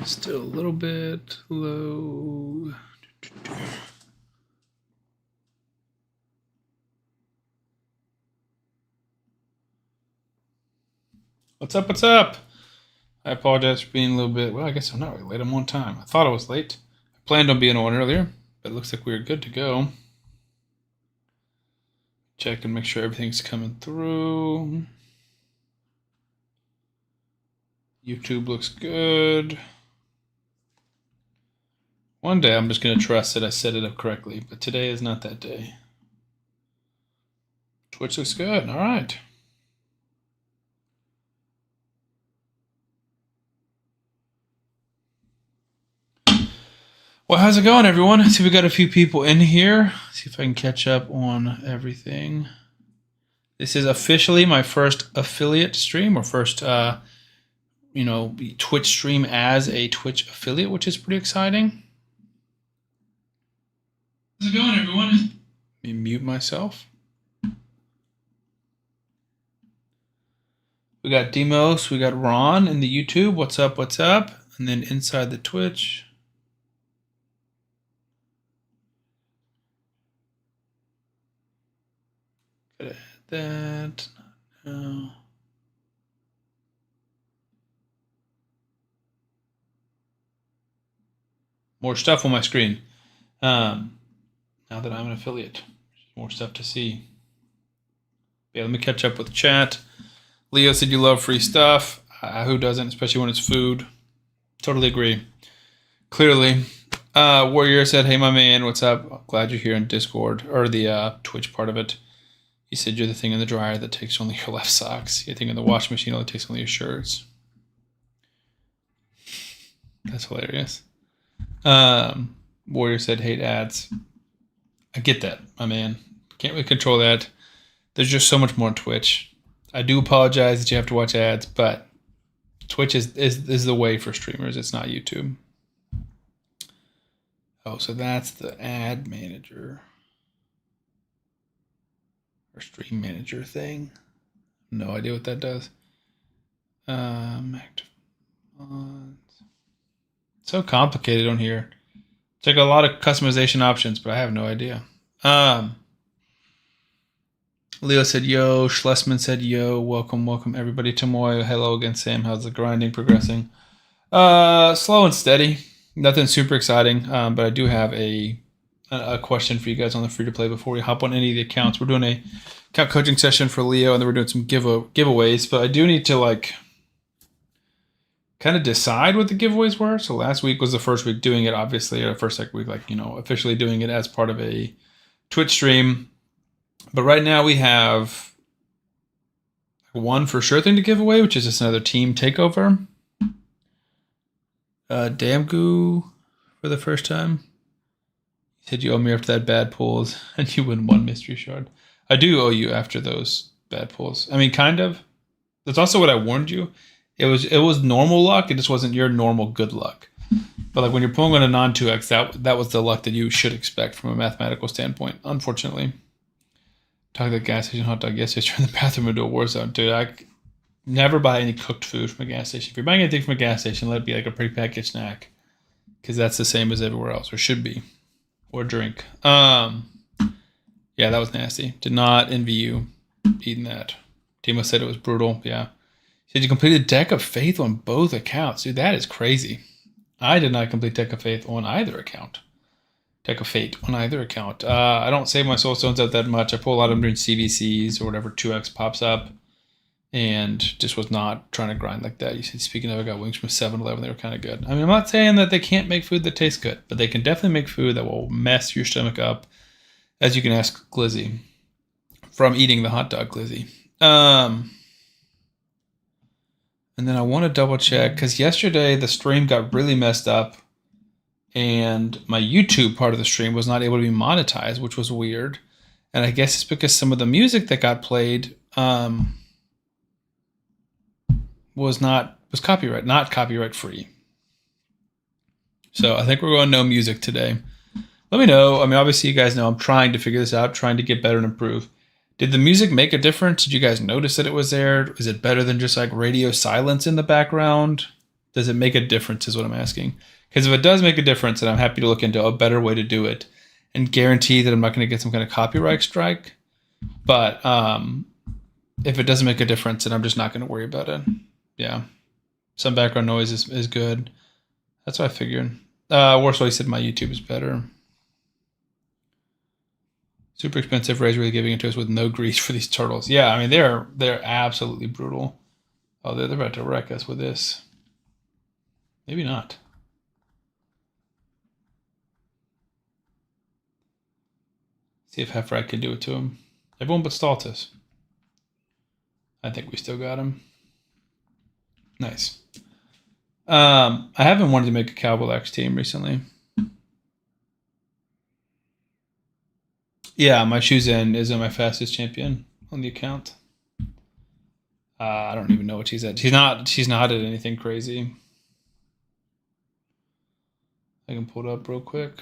Still a little bit low. What's up? What's up? I apologize for being a little bit. Well, I guess I'm not really late. I'm on time. I thought I was late. I planned on being on earlier, but it looks like we're good to go. Check and make sure everything's coming through. YouTube looks good. One day I'm just going to trust that I set it up correctly, but today is not that day. Twitch looks good. All right. Well, how's it going, everyone? I see we got a few people in here. See if I can catch up on everything. This is officially my first affiliate stream, or first, Twitch stream as a Twitch affiliate, which is pretty exciting. How's it going, everyone? Let me mute myself. We got Demos, we got Ron in the YouTube. What's up? What's up? And then inside the Twitch. Gotta add that. No. More stuff on my screen. Now that I'm an affiliate, more stuff to see. Yeah, let me catch up with chat. Leo said you love free stuff. Who doesn't, especially when it's food? Totally agree. Clearly. Warrior said, hey, my man, what's up? Glad you're here in Discord, or the Twitch part of it. He said you're the thing in the dryer that takes only your left socks. You're the thing in the washing machine that takes only your shirts. That's hilarious. Warrior said, hate ads. I get that, my man. Can't really control that. There's just so much more on Twitch. I do apologize that you have to watch ads, but Twitch is the way for streamers. It's not YouTube. Oh, so that's the ad manager or stream manager thing. No idea what that does. Active fonts. So complicated on here. It's like a lot of customization options, but I have no idea. Leo said, yo. Schlesman said, yo. Welcome, everybody. Tomoyo, hello again, Sam. How's the grinding progressing? Slow and steady. Nothing super exciting, but I do have a question for you guys on the free-to-play before we hop on any of the accounts. We're doing a account coaching session for Leo, and then we're doing some giveaways, but I do need to, kind of decide what the giveaways were. So last week was the first week doing it, obviously, or the first week, officially doing it as part of a Twitch stream. But right now we have one for sure thing to give away, which is just another team takeover. Damgoo for the first time. You said you owe me after that bad pulls, and you win one mystery shard. I do owe you after those bad pulls. I mean, kind of. That's also what I warned you. It was normal luck. It just wasn't your normal good luck. But when you're pulling on a non-2x, that was the luck that you should expect from a mathematical standpoint, unfortunately. Talk to the gas station hot dog yesterday, turn the bathroom into a war zone. Dude, I never buy any cooked food from a gas station. If you're buying anything from a gas station, let it be like a prepackaged snack. Because that's the same as everywhere else, or should be. Or drink. Yeah, that was nasty. Did not envy you eating that. Timo said it was brutal. Yeah. He said you completed Deck of Faith on both accounts. Dude, that is crazy. I did not complete Deck of Faith on either account. Deck of Fate on either account. I don't save my soul stones out that much. I pull a lot of them during CVCs or whatever 2x pops up, and just was not trying to grind like that. You see, speaking of, I got wings from 7-Eleven. They were kind of good. I mean, I'm not saying that they can't make food that tastes good, but they can definitely make food that will mess your stomach up, as you can ask Glizzy from eating the hot dog Glizzy. And then I want to double check, because yesterday the stream got really messed up, and my YouTube part of the stream was not able to be monetized, which was weird. And I guess it's because some of the music that got played was not copyright free. So I think we're going no music today. Let me know. I mean, obviously you guys know I'm trying to figure this out, trying to get better and improve. Did the music make a difference? Did you guys notice that it was there? Is it better than just like radio silence in the background? Does it make a difference is what I'm asking. Because if it does make a difference, then I'm happy to look into a better way to do it and guarantee that I'm not going to get some kind of copyright strike. But if it doesn't make a difference, then I'm just not going to worry about it. Yeah. Some background noise is good. That's what I figured. Warsaw said my YouTube is better. Super expensive. Ray's really giving it to us with no grease for these turtles. Yeah, I mean they're absolutely brutal. Oh, they're about to wreck us with this. Maybe not. See if Heffrite can do it to him. Everyone but Stultus. I think we still got him. Nice. I haven't wanted to make a Cowboy team recently. Yeah, my Shuzen isn't my fastest champion on the account. I don't even know what she's at. She's not at anything crazy. I can pull it up real quick.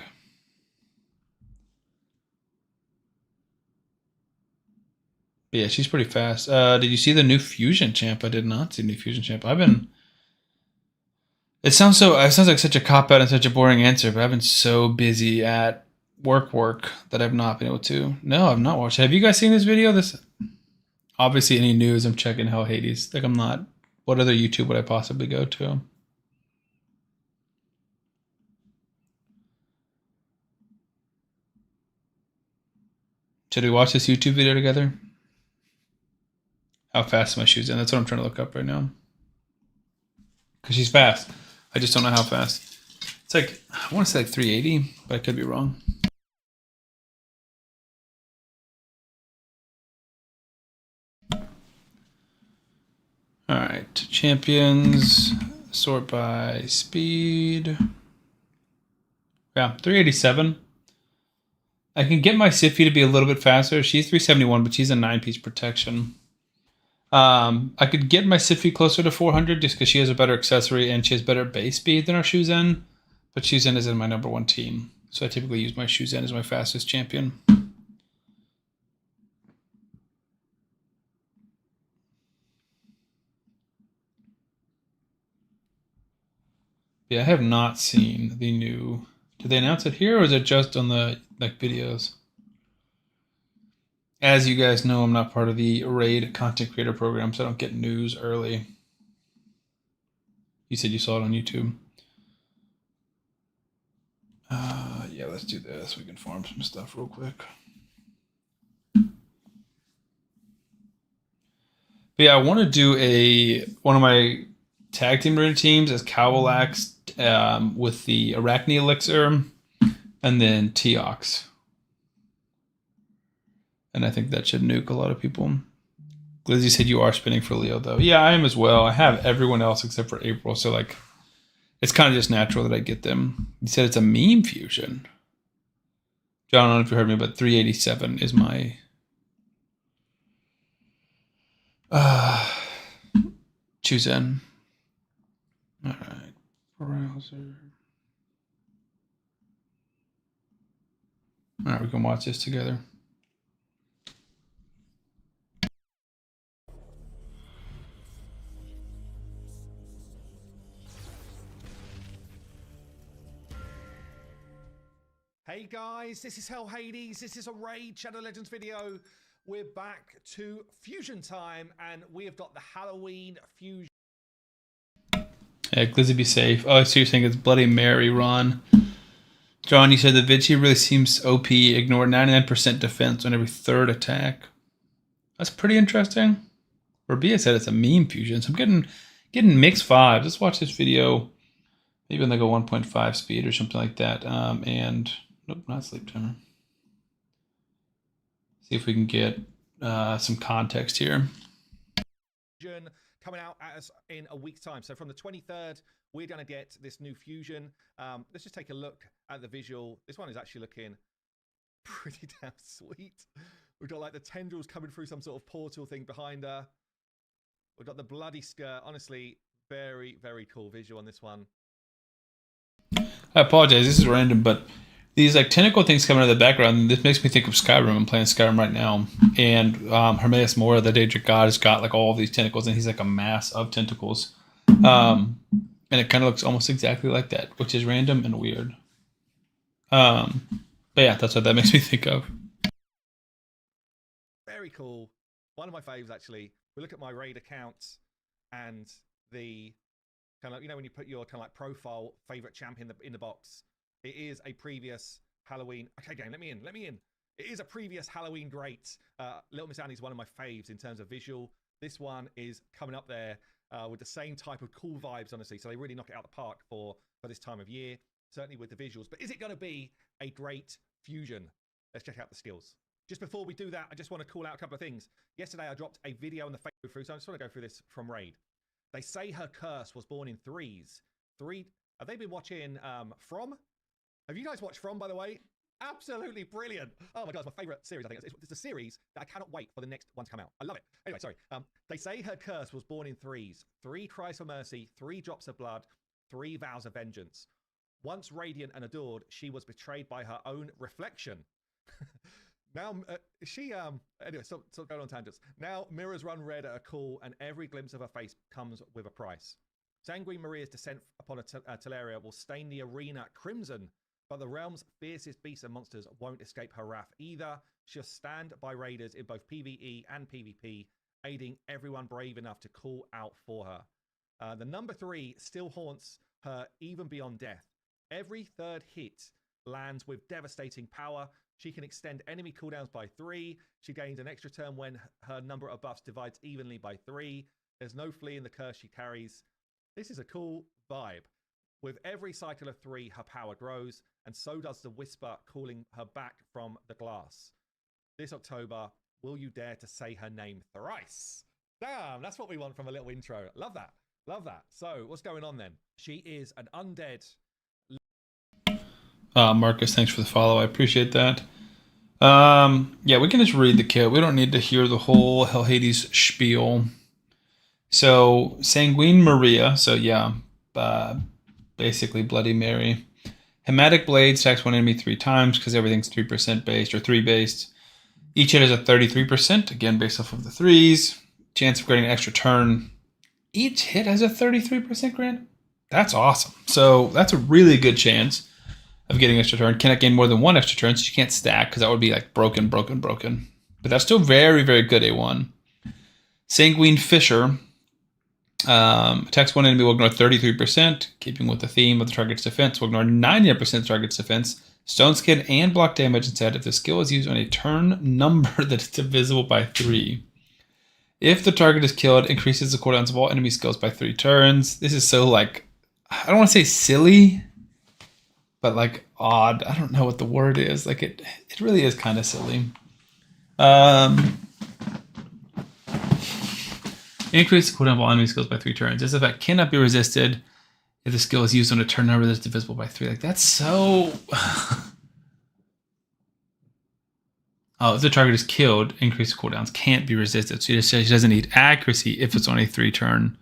But yeah, she's pretty fast. Did you see the new Fusion champ? I did not see the new Fusion champ. It sounds like such a cop out and such a boring answer, but I've been so busy at work that I've not been able to. No, I've not watched it. Have you guys seen this video? This obviously any news I'm checking Hell Hades. Like I'm not. What other YouTube would I possibly go to? Should we watch this YouTube video together? How fast are my shoes in? That's what I'm trying to look up right now. Because she's fast. I just don't know how fast. It's like, I want to say like 380, but I could be wrong. All right, champions, sort by speed. Yeah, 387. I can get my Siphi to be a little bit faster. She's 371, but she's a 9-piece protection. I could get my Siphi closer to 400 just because she has a better accessory and she has better base speed than our Shuzen. But Shuzen is in my number one team. So I typically use my Shuzen as my fastest champion. Yeah, I have not seen the new... Did they announce it here or is it just on the videos? As you guys know, I'm not part of the Raid content creator program, so I don't get news early. You said you saw it on YouTube. Yeah, let's do this. We can farm some stuff real quick. But yeah, I want to do one of my tag team rated teams as Cowalax with the Arachne Elixir and then Teox. And I think that should nuke a lot of people. Glizzy said you are spinning for Leo, though. Yeah, I am as well. I have everyone else except for April. So, like, it's kind of just natural that I get them. You said it's a meme fusion. John, I don't know if you heard me, but 387 is my... Shuzen. All right. Browser. All right, we can watch this together. Hey guys, this is Hell Hades. This is a Raid Shadow Legends video. We're back to Fusion time, and we have got the Halloween Fusion. Yeah, Glizzy, be safe. Oh, so you're saying it's Bloody Mary, Ron. John, you said the Vinci really seems OP. Ignore 99% defense on every third attack. That's pretty interesting. Rabia said it's a meme fusion, so I'm getting mixed vibes. Let's watch this video. Maybe on like a 1.5 speed or something like that. And nope, not sleep timer. See if we can get some context here. Coming out at us in a week's time. So from the 23rd, we're going to get this new fusion. Let's just take a look at the visual. This one is actually looking pretty damn sweet. We've got like the tendrils coming through some sort of portal thing behind her. We've got the bloody skirt. Honestly, very, very cool visual on this one. I apologize, this is random, but these like tentacle things coming out of the background, this makes me think of Skyrim. I'm playing Skyrim right now. And Hermaeus Mora, the Daedric god, has got like all of these tentacles, and he's like a mass of tentacles. And And it kind of looks almost exactly like that, which is random and weird. But yeah, that's what that makes me think of. Very cool. One of my faves, actually. We look at my raid account and the kind of, you know, when you put your kind of like profile favorite champion in the box, it is a previous Halloween. Okay, game, let me in. It is a previous Halloween great. Little Miss Annie's one of my faves in terms of visual. This one is coming up there with the same type of cool vibes, honestly. So they really knock it out of the park for this time of year, certainly with the visuals. But is it going to be a great fusion? Let's check out the skills. Just before we do that, I just want to call out a couple of things. Yesterday, I dropped a video on the Facebook through, so I just want to go through this from Raid. They say her curse was born in threes. Have they been watching From? Have you guys watched From, by the way? Absolutely brilliant. Oh my God, it's my favorite series, I think. It's a series that I cannot wait for the next one to come out. I love it. Anyway, sorry. They say her curse was born in threes. 3 cries for mercy, 3 drops of blood, 3 vows of vengeance. Once radiant and adored, she was betrayed by her own reflection. Now, anyway, so going on tangents. Now, mirrors run red at a call, and every glimpse of her face comes with a price. Sanguine Maria's descent upon a Teleria will stain the arena crimson, but the realm's fiercest beasts and monsters won't escape her wrath either. She'll stand by raiders in both PvE and PvP, aiding everyone brave enough to call out for her. The number 3 still haunts her even beyond death. Every third hit lands with devastating power. She can extend enemy cooldowns by 3. She gains an extra turn when her number of buffs divides evenly by 3. There's no flea in the curse she carries. This is a cool vibe. With every cycle of 3, her power grows, and so does the whisper calling her back from the glass. This October, will you dare to say her name thrice? Damn, that's what we want from a little intro. Love that. Love that. So, what's going on then? She is an undead. Marcus, thanks for the follow. I appreciate that. Yeah, we can just read the kit. We don't need to hear the whole Hell Hades spiel. So, Sanguine Maria. So, yeah, basically Bloody Mary. Hematic Blades attacks one enemy 3 times because everything's 3% based or 3 based. Each hit is a 33%, again based off of the 3s. Chance of getting an extra turn. Each hit has a 33% grant. That's awesome. So, that's a really good chance of getting extra turn. Cannot gain more than 1 extra turn, so you can't stack because that would be like broken. But that's still very, very good A1. Sanguine Fisher attacks one enemy will ignore 33%, keeping with the theme of the target's defense. Will ignore 90% of the target's defense, stone skin, and block damage instead if the skill is used on a turn number that is divisible by 3. If the target is killed, increases the cooldowns of all enemy skills by 3 turns. This is so like, I don't want to say silly, but like odd. I don't know what the word is. Like it really is kind of silly. Increase the cooldown of all enemy skills by 3 turns. This effect cannot be resisted if the skill is used on a turn number that's divisible by 3. Like that's so. Oh, if the target is killed, increased cooldowns can't be resisted. So she doesn't need accuracy if it's on a 3 turn.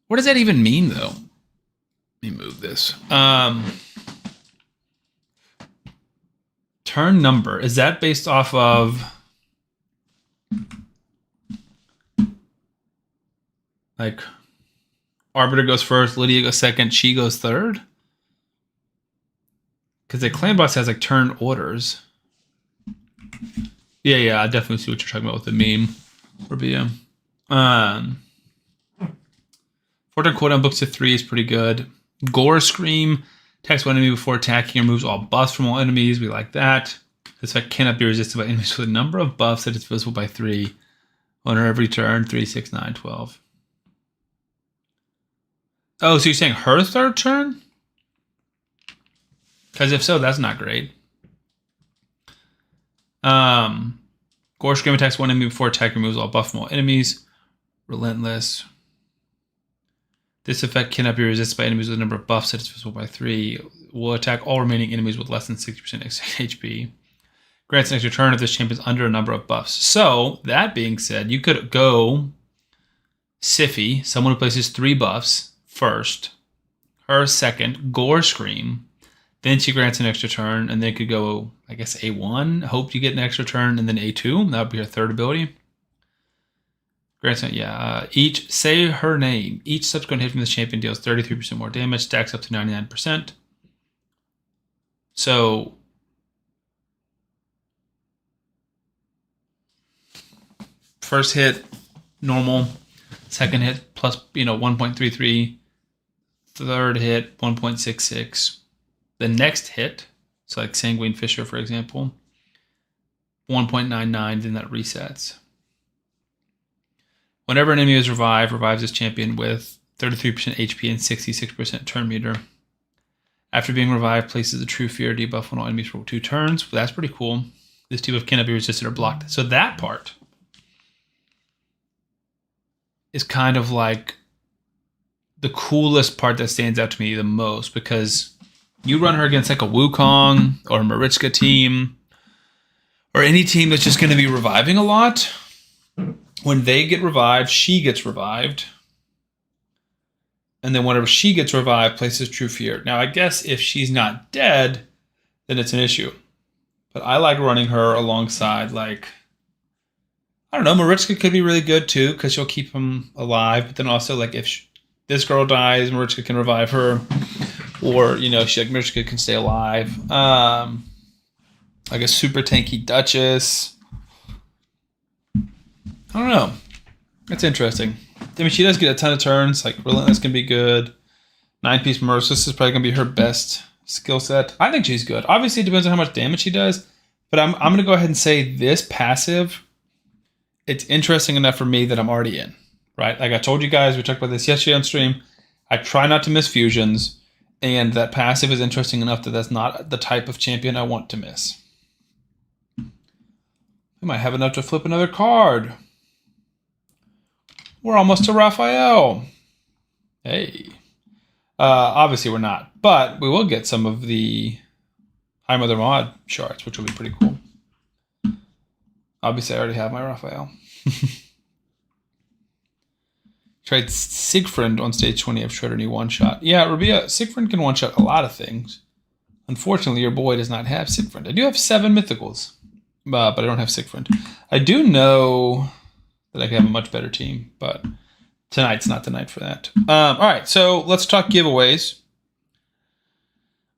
What does that even mean though? Let me move this. Turn number, is that based off of like Arbiter goes first, Lydia goes second, she goes third? Because the clan boss has like turn orders. Yeah, I definitely see what you're talking about with the meme or BM. 4-turn cooldown books to 3 is pretty good. Gore Scream attacks one enemy before attacking and removes all buffs from all enemies. We like that. This effect cannot be resisted by enemies with a number of buffs that is divisible by 3 on every turn. 3, 6, 9, 12. Oh, so you're saying her 3rd turn? Because if so, that's not great. Gore Scream attacks one enemy before attack, removes all buff from all enemies. Relentless. This effect cannot be resisted by enemies with a number of buffs that is divisible by 3. Will attack all remaining enemies with less than 60% HP. Grants an extra turn if this champion is under a number of buffs. So, that being said, you could go Siphi, someone who places 3 buffs first, her second, Gore Scream, then she grants an extra turn, and then could go, I guess, A1, hope you get an extra turn, and then A2. That would be her 3rd ability. Grandson, yeah. Each say her name. Each subsequent hit from this champion deals 33% more damage, stacks up to 99%. So first hit, normal. Second hit plus 1.33. Third hit 1.66. The next hit, so like Sanguine Fissure, for example, 1.99. Then that resets. Whenever an enemy is revived, revives this champion with 33% HP and 66% turn meter. After being revived, places a True Fear debuff on all enemies for 2 turns. Well, that's pretty cool. This debuff cannot be resisted or blocked. So that part is kind of like the coolest part that stands out to me the most, because you run her against like a Wukong or a Marichka team or any team that's just going to be reviving a lot. When they get revived, she gets revived. And then whenever she gets revived, places True Fear. Now, I guess if she's not dead, then it's an issue. But I like running her alongside, like, I don't know, Marichka could be really good too, because she'll keep him alive. But then also, like, if this girl dies, Marichka can revive her. Or, Marichka can stay alive. Like a super tanky Duchess. I don't know. That's interesting. I mean, she does get a ton of turns. Like, Relentless can be good. 9-piece Merciless is probably going to be her best skill set. I think she's good. Obviously, it depends on how much damage she does. But I'm going to go ahead and say this passive, it's interesting enough for me that I'm already in. Right? Like I told you guys, we talked about this yesterday on stream. I try not to miss fusions. And that passive is interesting enough that that's not the type of champion I want to miss. We might have enough to flip another card. We're almost to Raphael. Hey. Obviously, we're not. But we will get some of the High Mother Mod shards, which will be pretty cool. Obviously, I already have my Raphael. Tried Siegfried on stage 20 of Shredder Knee one-shot. Yeah, Rabia, Siegfried can one-shot a lot of things. Unfortunately, your boy does not have Siegfried. I do have 7 mythicals, but I don't have Siegfried. I do know that I can have a much better team, but tonight's not the night for that. All right, so let's talk giveaways.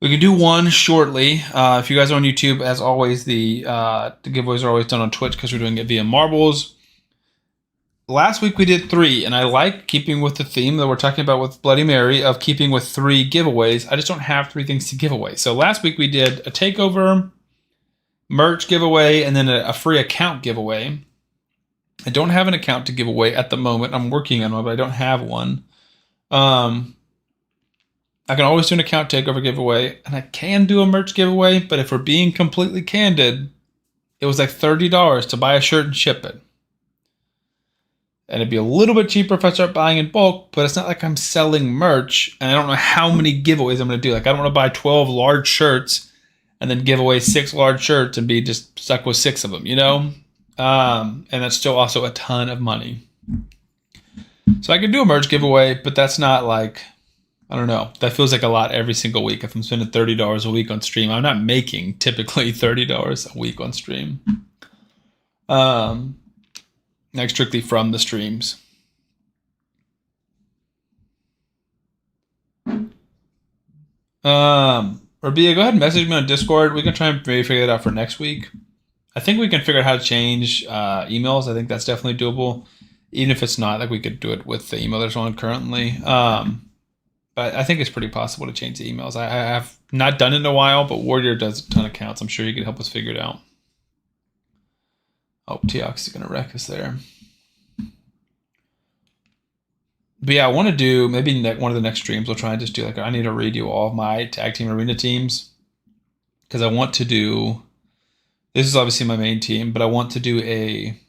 We can do one shortly. If you guys are on YouTube, as always, the giveaways are always done on Twitch because we're doing it via marbles. Last week we did 3, and I like keeping with the theme that we're talking about with Bloody Mary of keeping with 3 giveaways. I just don't have 3 things to give away. So last week we did a takeover, merch giveaway, and then a free account giveaway. I don't have an account to give away at the moment. I'm working on one, but I don't have one. I can always do an account takeover giveaway, and I can do a merch giveaway, but if we're being completely candid, it was like $30 to buy a shirt and ship it. And it'd be a little bit cheaper if I start buying in bulk, but it's not like I'm selling merch, and I don't know how many giveaways I'm going to do. Like, I don't want to buy 12 large shirts and then give away 6 large shirts and be just stuck with 6 of them, And that's still also a ton of money. So I could do a merch giveaway, but that's not like, I don't know. That feels like a lot every single week. If I'm spending $30 a week on stream, I'm not making typically $30 a week on stream. Like strictly from the streams. Rabia, go ahead and message me on Discord. We can try and maybe figure that out for next week. I think we can figure out how to change emails. I think that's definitely doable. Even if it's not, like we could do it with the email that's on currently. But I think it's pretty possible to change the emails. I have not done it in a while, but Warrior does a ton of counts. I'm sure you can help us figure it out. Oh, Teox is going to wreck us there. But yeah, I want to do, maybe one of the next streams, we'll try and just do like, I need to redo all of my tag team arena teams. Because I want to do, this is obviously my main team, but I want to do a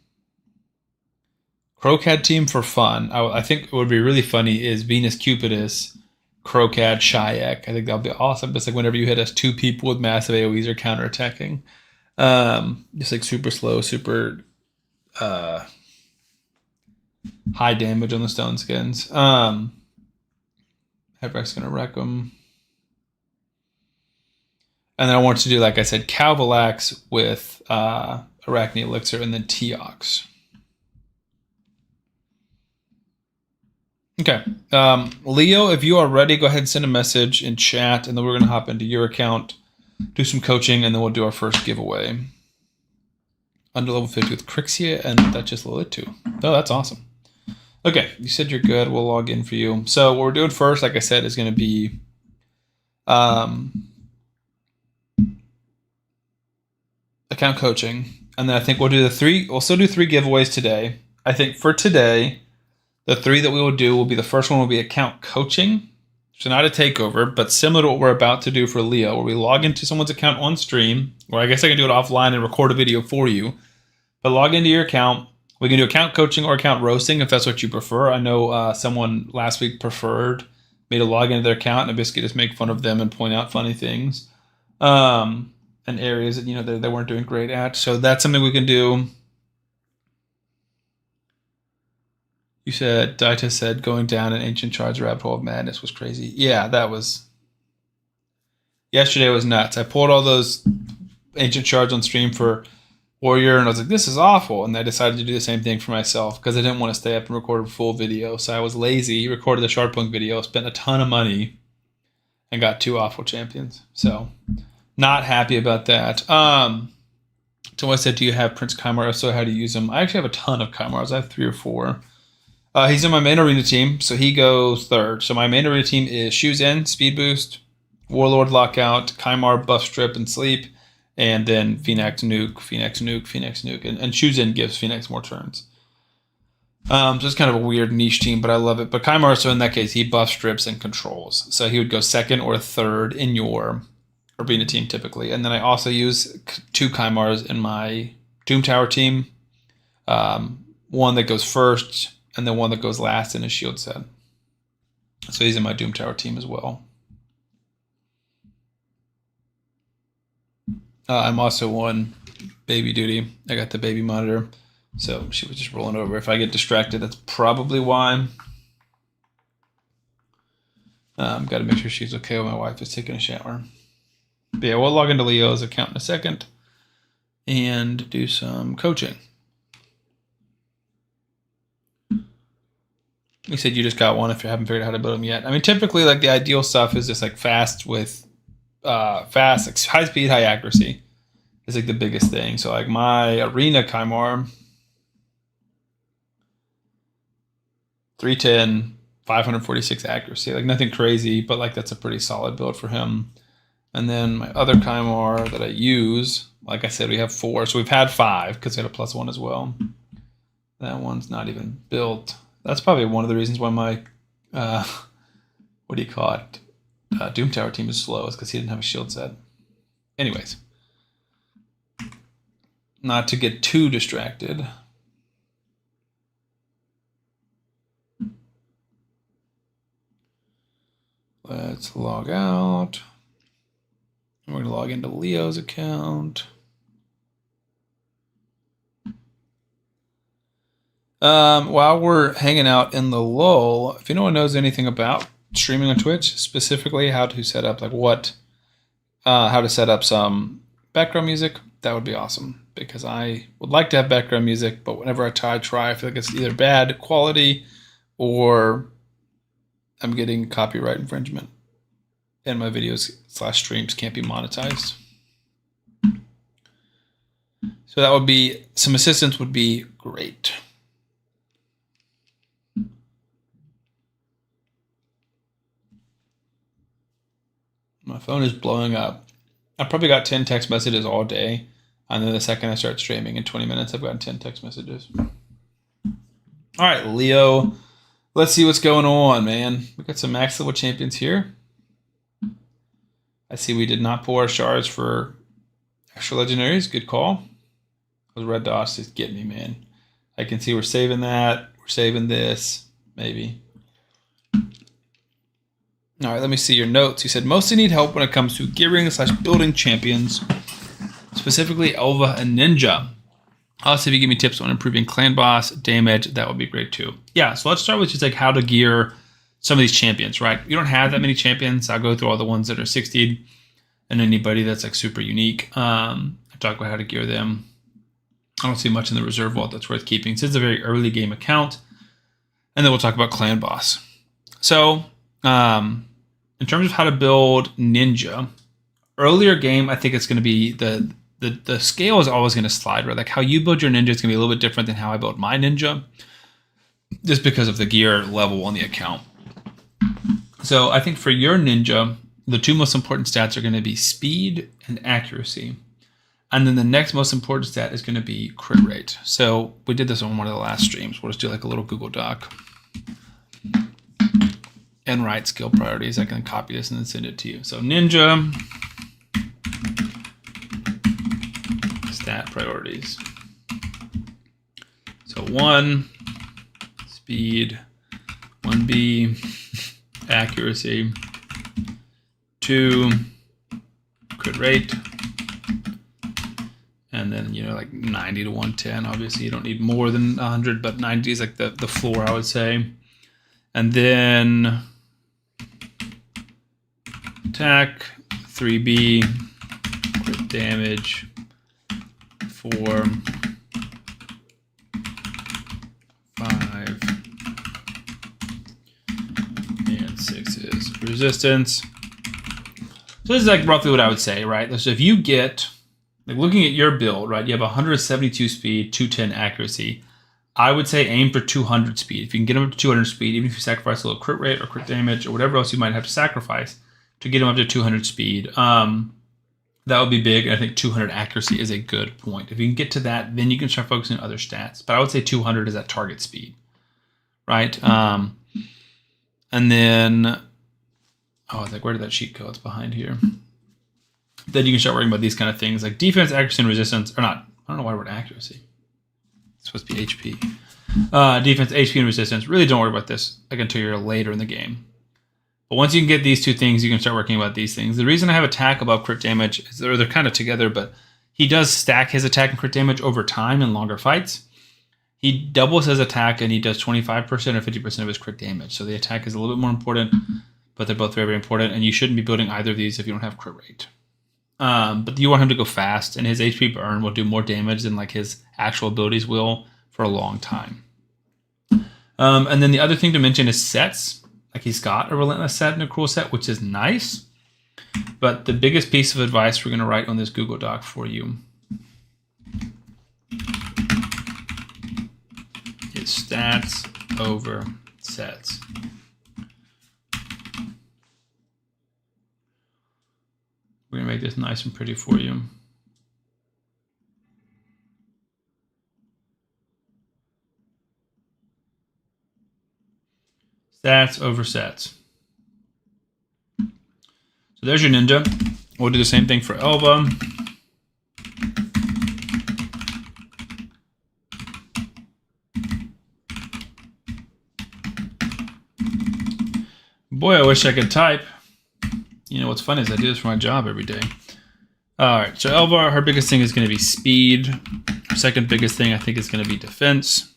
Crocad team for fun. I think what would be really funny is Venus Cupidus, Crocad, Shayak. I think that'll be awesome. Just like whenever you hit us, 2 people with massive AoEs are counterattacking. Just like super slow, super high damage on the stone skins. Hebrecht's gonna wreck them. And then I want to do, like I said, Calvalax with Arachne Elixir and then Teox. Okay. Leo, if you are ready, go ahead and send a message in chat, and then we're going to hop into your account, do some coaching, and then we'll do our first giveaway. Under level 50 with Crixia and Duchess Lilitu. Oh, that's awesome. Okay, you said you're good. We'll log in for you. So what we're doing first, like I said, is going to be account coaching. And then I think we'll still do 3 giveaways today. I think for today, the 3 that we will do will be, the first one will be account coaching. So not a takeover, but similar to what we're about to do for Leo, where we log into someone's account on stream, or I guess I can do it offline and record a video for you. But log into your account. We can do account coaching or account roasting if that's what you prefer. I know someone last week preferred me to log into their account and basically just make fun of them and point out funny things and areas that they weren't doing great at. So that's something we can do. You said, Daita said, going down an ancient charge rabbit hole of madness was crazy. Yeah, yesterday was nuts. I pulled all those ancient shards on stream for Warrior, and I was like, this is awful. And I decided to do the same thing for myself because I didn't want to stay up and record a full video. So I was lazy, recorded the Shardpunk video, spent a ton of money, and got 2 awful champions. So not happy about that. So I said, do you have Prince Kymar? If so, how do you use him? I actually have a ton of Kymars. I have 3 or 4. He's in my main arena team, so he goes 3rd. So my main arena team is Shuzen, Speed Boost, Warlord Lockout, Kymar, Buff Strip, and Sleep. And then Phoenix Nuke. And Shuzen gives Phoenix more turns. So it's kind of a weird niche team, but I love it. But Kymar, so in that case, he buff strips and controls. So he would go 2nd or 3rd in your arena team typically. And then I also use 2 Kymars in my Doom Tower team. One that goes 1st, and then one that goes last in his shield set. So he's in my Doom Tower team as well. I'm also on baby duty. I got the baby monitor, so she was just rolling over. If I get distracted, that's probably why. Got to make sure she's okay while my wife is taking a shower. But yeah, we'll log into Leo's account in a second and do some coaching. You said you just got one if you haven't figured out how to build them yet. I mean, typically, like the ideal stuff is just like fast with like high speed, high accuracy is like the biggest thing. So like my arena Kymar, 310, 546 accuracy, like nothing crazy, but like that's a pretty solid build for him. And then my other Kymar that I use, like I said, we have 4, so we've had 5 because we had a +1 as well. That one's not even built. That's probably one of the reasons why my Doom Tower team is slow, is because he didn't have a shield set. Anyways, not to get too distracted. Let's log out. We're going to log into Leo's account. While we're hanging out in the lull, if anyone knows anything about streaming on Twitch, specifically how to set up how to set up some background music, that would be awesome, because I would like to have background music, but whenever I try, I feel like it's either bad quality or I'm getting copyright infringement and my videos / streams can't be monetized. So that would be, some assistance would be great. My phone is blowing up. I probably got 10 text messages all day. And then the second I start streaming in 20 minutes, I've gotten 10 text messages. All right, Leo. Let's see what's going on, man. We got some max level champions here. I see we did not pull our shards for extra legendaries. Good call. Those red dots just get me, man. I can see we're saving that. We're saving this, maybe. All right, let me see your notes. You said mostly need help when it comes to gearing / building champions, specifically Elva and Ninja. Also, if you give me tips on improving clan boss damage, that would be great too. Yeah, so let's start with just like how to gear some of these champions, right? You don't have that many champions. I'll go through all the ones that are 60'd and anybody that's like super unique. I talk about how to gear them. I don't see much in the reserve vault that's worth keeping since it's a very early game account. And then we'll talk about clan boss. So, in terms of how to build Ninja, earlier game, I think it's going to be the scale is always going to slide, right? Like how you build your Ninja is going to be a little bit different than how I build my Ninja, just because of the gear level on the account. So I think for your Ninja, the two most important stats are going to be speed and accuracy. And then the next most important stat is going to be crit rate. So we did this on one of the last streams. We'll just do like a little Google Doc and write skill priorities. I can copy this and then send it to you. So Ninja stat priorities. So 1, speed, 1B, accuracy, 2, crit rate, and then, you know, like 90 to 110. Obviously, you don't need more than 100, but 90 is like the floor, I would say. And then attack, 3B, crit damage, 4, 5, and 6 is resistance. So this is like roughly what I would say, right? So if you get, like looking at your build, right, you have 172 speed, 210 accuracy. I would say aim for 200 speed. If you can get them up to 200 speed, even if you sacrifice a little crit rate or crit damage or whatever else you might have to sacrifice to get them up to 200 speed, that would be big. I think 200 accuracy is a good point. If you can get to that, then you can start focusing on other stats. But I would say 200 is at target speed, right? And then, oh, I was like, where did that sheet go? It's behind here. Then you can start worrying about these kind of things like defense, accuracy, and resistance. Or not, I don't know why I wrote accuracy. It's supposed to be HP. Defense, HP, and resistance. Really don't worry about this like until you're later in the game. But once you can get these two things, you can start working about these things. The reason I have attack above crit damage is they're kind of together, but he does stack his attack and crit damage over time in longer fights. He doubles his attack and he does 25% or 50% of his crit damage. So the attack is a little bit more important, but they're both very, very important. And you shouldn't be building either of these if you don't have crit rate. But you want him to go fast, and his HP burn will do more damage than like his actual abilities will for a long time. And then the other thing to mention is sets. Like he's got a relentless set and a cruel set, which is nice. But the biggest piece of advice we're going to write on this Google Doc for you is stats over sets. We're going to make this nice and pretty for you. Stats over sets. So there's your Ninja. We'll do the same thing for Elva. Boy, I wish I could type. You know, what's funny is I do this for my job every day. All right, so Elva, her biggest thing is going to be speed. Her second biggest thing, I think, is going to be defense.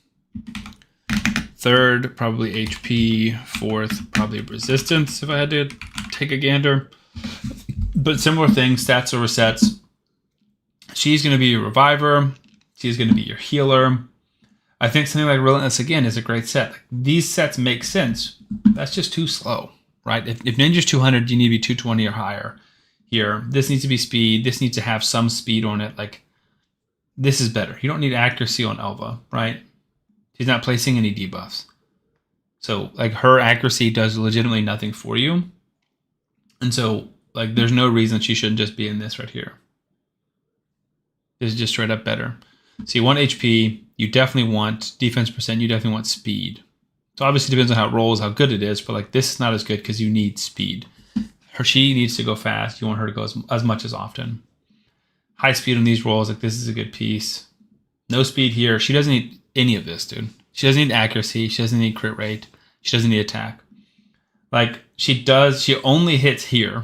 Third, probably HP. Fourth, probably resistance, if I had to take a gander. But similar things, stats over sets. She's going to be your reviver. She's going to be your healer. I think something like Relentless, again, is a great set. Like, these sets make sense. That's just too slow, right? If Ninja's 200, you need to be 220 or higher here. This needs to be speed. This needs to have some speed on it. Like, this is better. You don't need accuracy on Elva, right? She's not placing any debuffs. So, like, her accuracy does legitimately nothing for you. And so, like, there's no reason she shouldn't just be in this right here. This is just straight up better. So you want HP. You definitely want defense percent. You definitely want speed. So obviously it depends on how it rolls, how good it is. But, like, this is not as good because you need speed. She needs to go fast. You want her to go as much as often. High speed on these rolls. Like, this is a good piece. No speed here. She doesn't need any of this, dude. She doesn't need accuracy. She doesn't need crit rate. She doesn't need attack. Like, she does. She only hits here.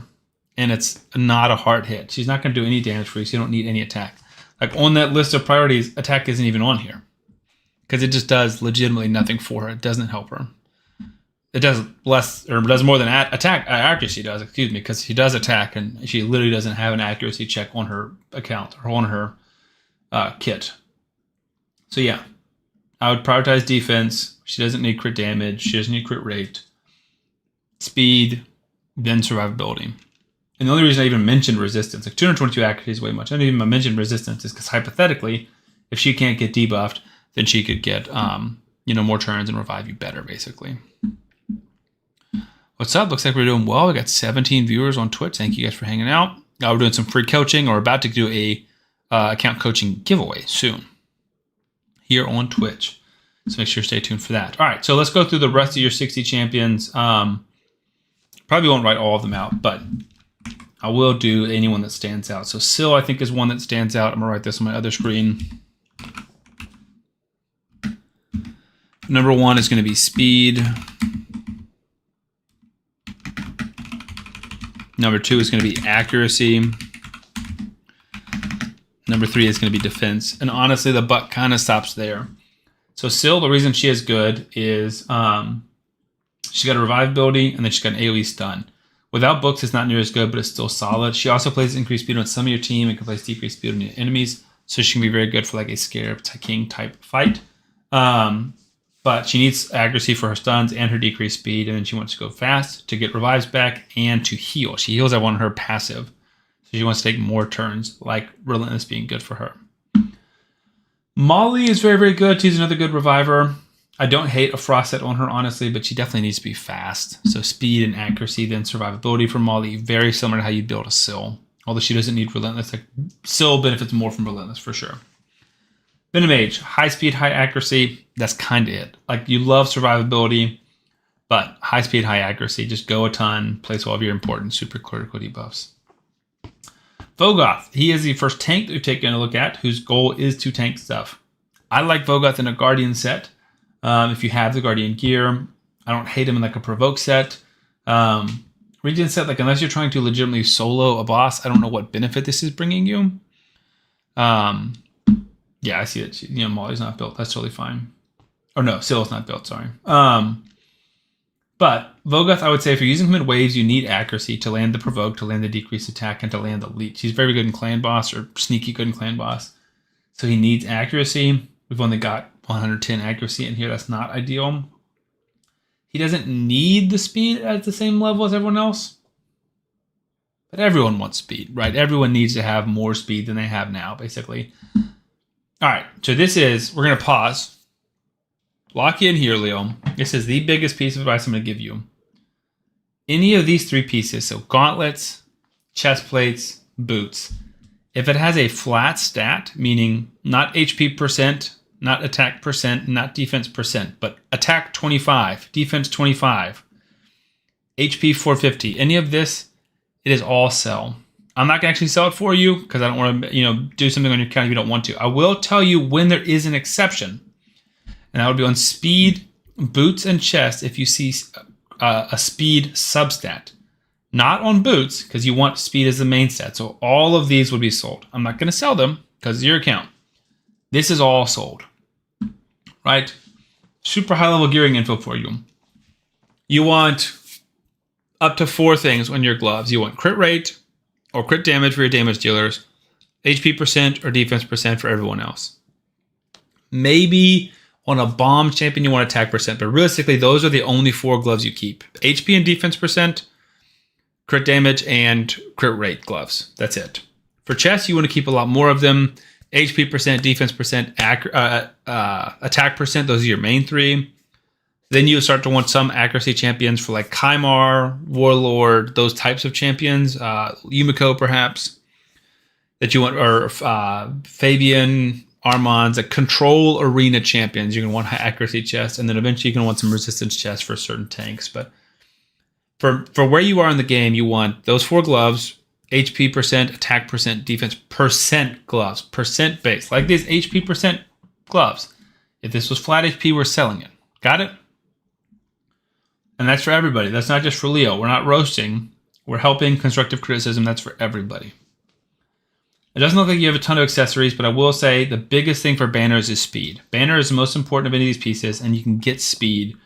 And it's not a hard hit. She's not going to do any damage for you, so you don't need any attack. Like, on that list of priorities, attack isn't even on here. Because it just does legitimately nothing for her. It doesn't help her. It does less, or does more than attack. Accuracy does, excuse me, because she does attack, and she literally doesn't have an accuracy check on her account or on her kit. So yeah, I would prioritize defense. She doesn't need crit damage. She doesn't need crit rate. speed, then survivability. And the only reason I even mentioned resistance, like 222 accuracy is way much. I didn't even mention resistance is because hypothetically, if she can't get debuffed, then she could get more turns and revive you better, basically. What's up? Looks like we're doing well. We got 17 viewers on Twitch. Thank you guys for hanging out. We're doing some free coaching, or about to do a account coaching giveaway soon here on Twitch. So make sure to stay tuned for that. All right, so let's go through the rest of your 60 champions. Probably won't write all of them out, but I will do anyone that stands out. So Syl, I think, is one that stands out. I'm going to write this on my other screen. Number 1 is going to be speed. Number 2 is going to be accuracy. Number 3 is going to be defense. And honestly, the buck kind of stops there. So Syl, the reason she is good is she's got a revive ability, and then she's got an AoE stun. Without books, it's not near as good, but it's still solid. She also plays increased speed on some of your team and can place decreased speed on your enemies. So she can be very good for like a Scarab King type fight. But she needs accuracy for her stuns and her decreased speed, and then she wants to go fast to get revives back and to heal. She heals everyone on her passive. So she wants to take more turns, like Relentless being good for her. Molly is very, very good. She's another good reviver. I don't hate a frost set on her, honestly, but she definitely needs to be fast. So speed and accuracy, then survivability for Molly. Very similar to how you build a Syl. Although she doesn't need Relentless. Like, Syl benefits more from Relentless for sure. Venomage, high speed, high accuracy. That's kind of it. Like, you love survivability, but high speed, high accuracy. Just go a ton, place all of your important super critical debuffs. Vogoth, he is the first tank that we've taken a look at, whose goal is to tank stuff. I like Vogoth in a Guardian set. If you have the Guardian gear, I don't hate him in like a Provoke set. Regen set, like unless you're trying to legitimately solo a boss, I don't know what benefit this is bringing you. Yeah, I see it. Molly's not built. That's totally fine. Or no, Syl's not built, sorry. But Vogoth, I would say if you're using him in waves, you need accuracy to land the Provoke, to land the decreased attack, and to land the leech. He's very good in Clan Boss, or sneaky good in Clan Boss. So he needs accuracy. We've only got 110 accuracy in here. That's not ideal. He doesn't need the speed at the same level as everyone else. But everyone wants speed, right? Everyone needs to have more speed than they have now, basically. All right, so we're going to pause. Lock in here, Leo. This is the biggest piece of advice I'm going to give you. Any of these 3 pieces, so gauntlets, chest plates, boots, if it has a flat stat, meaning not HP percent, not attack percent, not defense percent, but attack 25, defense 25, HP 450, any of this, it is all sell. I'm not going to actually sell it for you because I don't want to, do something on your account if you don't want to. I will tell you when there is an exception. And that would be on speed, boots, and chest if you see a speed substat. Not on boots, because you want speed as the main stat. So all of these would be sold. I'm not going to sell them, because it's your account. This is all sold. Right? Super high-level gearing info for you. You want up to 4 things on your gloves. You want crit rate, or crit damage for your damage dealers, HP percent, or defense percent for everyone else. Maybe on a bomb champion, you want attack percent, but realistically, those are the only 4 gloves you keep. HP and defense percent, crit damage, and crit rate gloves. That's it. For chest, you want to keep a lot more of them. HP percent, defense percent, attack percent, those are your main 3. Then you start to want some accuracy champions for like Kymar, Warlord, those types of champions. Yumiko, perhaps, that you want, or Fabian, Armand's, a control arena champions. You're going to want high accuracy chest, and then eventually you're going to want some resistance chest for certain tanks. But for where you are in the game, you want those 4 gloves, HP percent, attack percent, defense percent gloves, percent base, like these HP percent gloves. If this was flat HP, we're selling it. Got it? And that's for everybody. That's not just for Leo. We're not roasting. We're helping constructive criticism. That's for everybody. It doesn't look like you have a ton of accessories, but I will say the biggest thing for banners is speed. Banner is the most important of any of these pieces, and you can get speed.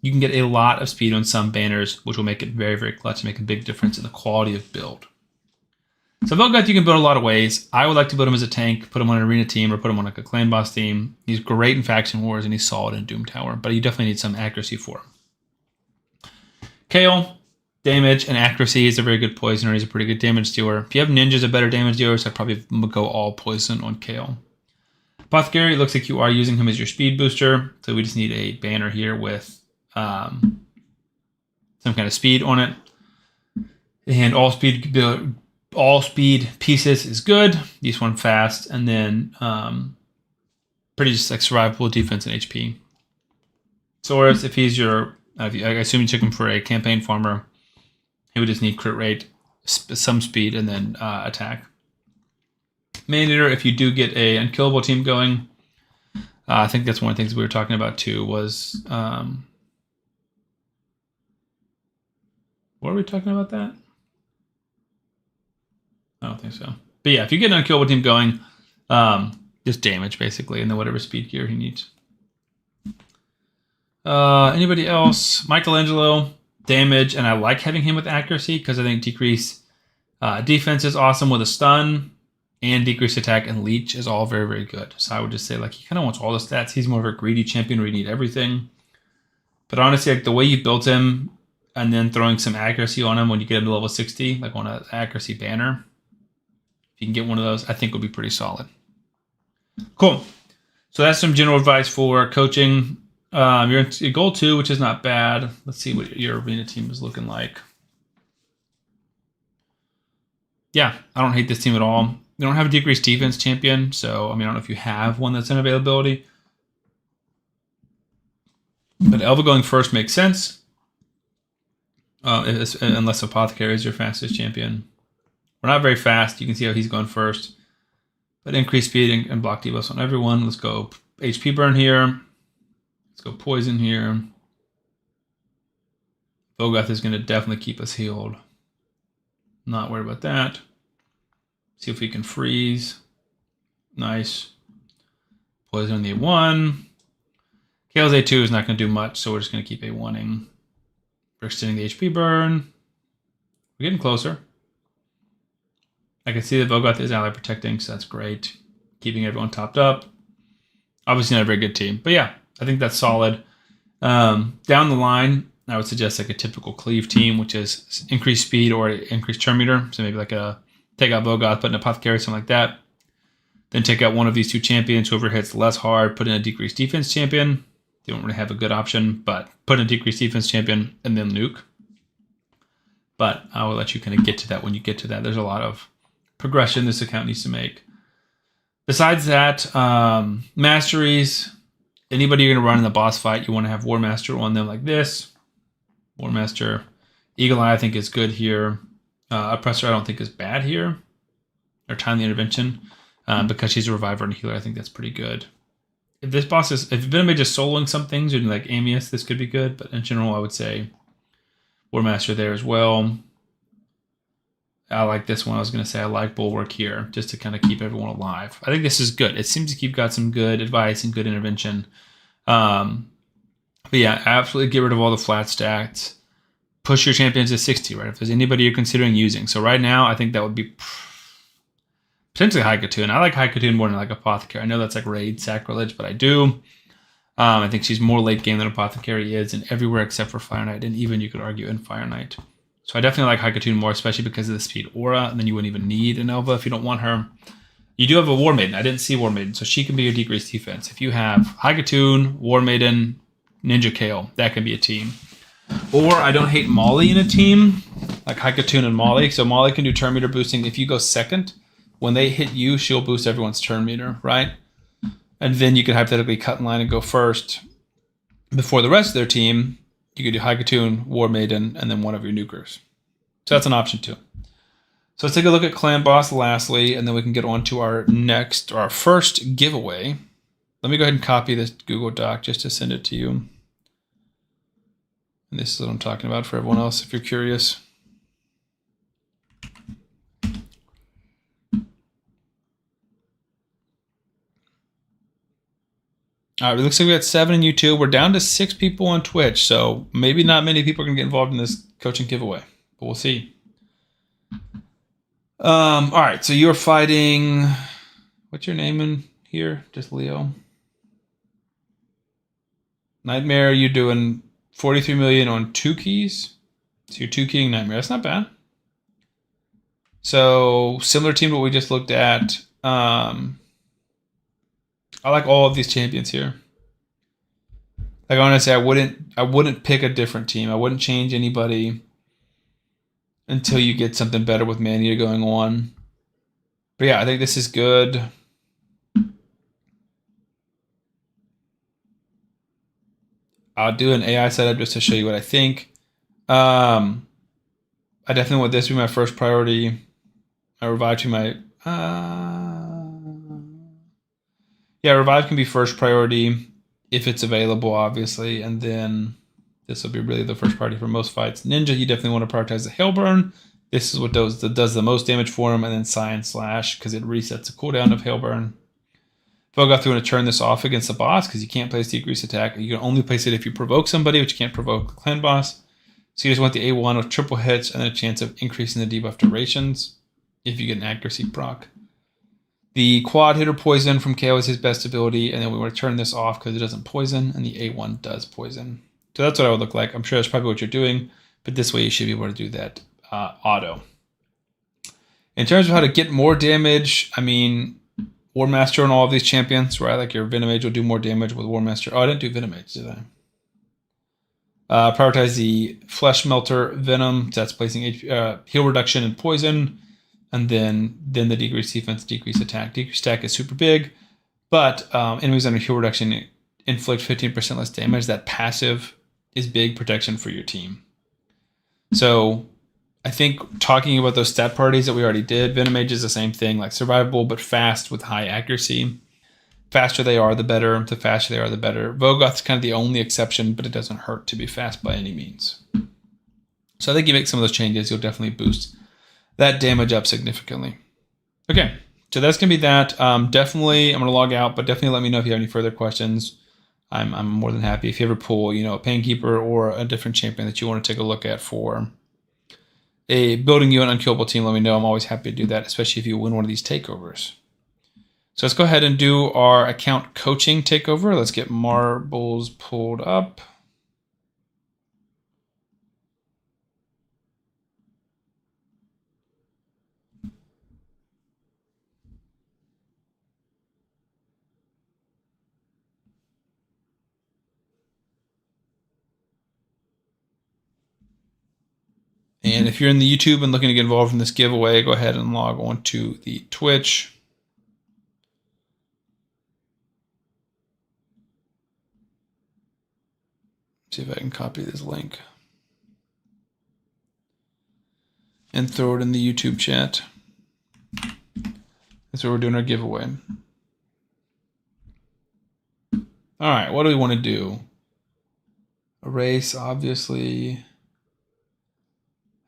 You can get a lot of speed on some banners, which will make it very, very clutch and make a big difference in the quality of build. So Vogoth, you can build a lot of ways. I would like to build him as a tank, put him on an arena team, or put him on like a clan boss team. He's great in faction wars, and he's solid in Doom Tower, but you definitely need some accuracy for him. Kale, damage and accuracy. He's a very good poisoner. He's a pretty good damage dealer. If you have ninjas, a better damage dealer, so I'd probably go all poison on Kale. Apothecary, it looks like you are using him as your speed booster, so we just need a banner here with some kind of speed on it. And all speed pieces is good. Use one fast, and then pretty just like survivable defense and HP. Saurus, if he's your, I assume you took him for a campaign farmer, he would just need crit rate, some speed, and then attack. Maneater, if you do get a unkillable team going, I think that's one of the things we were talking about too. Was what were we talking about that? I don't think so. But yeah, if you get an unkillable team going, just damage basically, and then whatever speed gear he needs. Anybody else? Michelangelo, damage, and I like having him with accuracy because I think decrease defense is awesome with a stun, and decrease attack and leech is all very, very good. So I would just say like he kind of wants all the stats. He's more of a greedy champion where you need everything. But honestly, like the way you built him and then throwing some accuracy on him when you get him to level 60, like on an accuracy banner, if you can get one of those, I think would be pretty solid. Cool. So that's some general advice for coaching. You're in goal 2, which is not bad. Let's see what your arena team is looking like. Yeah, I don't hate this team at all. They don't have a decreased defense champion, so I mean, I don't know if you have one that's in availability. But Elva going first makes sense, unless Apothecary is your fastest champion. We're not very fast. You can see how he's going first. But increased speed and block debuffs on everyone. Let's go HP burn here. Let's go poison here. Bogoth is going to definitely keep us healed. Not worried about that. See if we can freeze. Nice. Poison on the A1. Kale's A2 is not going to do much, so we're just going to keep A1ing. We're extending the HP burn. We're getting closer. I can see that Bogoth is ally protecting, so that's great. Keeping everyone topped up. Obviously not a very good team, but yeah, I think that's solid. Down the line, I would suggest like a typical cleave team, which is increased speed or increased turn meter. So maybe like a take out Bogoth, put in Apothecary, something like that. Then take out one of these two champions. Whoever hits less hard, put in a decreased defense champion. You don't really have a good option, but put in a decreased defense champion and then nuke. But I will let you kind of get to that when you get to that. There's a lot of progression this account needs to make. Besides that, masteries. Anybody you're going to run in the boss fight, you want to have War Master on them like this. War Master. Eagle Eye, I think, is good here. Oppressor, I don't think is bad here. Or Timely Intervention. Because she's a reviver and a healer, I think that's pretty good. If this boss is, if Venomage is soloing some things, or like Amius, this could be good. But in general, I would say War Master there as well. I like this one. I was going to say I like Bulwark here, just to kind of keep everyone alive. I think this is good. It seems to keep got some good advice and good intervention. But yeah, absolutely get rid of all the flat stats. Push your champions to 60, right? If there's anybody you're considering using. So right now, I think that would be potentially Haikatoon. I like Haikatoon more than like Apothecary. I know that's like raid sacrilege, but I do. I think she's more late game than Apothecary is, and everywhere except for Fire Knight, and even you could argue in Fire Knight. So I definitely like Haikatoon more, especially because of the speed aura, and then you wouldn't even need an Elva if you don't want her. You do have a War Maiden. I didn't see War Maiden, so she can be your decreased defense. If you have Haikatoon, War Maiden, Ninja Kale, that can be a team. Or I don't hate Molly in a team, like Haikatoon and Molly. So Molly can do turn meter boosting. If you go second, when they hit you, she'll boost everyone's turn meter, right? And then you can hypothetically cut in line and go first before the rest of their team. You could do Haikatoon, War Maiden, and then one of your nukers. So that's an option too. So let's take a look at Clan Boss lastly, and then we can get on to our first giveaway. Let me go ahead and copy this Google Doc just to send it to you. And this is what I'm talking about for everyone else, if you're curious. All right, it looks like we got 7 in YouTube. We're down to 6 people on Twitch, so maybe not many people are going to get involved in this coaching giveaway, but we'll see. All right, so you're fighting... What's your name in here? Just Leo. Nightmare, you're doing 43 million on 2 keys. So your 2 King Nightmare. That's not bad. So similar team to what we just looked at. I like all of these champions here. Like honestly, I wouldn't pick a different team. I wouldn't change anybody until you get something better with Maneater going on. But yeah, I think this is good. I'll do an AI setup just to show you what I think. I definitely want this to be my first priority. I revive to my yeah, revive can be first priority if it's available, obviously, and then this will be really the first priority for most fights. Ninja, you definitely want to prioritize the Hailburn. This is what does the most damage for him, and then Sign Slash because it resets the cooldown of Hailburn. Vogoth, you want to turn this off against the boss because you can't place the Grease attack. You can only place it if you provoke somebody, which you can't provoke the clan boss. So you just want the A1 with triple hits and then a chance of increasing the debuff durations if you get an accuracy proc. The quad hitter poison from KO is his best ability, and then we want to turn this off because it doesn't poison, and the A1 does poison. So that's what I would look like. I'm sure that's probably what you're doing, but this way you should be able to do that auto. In terms of how to get more damage, I mean, War Master on all of these champions, right? Like your Venomage will do more damage with War Master. Oh, I didn't do Venomage, did I? Prioritize the Flesh Melter Venom. That's placing heal reduction and poison. And then the decrease defense, decrease attack. Decrease attack is super big, but enemies under heal reduction inflict 15% less damage. That passive is big protection for your team. So I think talking about those stat parties that we already did, Venomage is the same thing, like survivable but fast with high accuracy. Faster they are, the better. The faster they are, the better. Vogoth's kind of the only exception, but it doesn't hurt to be fast by any means. So I think you make some of those changes, you'll definitely boost that damage up significantly. Okay, so that's going to be that. Definitely, I'm going to log out, but definitely let me know if you have any further questions. I'm more than happy. If you ever pull, a Painkeeper or a different champion that you want to take a look at for building you an unkillable team, let me know. I'm always happy to do that, especially if you win one of these takeovers. So let's go ahead and do our account coaching takeover. Let's get marbles pulled up. And if you're in the YouTube and looking to get involved in this giveaway, go ahead and log on to the Twitch. See if I can copy this link and throw it in the YouTube chat. That's where we're doing our giveaway. All right, what do we want to do? Erase, obviously.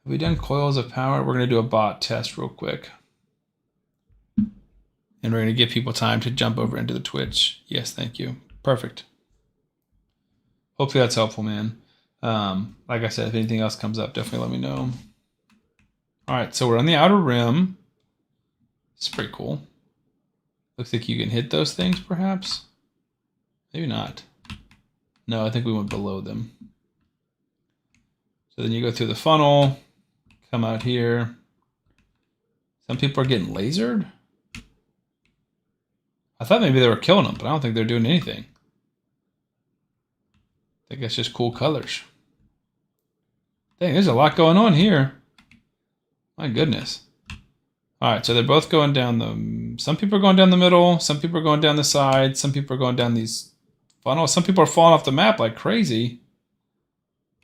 Have we done coils of power? We're going to do a bot test real quick. And we're going to give people time to jump over into the Twitch. Yes, thank you. Perfect. Hopefully that's helpful, man. Like I said, if anything else comes up, definitely let me know. All right, so we're on the outer rim. It's pretty cool. Looks like you can hit those things, perhaps. Maybe not. No, I think we went below them. So then you go through the funnel, come out here. Some people are getting lasered. I thought maybe they were killing them, but I don't think they're doing anything. I think that's just cool colors. Dang, there's a lot going on here. My goodness. All right, so they're both going down the... Some people are going down the middle. Some people are going down the side. Some people are going down these funnels. Some people are falling off the map like crazy.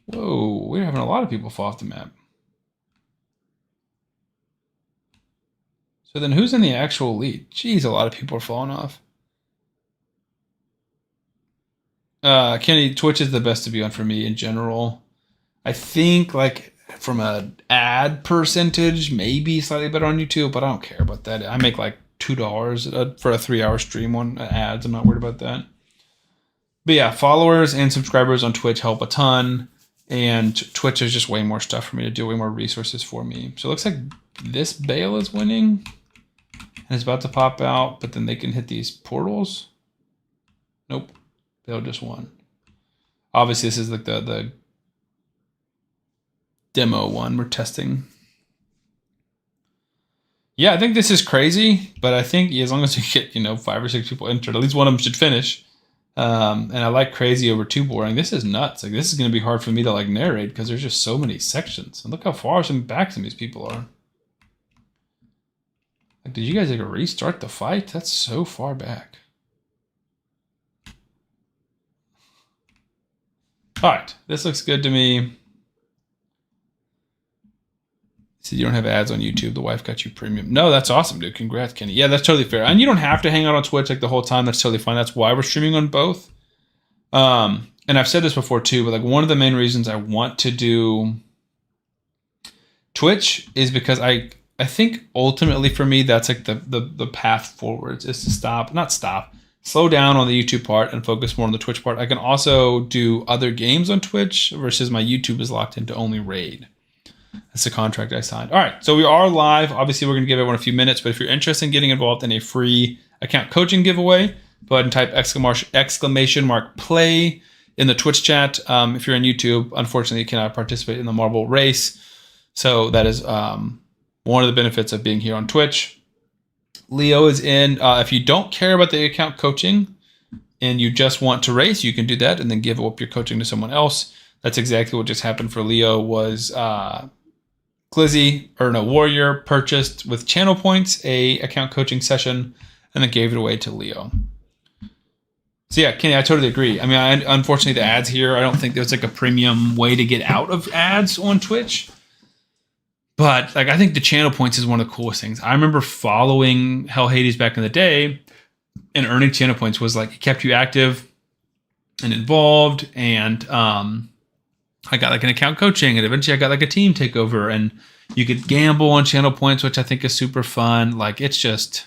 Whoa, we're having a lot of people fall off the map. So then who's in the actual lead? Jeez, a lot of people are falling off. Kenny, Twitch is the best to be on for me in general. I think like from an ad percentage, maybe slightly better on YouTube, but I don't care about that. I make like $2 for a 3-hour stream on ads. I'm not worried about that. But yeah, followers and subscribers on Twitch help a ton. And Twitch is just way more stuff for me to do, way more resources for me. So it looks like this Bale is winning. And it's about to pop out, but then they can hit these portals. Nope. Bale just won. Obviously, this is like the demo one. We're testing. Yeah, I think this is crazy, but I think as long as you get 5 or 6 people entered, at least one of them should finish. And I like crazy over too boring. This is nuts. Like, this is going to be hard for me to narrate because there's just so many sections. And look how far back some of these people are. Like, did you guys restart the fight? That's so far back. All right, this looks good to me. So you don't have ads on YouTube. The wife got you premium. No, that's awesome, dude. Congrats, Kenny. Yeah, that's totally fair. And you don't have to hang out on Twitch the whole time. That's totally fine. That's why we're streaming on both. And I've said this before too, but one of the main reasons I want to do Twitch is because I think ultimately for me that's the path forwards is to slow down on the YouTube part and focus more on the Twitch part. I can also do other games on Twitch versus my YouTube is locked into only Raid. That's the contract I signed. All right, so we are live. Obviously, we're going to give everyone a few minutes, but if you're interested in getting involved in a free account coaching giveaway, go ahead and type exclamation mark play in the Twitch chat. If you're on YouTube, unfortunately, you cannot participate in the marble race. So that is one of the benefits of being here on Twitch. Leo is in. If you don't care about the account coaching and you just want to race, you can do that and then give up your coaching to someone else. That's exactly what just happened for Leo. Was Warrior purchased with channel points a account coaching session and then gave it away to Leo. So yeah, Kenny, I totally agree. I mean, unfortunately, the ads here, I don't think there's a premium way to get out of ads on Twitch. But I think the channel points is one of the coolest things. I remember following Hell Hades back in the day, and earning channel points was it kept you active and involved. And I got an account coaching, and eventually I got a team takeover, and you could gamble on channel points, which I think is super fun. It's just,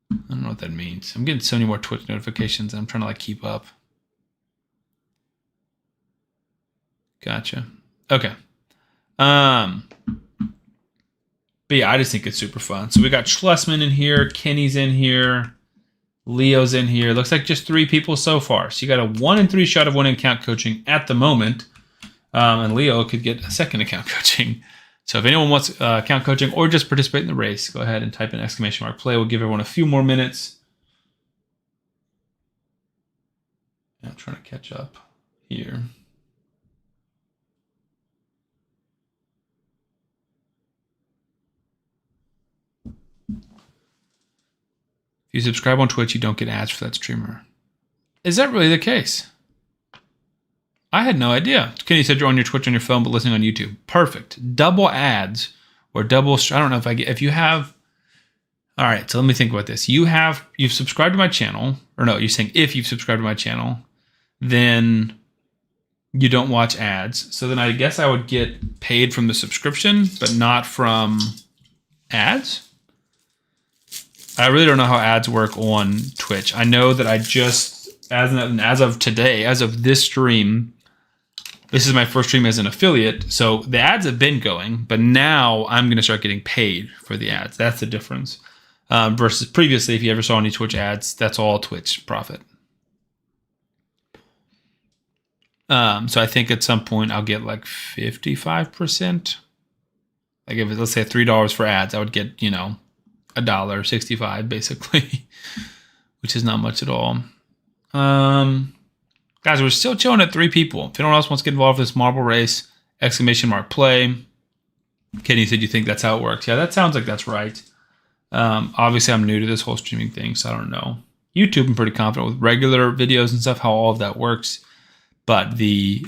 I don't know what that means. I'm getting so many more Twitch notifications, and I'm trying to keep up. Gotcha. Okay. But yeah, I just think it's super fun. So we got Schlesman in here, Kenny's in here, Leo's in here. Looks like just 3 people so far. So you got a 1 in 3 shot of winning account coaching at the moment. And Leo could get a second account coaching. So if anyone wants account coaching or just participate in the race, go ahead and type in exclamation mark play. We'll give everyone a few more minutes. I'm trying to catch up here. If you subscribe on Twitch, you don't get ads for that streamer. Is that really the case? I had no idea. Kenny said you're on your Twitch on your phone, but listening on YouTube. Perfect. Double ads or double. I don't know if you have. All right. So let me think about this. You've subscribed to my channel, or no? You're saying if you've subscribed to my channel, then you don't watch ads. So then I guess I would get paid from the subscription, but not from ads. I really don't know how ads work on Twitch. I know that I just, as of today, as of this stream, this is my first stream as an affiliate. So the ads have been going, but now I'm going to start getting paid for the ads. That's the difference. Versus previously, if you ever saw any Twitch ads, that's all Twitch profit. So I think at some point I'll get 55%. If let's say $3 for ads, I would get, $1.65 basically, which is not much at all. Guys, we're still chilling at 3 people. If anyone else wants to get involved with this marble race, exclamation mark play. Kenny said you think that's how it works. Yeah, that sounds like that's right. Obviously, I'm new to this whole streaming thing, so I don't know. YouTube, I'm pretty confident with regular videos and stuff, how all of that works. But the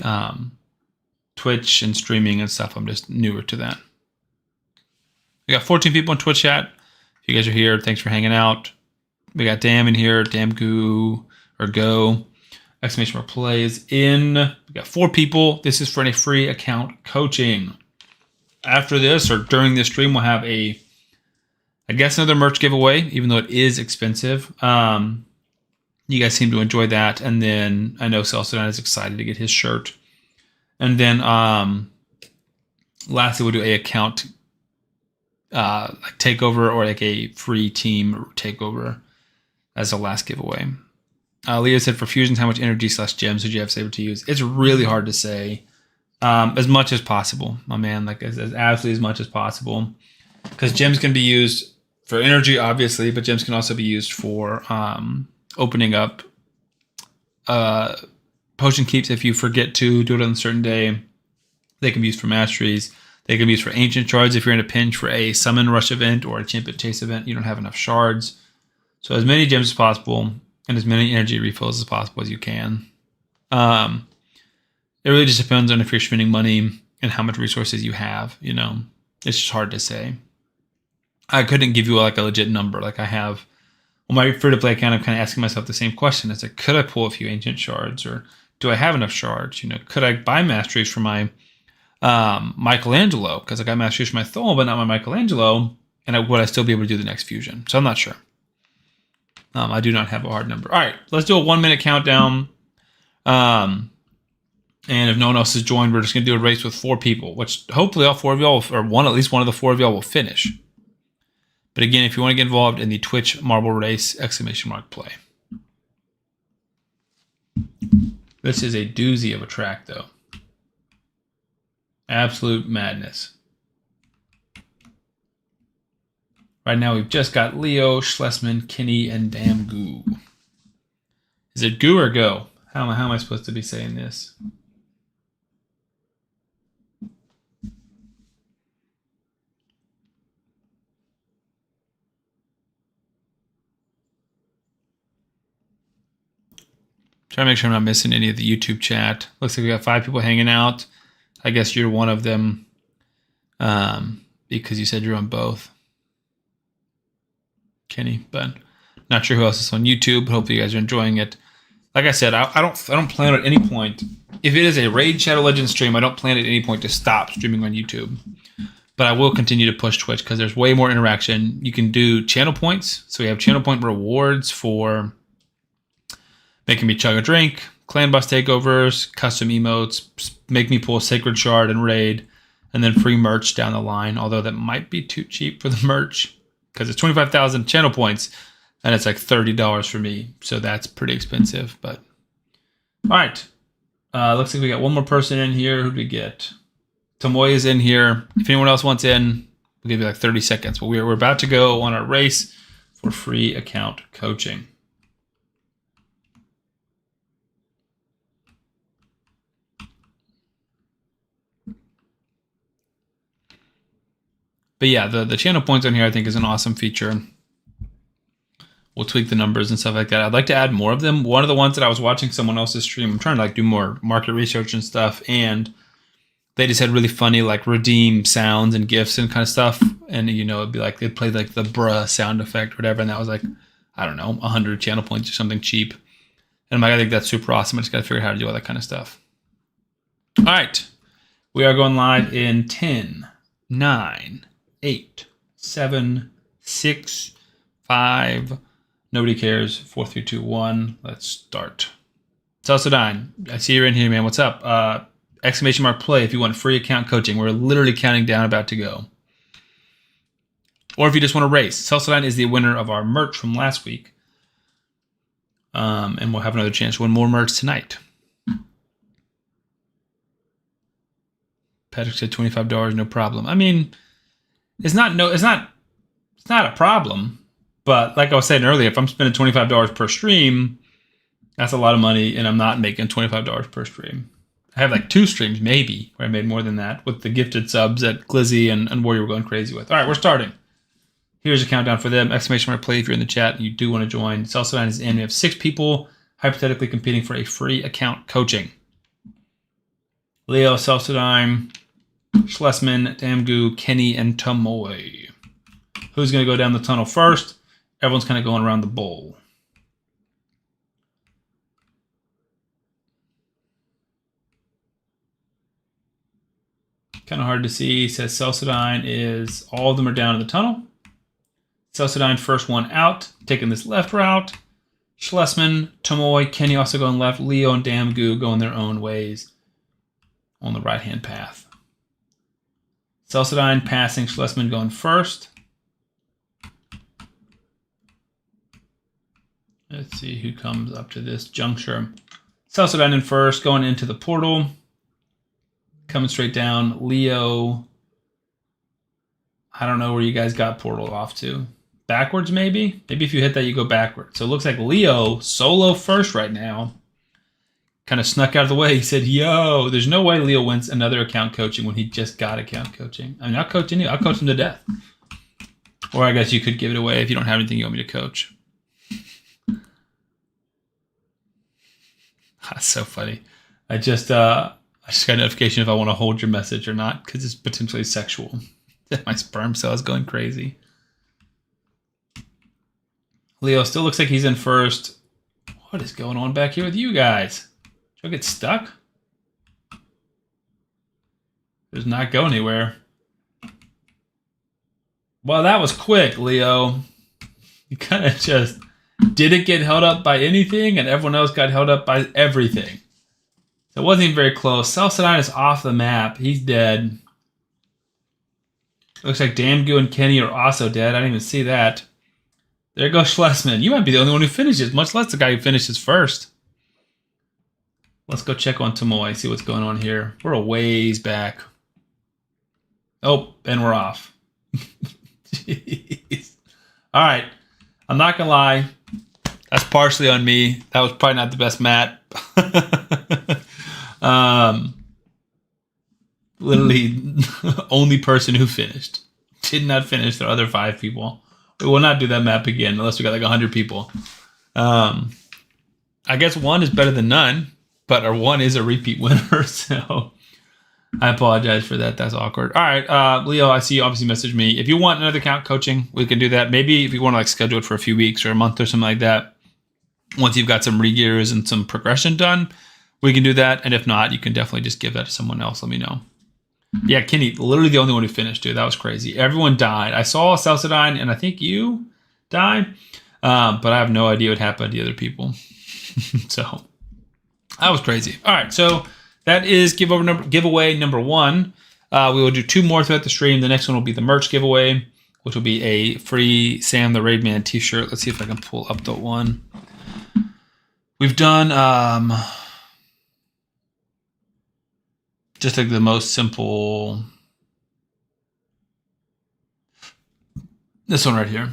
Twitch and streaming and stuff, I'm just newer to that. We got 14 people in Twitch chat. If you guys are here, thanks for hanging out. We got Dam in here, Damgoo or Go. Exclamation mark play is in. We got 4 people. This is for a free account coaching. After this or during this stream, we'll have another merch giveaway, even though it is expensive. You guys seem to enjoy that. And then I know Celso is excited to get his shirt. And then lastly, we'll do a account takeover or a free team takeover as the last giveaway. Leah said for fusions, how much energy / gems would you have able to use? It's really hard to say. as much as possible, my man. Like as absolutely as much as possible, because gems can be used for energy, obviously, but gems can also be used for opening up potion keeps. If you forget to do it on a certain day, they can be used for masteries. They can be used for ancient shards if you're in a pinch for a summon rush event or a champion chase event. You don't have enough shards. So as many gems as possible and as many energy refills as possible as you can. It really just depends on if you're spending money and how much resources you have. You know, it's just hard to say. I couldn't give you like a legit number. Like I have, on my free-to-play account, I'm kind of asking myself the same question. It's like, could I pull a few ancient shards, or do I have enough shards? You know, could I buy masteries for my Michelangelo? Because I got masteries for my Thol, but not my Michelangelo. And would I still be able to do the next fusion? So I'm not sure. I do not have a hard number. All right, let's do a 1 minute countdown. And if no one else has joined, we're just going to do a race with 4 people, which hopefully all 4 of y'all, or at least one of the 4 of y'all will finish. But again, if you want to get involved in the Twitch Marble Race, !play. This is a doozy of a track, though. Absolute madness. Right now, we've just got Leo, Schlesman, Kenny, and Damn Goo. Is it Goo or Go? How am I supposed to be saying this? Trying to make sure I'm not missing any of the YouTube chat. Looks like we got 5 people hanging out. I guess you're one of them because you said you're on both, Kenny. But not sure who else is on YouTube. But hopefully you guys are enjoying it. Like I said, I don't plan at any point. If it is a Raid Shadow Legends stream, I don't plan at any point to stop streaming on YouTube. But I will continue to push Twitch because there's way more interaction. You can do channel points. So we have channel point rewards for making me chug a drink, clan boss takeovers, custom emotes, make me pull a sacred shard and raid, and then free merch down the line. Although that might be too cheap for the merch because it's 25,000 channel points and it's like $30 for me. So that's pretty expensive. But all right, looks like we got one more person in here. Who do we get? Tomoy is in here. If anyone else wants in, we'll give you like 30 seconds. But we're about to go on our race for free account coaching. But yeah, the channel points on here I think is an awesome feature. We'll tweak the numbers and stuff like that. I'd like to add more of them. One of the ones that I was watching someone else's stream, I'm trying to like do more market research and stuff, and they just had really funny like redeem sounds and gifs and kind of stuff. And you know, it'd be like they'd play like the bruh sound effect or whatever, and that was like, I don't know, 100 channel points or something cheap. And I'm like, I think that's super awesome. I just gotta figure out how to do all that kind of stuff. All right. We are going live in 10, 9, 8, 7, 6, 5. Nobody cares. 4, 3, 2, 1. Let's start. Celsadine, I see you're in here, man. What's up? !play if you want free account coaching. We're literally counting down, about to go. Or if you just want to race. Celsadine is the winner of our merch from last week. And we'll have another chance to win more merch tonight. Patrick said $25, no problem. I mean, it's not a problem. But like I was saying earlier, if I'm spending $25 per stream, that's a lot of money, and I'm not making $25 per stream. I have like 2 streams maybe where I made more than that with the gifted subs that Glizzy and Warrior were going crazy with. All right, we're starting. Here's a countdown for them. !play if you're in the chat and you do want to join. Celsadine is in. We have 6 people hypothetically competing for a free account coaching. Leo, Celsadine, Schlesman, Damgoo, Kenny, and Tomoy. Who's going to go down the tunnel first? Everyone's kind of going around the bowl. Kind of hard to see. It says Celsadine is, all of them are down in the tunnel. Celsadine first one out, taking this left route. Schlesman, Tomoy, Kenny also going left. Leo and Damgoo going their own ways on the right-hand path. Celsadine passing, Schlesman going first. Let's see who comes up to this juncture. Celsadine in first, going into the portal. coming straight down. Leo, I don't know where you guys got Portal off to. Backwards, maybe? Maybe if you hit that, you go backwards. So it looks like Leo, solo first right now, kind of snuck out of the way. He said, yo, there's no way Leo wins another account coaching when he just got account coaching. I mean, I'll coach any. I'll coach him to death. Or I guess you could give it away if you don't have anything you want me to coach. That's so funny. I just got a notification if I want to hold your message or not because it's potentially sexual. My sperm cell is going crazy. Leo still looks like he's in first. What is going on back here with you guys? Did I get stuck? Does not go anywhere. Well, that was quick, Leo. You kind of just didn't get held up by anything, and everyone else got held up by everything. So it wasn't even very close. Celestine is off the map. He's dead. Looks like Damgu and Kenny are also dead. I didn't even see that. There goes Schlesman. You might be the only one who finishes, much less the guy who finishes first. Let's go check on Tomoe, see what's going on here. We're a ways back. Oh, and we're off. Jeez. All right. I'm not going to lie. That's partially on me. That was probably not the best mat. Literally, only person who finished. Did not finish the other 5 people. We will not do that map again unless we got like 100 people. I guess 1 is better than none, but our 1 is a repeat winner, so I apologize for that. That's awkward. All right, Leo, I see you obviously messaged me. If you want another account coaching, we can do that. Maybe if you want to like schedule it for a few weeks or a month or something like that, once you've got some regears and some progression done, we can do that. And if not, you can definitely just give that to someone else. Let me know. Yeah, Kenny, literally the only one who finished, dude. That was crazy. Everyone died. I saw Celestine, and I think you died, but I have no idea what happened to the other people. So that was crazy. All right, so that is giveaway number 1. We will do 2 more throughout the stream. The next one will be the merch giveaway, which will be a free Sam the Raidman t-shirt. Let's see if I can pull up the one. We've done just like the most simple. This one right here.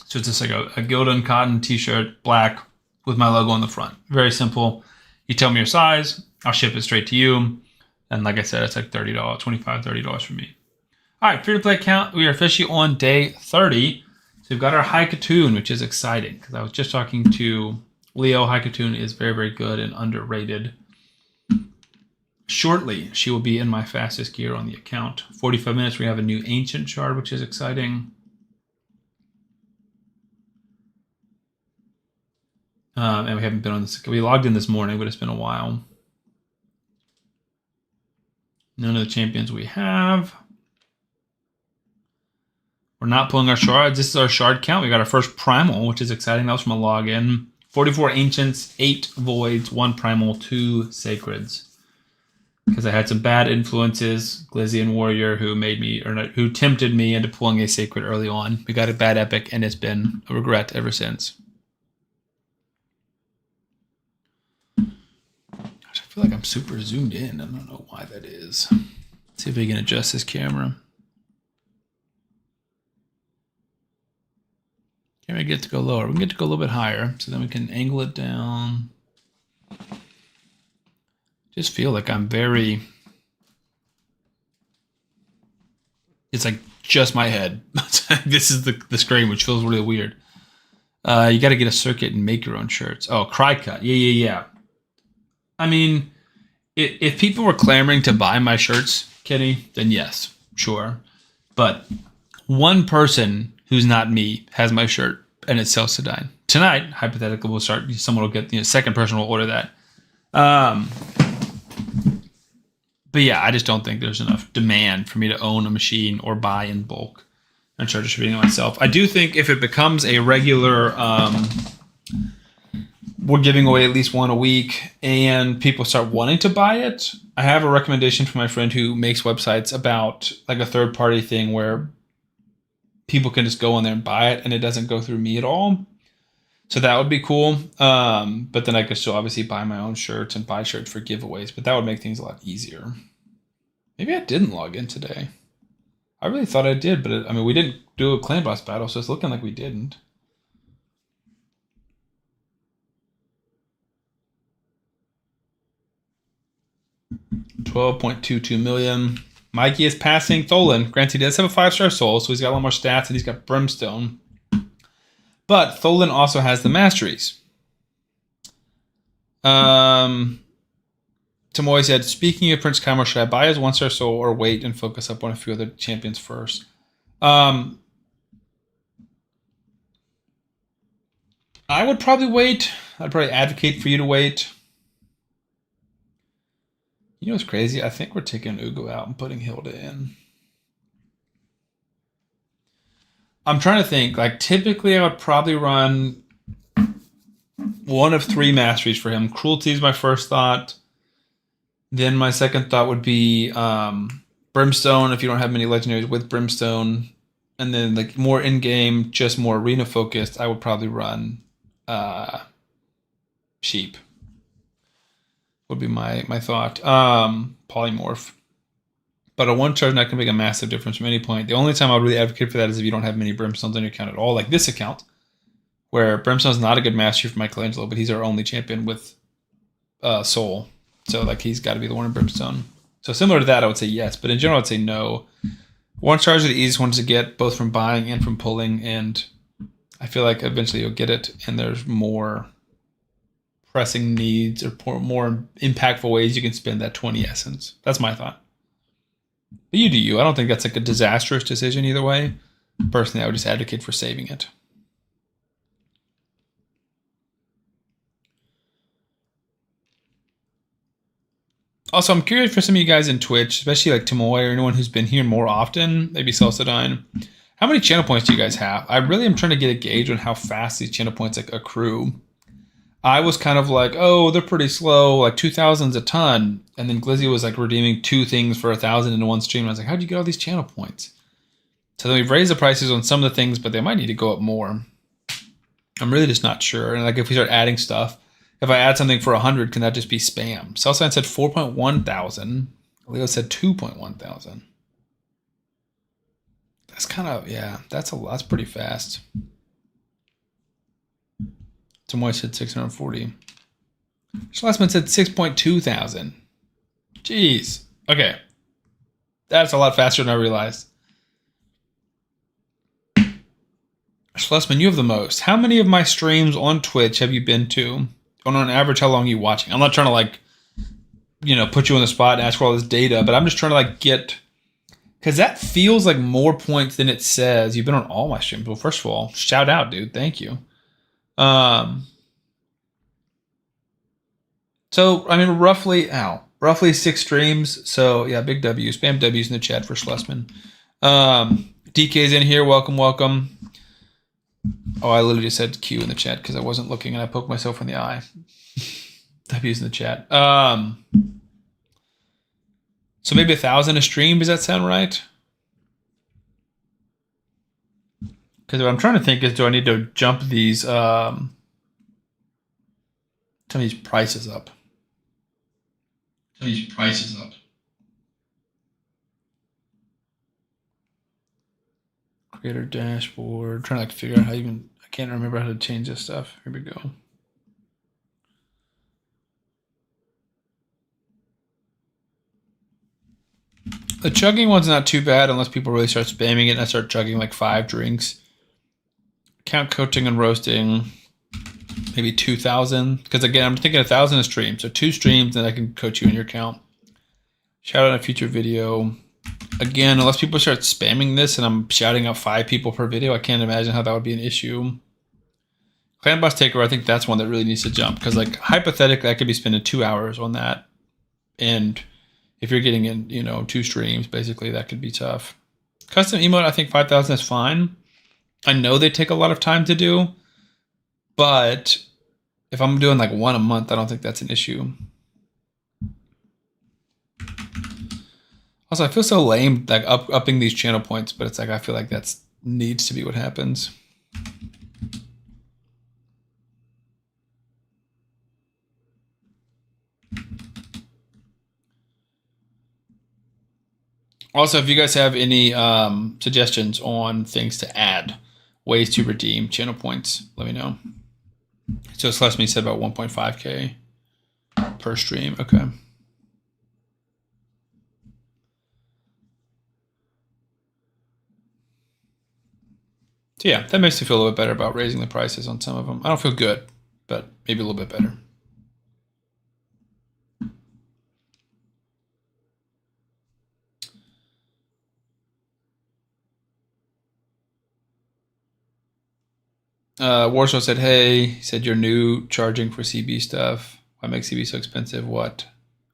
So it's just like a Gildan cotton t-shirt, black, with my logo on the front. Very simple. You tell me your size, I'll ship it straight to you. And like I said, it's like $30, $25, $30 for me. All right, free-to-play account. We are officially on day 30. So we've got our Haikatoon, which is exciting because I was just talking to Leo. Haikatoon is very, very good and underrated. Shortly, she will be in my fastest gear on the account. 45 minutes, we have a new Ancient shard, which is exciting. And we haven't been on this. We logged in this morning, but it's been a while. None of the champions we have. We're not pulling our shards. This is our shard count. We got our first primal, which is exciting. That was from a login. 44 ancients, 8 voids, 1 primal, 2 sacreds. Because I had some bad influences, Glizzy and Warrior, who tempted me into pulling a sacred early on. We got a bad epic, and it's been a regret ever since. Gosh, I feel like I'm super zoomed in. I don't know why that is. Let's see if we can adjust this camera. Can we get to go lower? We can get to go a little bit higher, so then we can angle it down. Just feel like I'm very. It's like just my head. This is the screen, which feels really weird. You got to get a circuit and make your own shirts. Oh, Cry Cut. Yeah. I mean, if people were clamoring to buy my shirts, Kenny, then yes, sure. But one person who's not me has my shirt, and it's Celestine. Tonight, hypothetically, we'll start. Someone will get. Second person will order that. But yeah, I just don't think there's enough demand for me to own a machine or buy in bulk and start distributing it myself. I do think if it becomes a regular, we're giving away at least one a week and people start wanting to buy it, I have a recommendation from my friend who makes websites about like a third party thing where people can just go on there and buy it and it doesn't go through me at all. So that would be cool. But then I could still obviously buy my own shirts and buy shirts for giveaways, but that would make things a lot easier. Maybe I didn't log in today. I really thought I did, but I mean, we didn't do a clan boss battle, so it's looking like we didn't. $12.22 million. Mikey is passing Tholen. Granted, he does have a 5-star soul, so he's got a lot more stats, and he's got Brimstone. But Tholen also has the masteries. Tamoy said, speaking of Prince Kaimar, should I buy his 1-star soul or wait and focus up on a few other champions first? I would probably wait. I'd probably advocate for you to wait. You know what's crazy? I think we're taking Ugo out and putting Hilda in. I'm trying to think. Like, typically I would probably run one of 3 masteries for him. Cruelty is my first thought. Then my second thought would be Brimstone, if you don't have many legendaries with Brimstone. And then like more in-game, just more arena focused, I would probably run Sheep. Would be my thought. Polymorph. But a 1 charge not going to make a massive difference from any point. The only time I would really advocate for that is if you don't have many Brimstones on your account at all, like this account, where Brimstone's not a good mastery for Michelangelo, but he's our only champion with Soul. So like he's got to be the one in Brimstone. So similar to that, I would say yes, but in general, I'd say no. 1 charge are the easiest ones to get, both from buying and from pulling, and I feel like eventually you'll get it, and there's more pressing needs or more impactful ways you can spend that 20 essence. That's my thought. But you do you. I don't think that's like a disastrous decision either way. Personally, I would just advocate for saving it. Also, I'm curious for some of you guys in Twitch, especially like Tamoy or anyone who's been here more often, maybe Celsadine. How many channel points do you guys have? I really am trying to get a gauge on how fast these channel points like accrue. I was kind of like, oh, they're pretty slow, like 2,000's a ton. And then Glizzy was like redeeming 2 things for 1,000 in one stream. And I was like, how'd you get all these channel points? So then we've raised the prices on some of the things, but they might need to go up more. I'm really just not sure. And like if we start adding stuff, if I add something for 100, can that just be spam? Celsign said 4.1 thousand. Leo said 2.1 thousand. That's kind of, yeah, that's pretty fast. Tamoy said 640. Schlesman said 6.2 thousand. Jeez. Okay. That's a lot faster than I realized. Schlesman, you have the most. How many of my streams on Twitch have you been to? On average, how long are you watching? I'm not trying to like, put you on the spot and ask for all this data, but I'm just trying to like get, because that feels like more points than it says. You've been on all my streams. Well, first of all, shout out, dude. Thank you. So, I mean, roughly 6 streams. So, yeah, big W. Spam W's in the chat for Schlesman. DK's in here. Welcome, welcome. Oh, I literally just said Q in the chat because I wasn't looking and I poked myself in the eye. W's in the chat. So maybe 1,000 a stream. Does that sound right? Because what I'm trying to think is, do I need to jump these some of these prices up? Creator dashboard. Trying to like figure out how I can't remember how to change this stuff. Here we go. The chugging one's not too bad unless people really start spamming it and I start chugging like 5 drinks. Count coaching and roasting, maybe 2,000. Because again, I'm thinking 1,000 a stream. So 2 streams, and I can coach you in your account. Shout out in a future video. Again, unless people start spamming this and I'm shouting out 5 people per video, I can't imagine how that would be an issue. Clan Boss Takeover, I think that's one that really needs to jump. Because like hypothetically, I could be spending 2 hours on that. And if you're getting in, 2 streams, basically, that could be tough. Custom emote, I think 5,000 is fine. I know they take a lot of time to do. But if I'm doing like 1 a month, I don't think that's an issue. Also, I feel so lame like upping these channel points, but it's like I feel like that needs to be what happens. Also, if you guys have any suggestions on things to add, ways to redeem channel points, let me know. So Celeste said about 1.5K per stream. Okay. So yeah, that makes me feel a little bit better about raising the prices on some of them. I don't feel good, but maybe a little bit better. Warsaw said, "Hey," he said, "You're new charging for CB stuff. Why make CB so expensive? What?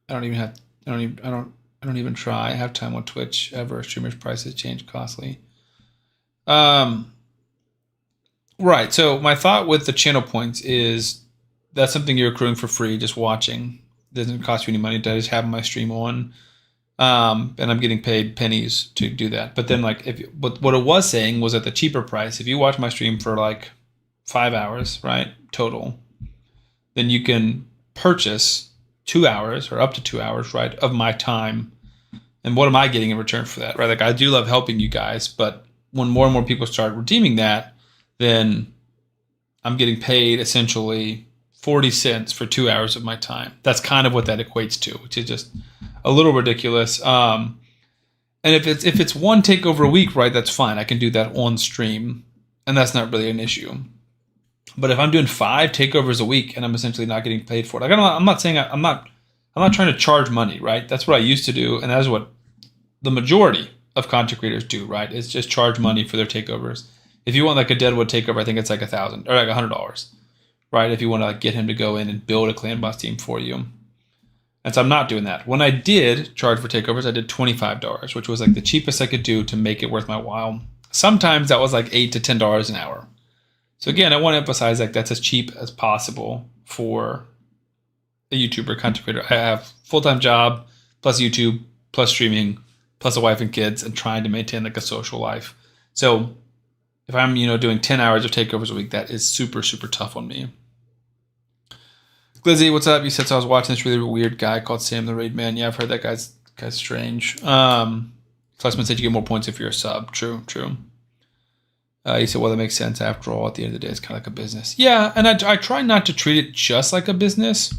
I don't even have. I don't even try. I have time on Twitch ever. Streamers' prices change costly." Right. So my thought with the channel points is that's something you're accruing for free, just watching. It doesn't cost you any money to just have my stream on. And I'm getting paid pennies to do that. But then, like, what it was saying was at the cheaper price. If you watch my stream for like 5 hours, right, total, then you can purchase 2 hours or up to 2 hours, right, of my time. And what am I getting in return for that, right? Like, I do love helping you guys, but when more and more people start redeeming that, then I'm getting paid essentially 40 cents for 2 hours of my time. That's kind of what that equates to, which is just a little ridiculous. And if it's one takeover a week, right, that's fine. I can do that on stream, and that's not really an issue. But if I'm doing 5 takeovers a week and I'm essentially not getting paid for it, like I'm not saying I'm not trying to charge money, right? That's what I used to do, and that's what the majority of content creators do, right? Is just charge money for their takeovers. If you want like a Deadwood takeover, I think it's like $1,000 or like $100, right? If you want to like get him to go in and build a clan boss team for you. And so I'm not doing that. When I did charge for takeovers, I did $25, which was like the cheapest I could do to make it worth my while. Sometimes that was like $8 to $10 an hour. So again, I want to emphasize like that's as cheap as possible for a YouTuber content creator. I have full-time job plus YouTube plus streaming plus a wife and kids and trying to maintain like a social life. So if I'm, doing 10 hours of takeovers a week, that is super, super tough on me. Glizzy, what's up? You said, so I was watching this really weird guy called Sam the Raid Man. Yeah, I've heard that guy's strange. Fleshman said you get more points if you're a sub. True. He said, well, that makes sense. After all, at the end of the day, it's kind of like a business. Yeah, and I try not to treat it just like a business.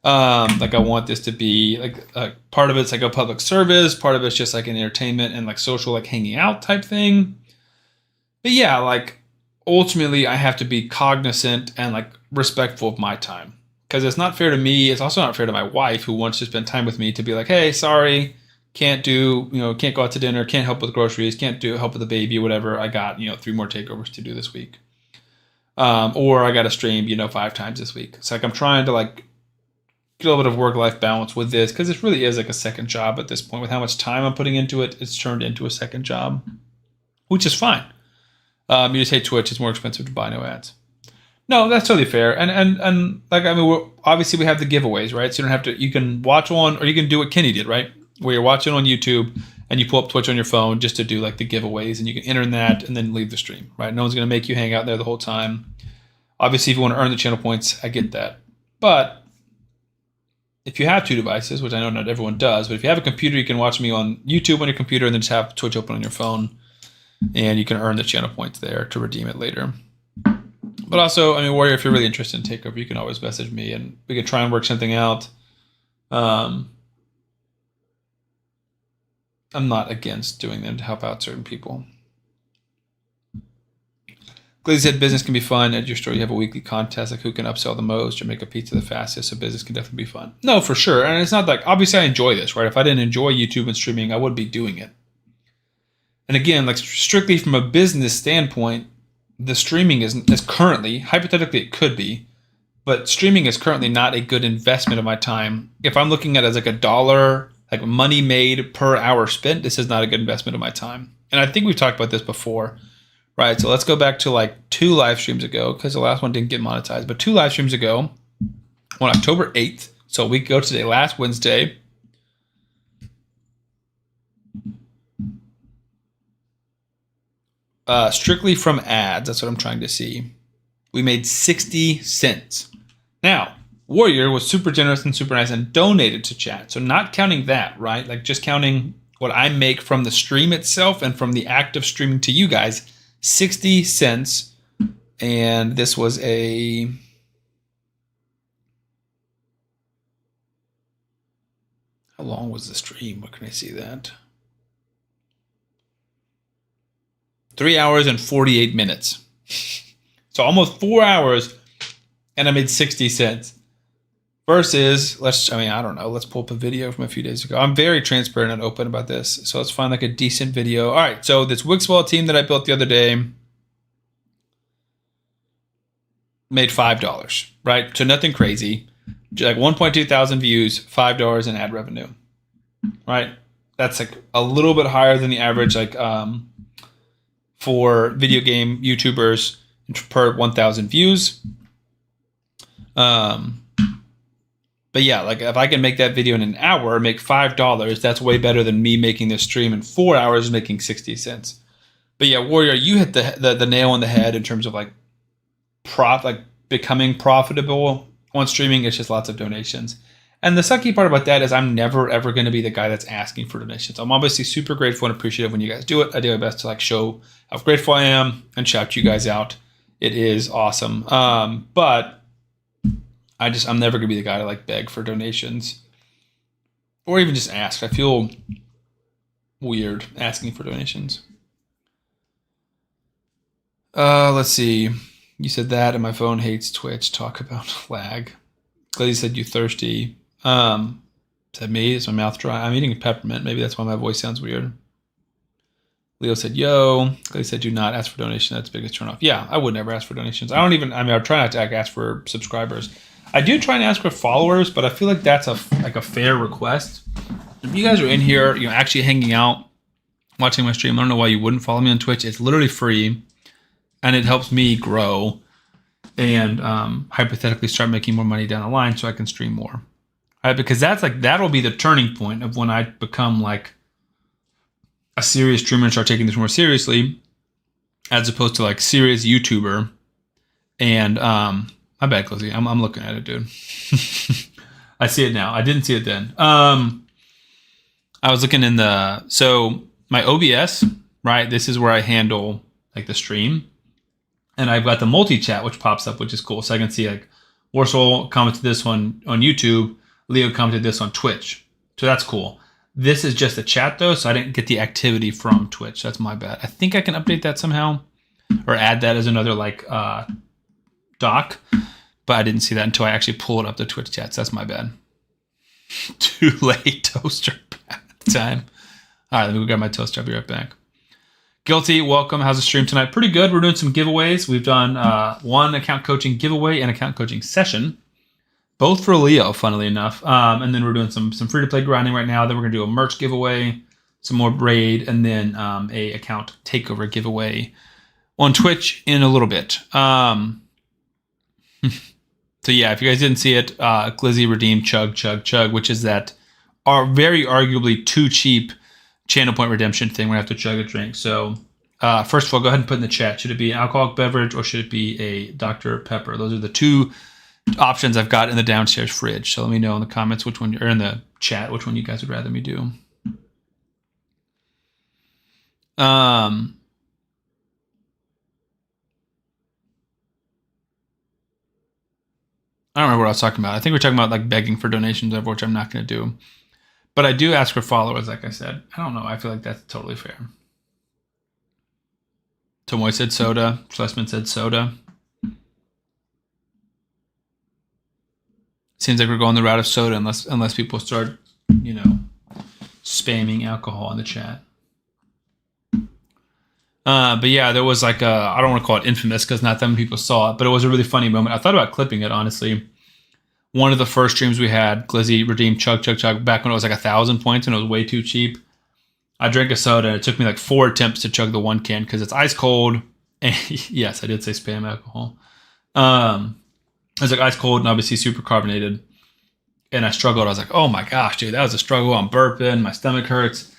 Like I want this to be like part of it's like a public service. Part of it's just like an entertainment and like social, like hanging out type thing. But yeah, like ultimately I have to be cognizant and like respectful of my time, because it's not fair to me. It's also not fair to my wife who wants to spend time with me to be like, hey, sorry, can't go out to dinner, can't help with groceries, can't help with the baby, whatever. I got, 3 more takeovers to do this week. Or I got to stream, 5 times this week. It's like I'm trying to like get a little bit of work-life balance with this, because this really is like a second job at this point. With how much time I'm putting into it, it's turned into a second job, which is fine. You just hate Twitch. It's more expensive to buy no ads. No, that's totally fair. And like, I mean, obviously we have the giveaways, right? So you don't have to, you can watch one, or you can do what Kenny did, right? Where you're watching on YouTube and you pull up Twitch on your phone just to do like the giveaways, and you can enter in that and then leave the stream, right? No one's going to make you hang out there the whole time. Obviously, if you want to earn the channel points, I get that. But if you have 2 devices, which I know not everyone does, but if you have a computer, you can watch me on YouTube on your computer and then just have Twitch open on your phone. And you can earn the channel points there to redeem it later. But also, I mean, Warrior, if you're really interested in takeover, you can always message me and we can try and work something out. I'm not against doing them to help out certain people. Glizzy said business can be fun. At your store, you have a weekly contest, like who can upsell the most or make a pizza the fastest, so business can definitely be fun. No, for sure. And it's not like, obviously I enjoy this, right? If I didn't enjoy YouTube and streaming, I wouldn't be doing it. And again, like strictly from a business standpoint, the streaming is currently, hypothetically it could be, but streaming is currently not a good investment of my time. If I'm looking at it as like $1, like money made per hour spent, this is not a good investment of my time. And I think we've talked about this before, right? So let's go back to like 2 live streams ago, because the last one didn't get monetized, but 2 live streams ago on October 8th, so a week ago today, last Wednesday, strictly from ads, that's what I'm trying to see, we made 60 cents. Now, Warrior was super generous and super nice and donated to chat. So not counting that, right? Like just counting what I make from the stream itself and from the act of streaming to you guys, 60 cents. And this was a... How long was the stream? Where can I see that? 3 hours and 48 minutes. So almost 4 hours, and I made 60 cents. Versus, I don't know. Let's pull up a video from a few days ago. I'm very transparent and open about this. So let's find like a decent video. All right, so this Wixwell team that I built the other day made $5, right? So nothing crazy. Like 1.2 thousand views, $5 in ad revenue, right? That's like a little bit higher than the average, like for video game YouTubers per 1,000 views. But yeah, like if I can make that video in an hour, make $5, that's way better than me making this stream in 4 hours and making 60 cents. But yeah, Warrior, you hit the nail on the head in terms of like becoming profitable on streaming. It's just lots of donations. And the sucky part about that is I'm never ever going to be the guy that's asking for donations. I'm obviously super grateful and appreciative when you guys do it. I do my best to like show how grateful I am and shout you guys out. It is awesome. But I'm never going to be the guy to like beg for donations or even just ask. I feel weird asking for donations. Let's see. You said that, and my phone hates Twitch. Talk about lag. Glad you said you thirsty. Is that me? Is my mouth dry? I'm eating a peppermint. Maybe that's why my voice sounds weird. Leo said, yo. Glad you said do not ask for donation. That's the biggest turnoff. Yeah, I would never ask for donations. I try not to ask for subscribers. I do try and ask for followers, but I feel like that's a fair request. If you guys are in here, actually hanging out, watching my stream, I don't know why you wouldn't follow me on Twitch. It's literally free. And it helps me grow and hypothetically start making more money down the line so I can stream more. All right, because that'll be the turning point of when I become like a serious streamer and start taking this more seriously, as opposed to like serious YouTuber. And my bad, Glizzy. I'm looking at it, dude. I see it now. I didn't see it then. I was looking in so my OBS, right? This is where I handle like the stream. And I've got the multi-chat, which pops up, which is cool. So I can see like Warsaw commented this one on YouTube. Leo commented this on Twitch. So that's cool. This is just a chat though, so I didn't get the activity from Twitch. That's my bad. I think I can update that somehow or add that as another like doc. But I didn't see that until I actually pulled up the Twitch chats. That's my bad. Too late, toaster time. All right, let me go grab my toaster. I'll be right back. Guilty, welcome. How's the stream tonight? Pretty good. We're doing some giveaways. We've done one account coaching giveaway and account coaching session, both for Leo, funnily enough. And then we're doing some free-to-play grinding right now. Then we're going to do a merch giveaway, some more raid, and then a account takeover giveaway on Twitch in a little bit. So yeah, if you guys didn't see it, Glizzy redeemed Chug, Chug, Chug, which is that are very arguably too cheap channel point redemption thing where I have to chug a drink. So first of all, go ahead and put in the chat. Should it be an alcoholic beverage or should it be a Dr. Pepper? Those are the two options I've got in the downstairs fridge. So let me know in the comments or in the chat which one you guys would rather me do. I don't remember what I was talking about. I think we're talking about like begging for donations, which I'm not going to do. But I do ask for followers, like I said. I don't know. I feel like that's totally fair. Tomoy said soda. Schlesman said soda. Seems like we're going the route of soda unless people start, spamming alcohol in the chat. But yeah, there was like I don't want to call it infamous because not that many people saw it, but it was a really funny moment. I thought about clipping it, honestly. One of the first streams we had, Glizzy redeemed Chug, Chug, Chug back when it was like 1,000 points and it was way too cheap. I drank a soda and it took me like 4 attempts to chug the one can because it's ice cold. And yes, I did say spam alcohol. It was like ice cold and obviously super carbonated. And I struggled. I was like, oh my gosh, dude, that was a struggle. I'm burping. My stomach hurts.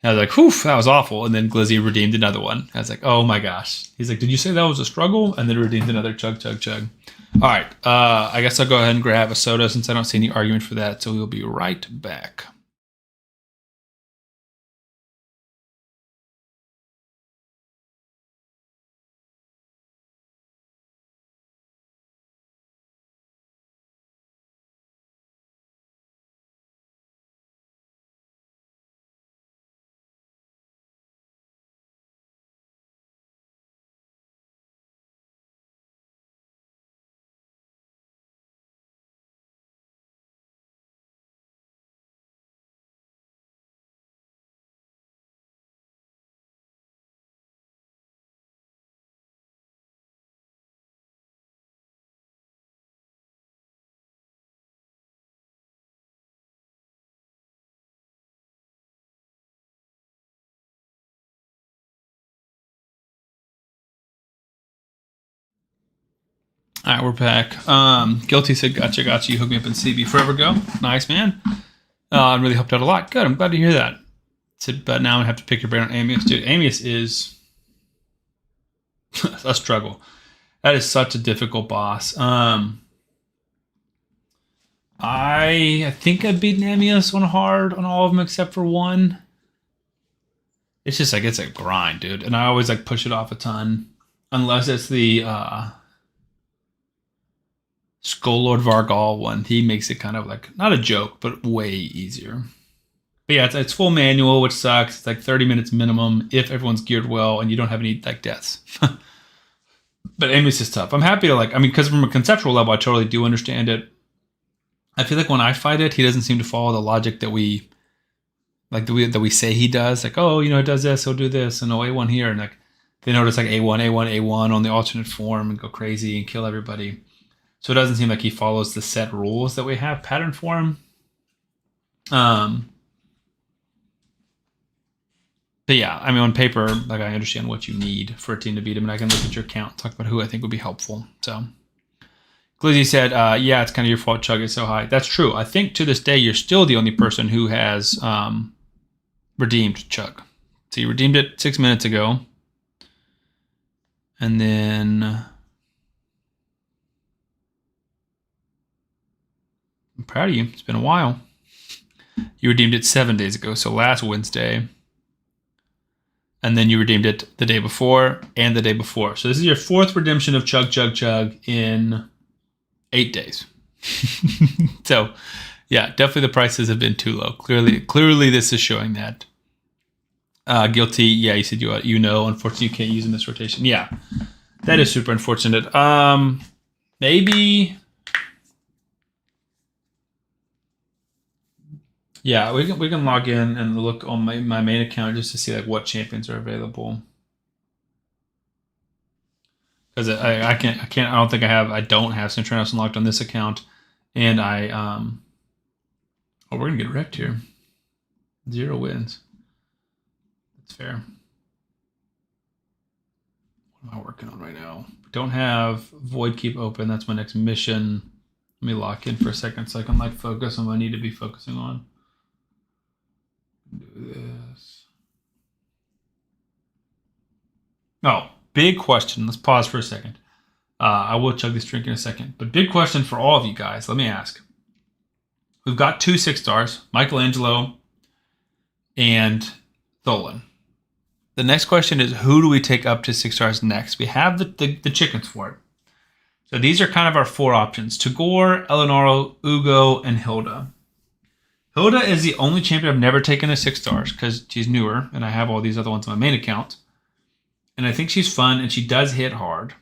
And I was like, whew, that was awful. And then Glizzy redeemed another one. I was like, oh my gosh. He's like, did you say that was a struggle? And then redeemed another chug, chug, chug. All right. I guess I'll go ahead and grab a soda since I don't see any argument for that. So we'll be right back. All right, we're back. Guilty said, gotcha. You hooked me up in CB forever ago. Nice, man. It really helped out a lot. Good. I'm glad to hear that. Said, but now I have to pick your brain on Amius. Dude, Amius is a struggle. That is such a difficult boss. I think I've beaten Amius on hard on all of them except for one. It's just like, it's a grind, dude. And I always like push it off a ton. Unless it's the Skull Lord Vargal one. He makes it kind of like, not a joke, but way easier. But yeah, it's full manual, which sucks. It's like 30 minutes minimum if everyone's geared well and you don't have any like deaths. But Amius is tough. I'm happy to like, I mean, because from a conceptual level, I totally do understand it. I feel like when I fight it, he doesn't seem to follow the logic that we say he does. Like, oh, you know, it does this, he'll do this, and oh, A1 here, and like they notice like A1 on the alternate form and go crazy and kill everybody. So it doesn't seem like he follows the set rules that we have pattern for him. But yeah, I mean, on paper, like I understand what you need for a team to beat him, and I can look at your count, talk about who I think would be helpful. So, Glizzy said, yeah, it's kind of your fault Chug is so high. That's true. I think to this day, you're still the only person who has redeemed Chug. So you redeemed it 6 minutes ago. And then I'm proud of you. It's been a while. You redeemed it 7 days ago, so last Wednesday. And then you redeemed it the day before and the day before. So this is your fourth redemption of Chug in 8 days. So, yeah, definitely the prices have been too low. Clearly this is showing that. Guilty, yeah, you said you know. Unfortunately, you can't use in this rotation. Yeah, that is super unfortunate. Maybe... Yeah, we can log in and look on my main account just to see like what champions are available. Because I don't have Centurinos unlocked on this account, and we're gonna get wrecked here. 0 wins. That's fair. What am I working on right now? Don't have Void Keep open. That's my next mission. Let me lock in for a second so I can like focus on what I need to be focusing on. Do this. Oh, big question. Let's pause for a second. I will chug this drink in a second. But big question for all of you guys. Let me ask. We've got 2 6 stars, Michelangelo and Tholen. The next question is, who do we take up to 6 stars next? We have the chickens for it. So these are kind of our 4 options. Tagore, Elenaro, Ugo, and Hilda. Hilda is the only champion I've never taken to 6 stars because she's newer, and I have all these other ones on my main account. And I think she's fun, and she does hit hard.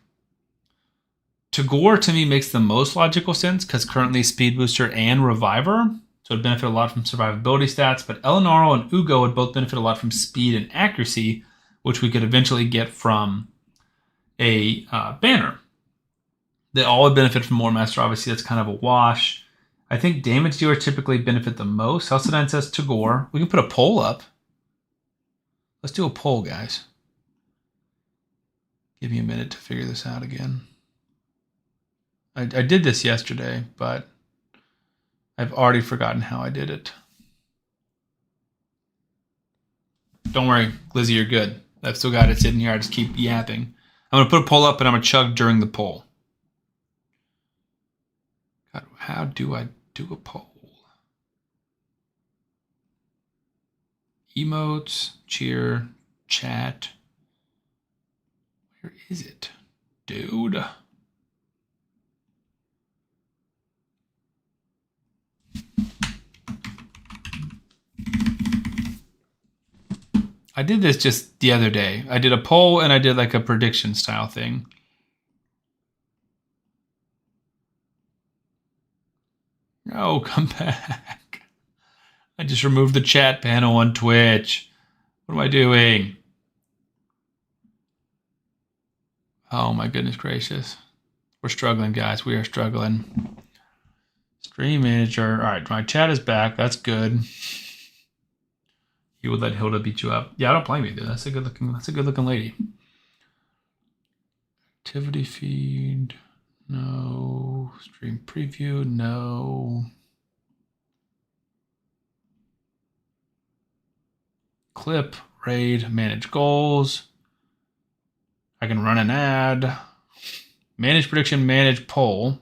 Tagore, to me, makes the most logical sense because currently Speed Booster and Reviver, so it'd benefit a lot from survivability stats. But Elenaro and Ugo would both benefit a lot from speed and accuracy, which we could eventually get from a banner. They all would benefit from More Master. Obviously, that's kind of a wash. I think damage dealers typically benefit the most. Halcyon says Tagore. We can put a poll up. Let's do a poll, guys. Give me a minute to figure this out again. I did this yesterday, but I've already forgotten how I did it. Don't worry, Glizzy, you're good. I've still got it sitting here. I just keep yapping. I'm going to put a poll up, and I'm going to chug during the poll. God, how do I do a poll? Emotes, cheer, chat. Where is it? Dude. I did this just the other day. I did a poll and I did like a prediction style thing. Oh, come back. I just removed the chat panel on Twitch. What am I doing? Oh my goodness gracious. We're struggling, guys. We are struggling. Stream manager. All right, my chat is back. That's good. You would let Hilda beat you up. Yeah, I don't blame you, dude. That's a good looking lady. Activity feed. No. Stream preview, no. Clip, raid, manage goals. I can run an ad. Manage prediction, manage poll.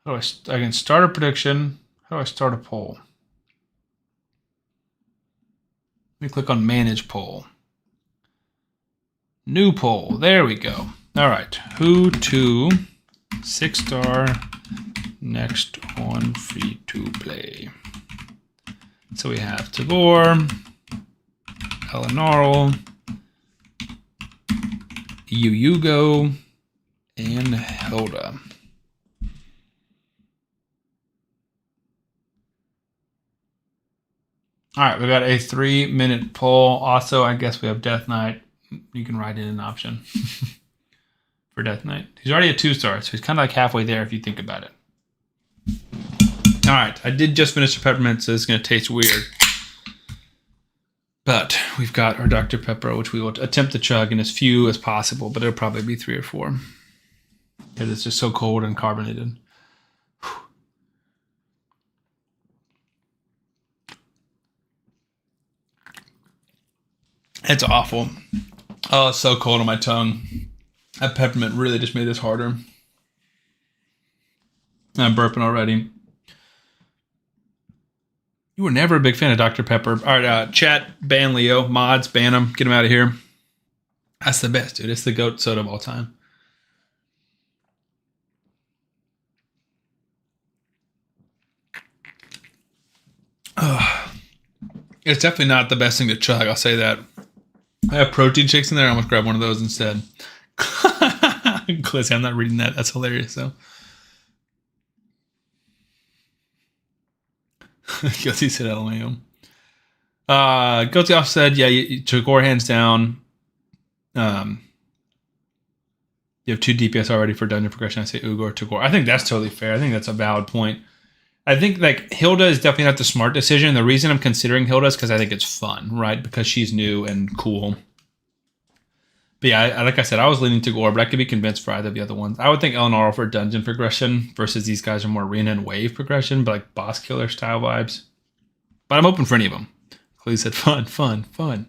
How do I can start a prediction. How do I start a poll? Let me click on manage poll. New poll. There we go. All right. Who to 6-star next on free to play? So we have Tagore, Elenarl, Yugo, and Hilda. All right, we got a 3-minute poll. Also, I guess we have Death Knight. You can write in an option for Death Knight. He's already at 2-star, so he's kind of like halfway there if you think about it. All right, I did just finish the peppermint, so it's going to taste weird. But we've got our Dr. Pepper, which we will attempt to chug in as few as possible, but it'll probably be 3 or 4. Because it's just so cold and carbonated. It's awful. Oh, it's so cold on my tongue. That peppermint really just made this harder. I'm burping already. You were never a big fan of Dr. Pepper. All right, chat, ban Leo. Mods, ban him. Get him out of here. That's the best, dude. It's the GOAT soda of all time. It's definitely not the best thing to chug, I'll say that. I have protein shakes in there. I almost grab one of those instead. Glizzy, I'm not reading that. That's hilarious, though. Guilty said LMAO. Guilty off said, yeah, Tagore hands down. You have 2 DPS already for dungeon progression. I say Ugo or Tagore. I think that's totally fair. I think that's a valid point. I think like Hilda is definitely not the smart decision. The reason I'm considering Hilda is because I think it's fun, right? Because she's new and cool. But yeah, like I said, I was leaning Tagore, but I could be convinced for either of the other ones. I would think Elenarl for dungeon progression versus these guys are more arena and wave progression, but like boss killer style vibes. But I'm open for any of them. Chloe said fun, fun, fun.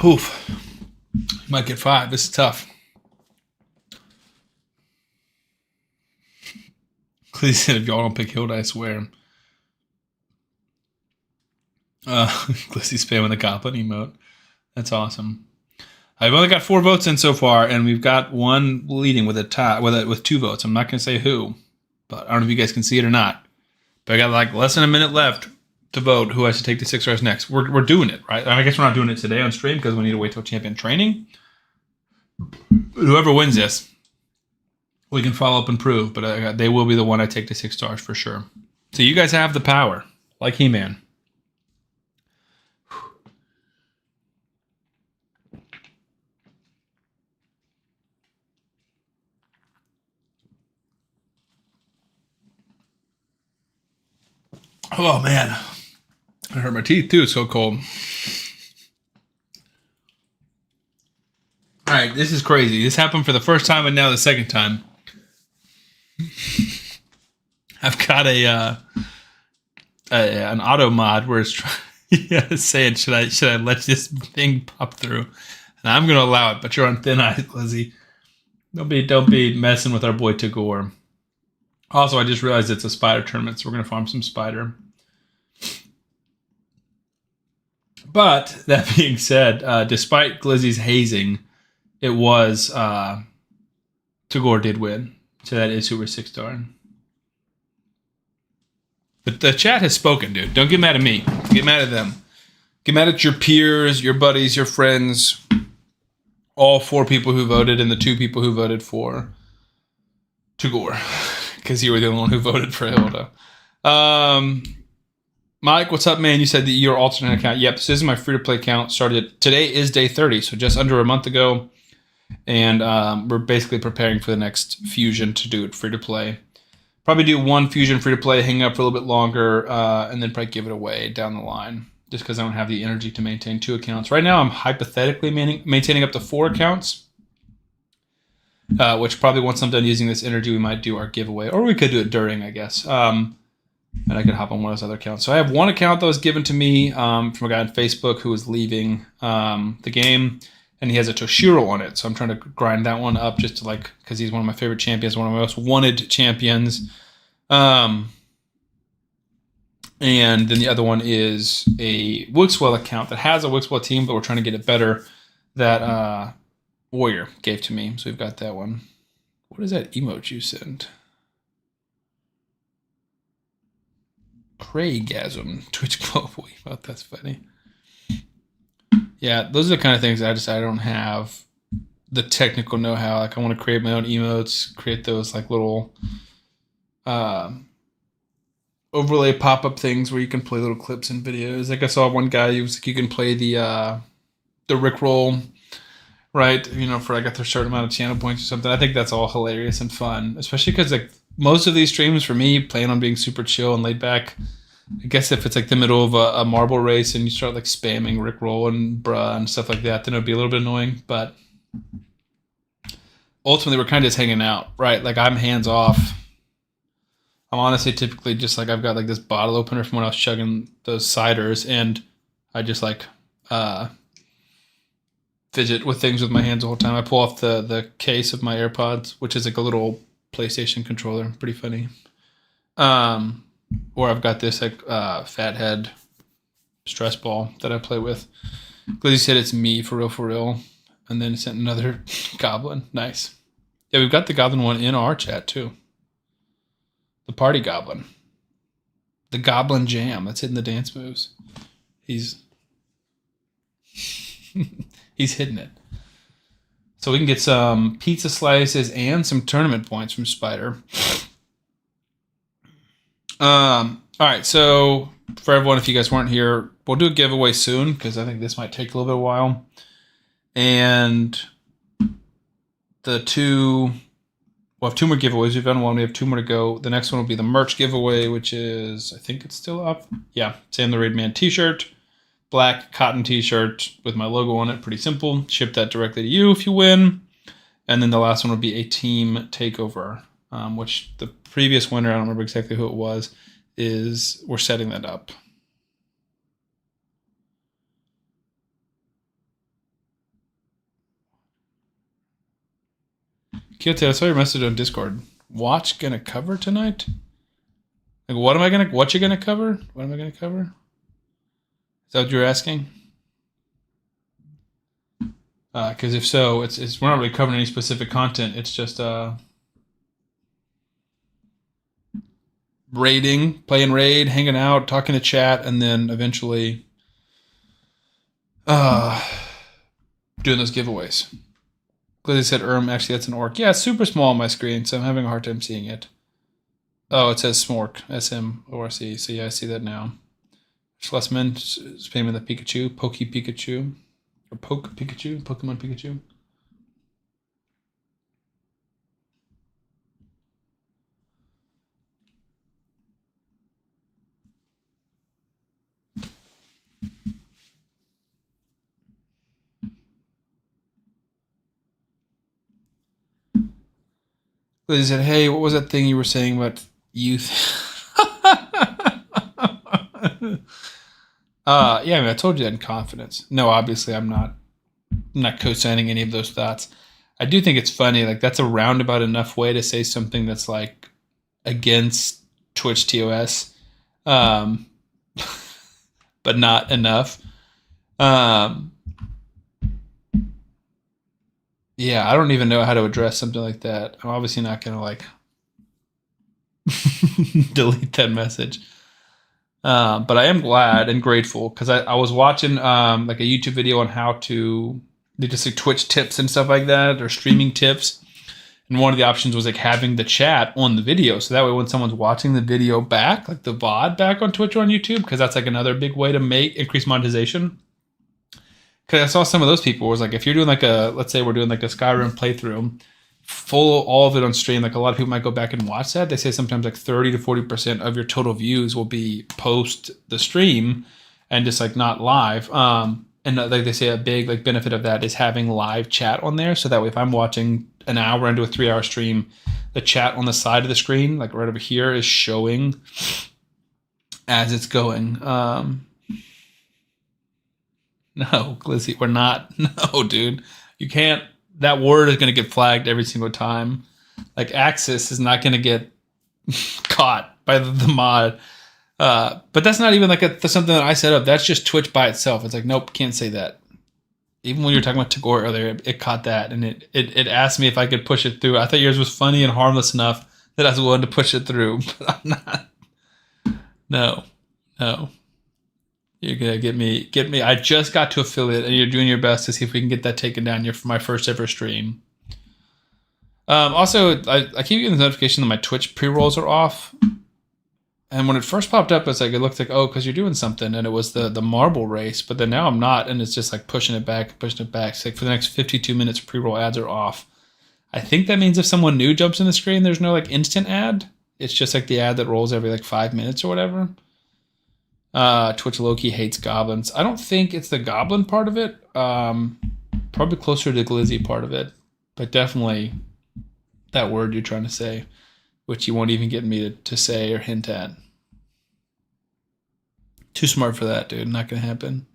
Oof. Might get 5. This is tough. Please said if y'all don't pick Hilda, I swear. Glissy's spamming the goblin emote. That's awesome. I've only got 4 votes in so far, and we've got one leading with a tie with 2 votes. I'm not going to say who, but I don't know if you guys can see it or not. But I got like less than a minute left to vote who has to take the 6 stars next. We're doing it, right? I guess we're not doing it today on stream because we need to wait till champion training. But whoever wins this, we can follow up and prove. But they will be the one I take to 6 stars for sure. So you guys have the power, like He-Man. Oh man, I hurt my teeth too. It's so cold. All right, this is crazy. This happened for the first time and now the second time. I've got an auto mod where it's saying should I let this thing pop through, and I'm gonna allow it. But you're on thin ice, Lizzie. Don't be messing with our boy Tagore. Also, I just realized it's a spider tournament, so we're gonna farm some spider. But that being said, despite Glizzy's hazing, it was Tagore did win. So that is who we're 6-star. But the chat has spoken, dude. Don't get mad at me. Get mad at them. Get mad at your peers, your buddies, your friends. All 4 people who voted and the 2 people who voted for Tagore. Because you were the only one who voted for Hilda. Mike, what's up, man? You said that your alternate account. Yep, this is my free-to-play account. Started today is day 30, so just under a month ago. And we're basically preparing for the next Fusion to do it free to play. Probably do one Fusion free to play, hang up for a little bit longer, and then probably give it away down the line. Just because I don't have the energy to maintain 2 accounts. Right now, I'm hypothetically maintaining up to 4 accounts. Which probably once I'm done using this energy, we might do our giveaway. Or we could do it during, I guess. And I could hop on one of those other accounts. So I have one account that was given to me from a guy on Facebook who was leaving the game. And he has a Toshiro on it. So I'm trying to grind that one up just to because he's one of my favorite champions, one of my most wanted champions. And then the other one is a Wixwell account that has a Wixwell team, but we're trying to get it better. That Warrior gave to me. So we've got that one. What is that emote you sent? Craigasm. Twitch Global emote. That's funny. Yeah, those are the kind of things I don't have the technical know-how. I want to create my own emotes, create those little overlay pop-up things where you can play little clips and videos. I saw one guy who was you can play the Rickroll, right? For I got a certain amount of channel points or something. I think that's all hilarious and fun, especially because most of these streams for me plan on being super chill and laid back. I guess if it's the middle of a marble race and you start spamming Rickroll and bruh and stuff like that, then it'll be a little bit annoying. But ultimately, we're kind of just hanging out, right? I'm hands off. I'm honestly typically just I've got this bottle opener from when I was chugging those ciders, and I just fidget with things with my hands the whole time. I pull off the case of my AirPods, which is a little PlayStation controller. Pretty funny. Or I've got this Fathead stress ball that I play with. Glizzy said it's me for real. And then sent another goblin. Nice. Yeah, we've got the goblin one in our chat too. The party goblin. The goblin jam. That's hitting the dance moves. He's hitting it. So we can get some pizza slices and some tournament points from Spider. All right, so for everyone, if you guys weren't here, we'll do a giveaway soon because I think this might take a little bit of a while. And we'll have 2 more giveaways. We've done one. We have 2 more to go. The next one will be the merch giveaway, which is, I think it's still up. Yeah, Sam the Raid Man t-shirt, black cotton t-shirt with my logo on it. Pretty simple. Ship that directly to you if you win. And then the last one will be a team takeover, which the previous winner, I don't remember exactly who it was, we're setting that up. Kyoto, I saw your message on Discord. Watch gonna cover tonight? What you gonna cover? What am I gonna cover? Is that what you're asking? Because if so, we're not really covering any specific content. It's just raiding, playing raid, hanging out, talking to chat, and then eventually doing those giveaways. Glizzy said actually that's an orc. Yeah, it's super small on my screen, so I'm having a hard time seeing it. Oh, it says Smork, S-M-O-R-C. So yeah, I see that now. Schlesman spamming the Pikachu, Pikachu. Or Poke Pikachu, Pokemon Pikachu. He said, hey, what was that thing you were saying about youth? Yeah, I mean, I told you that in confidence. No, obviously I'm not co-signing any of those thoughts. I do think it's funny. That's a roundabout enough way to say something that's against Twitch TOS. But not enough. Yeah, I don't even know how to address something like that. I'm obviously not going to delete that message. But I am glad and grateful because I was watching a YouTube video on how to do just Twitch tips and stuff like that, or streaming tips. And one of the options was having the chat on the video. So that way when someone's watching the video back, the VOD back on Twitch or on YouTube, because that's another big way to increase monetization. because I saw some of those people was like, if you're doing like let's say we're doing like a Skyrim playthrough, full all of it on stream, like a lot of people might go back and watch that. They say sometimes like 30 to 40% of your total views will be post the stream and just like not live. And like they say a big like benefit of that is having live chat on there. So that way if I'm watching an hour into a 3-hour stream, the chat on the side of the screen, like right over here, is showing as it's going. No, Glizzy, we're not. No, dude. You can't. That word is going to get flagged every single time. Like, Axis is not going to get caught by the mod. But that's not even like something that I set up. That's just Twitch by itself. It's like, nope, can't say that. Even when you were talking about Tagore earlier, it caught that. And it asked me if I could push it through. I thought yours was funny and harmless enough that I was willing to push it through. But I'm not. No. You're gonna get me. I just got to affiliate, and you're doing your best to see if we can get that taken down here for my first ever stream. Also, I keep getting the notification that my Twitch pre-rolls are off, and when it first popped up, it's like it looked like, oh, because you're doing something, and it was the marble race. But then now I'm not, and it's just like pushing it back. It's like for the next 52 minutes, pre-roll ads are off. I think that means if someone new jumps in the screen, there's no like instant ad. It's just like the ad that rolls every like 5 minutes or whatever. Twitch Loki hates goblins. I don't think it's the goblin part of it. Probably closer to the Glizzy part of it, but definitely that word you're trying to say, which you won't even get me to say or hint at. Too smart for that, dude. Not gonna happen.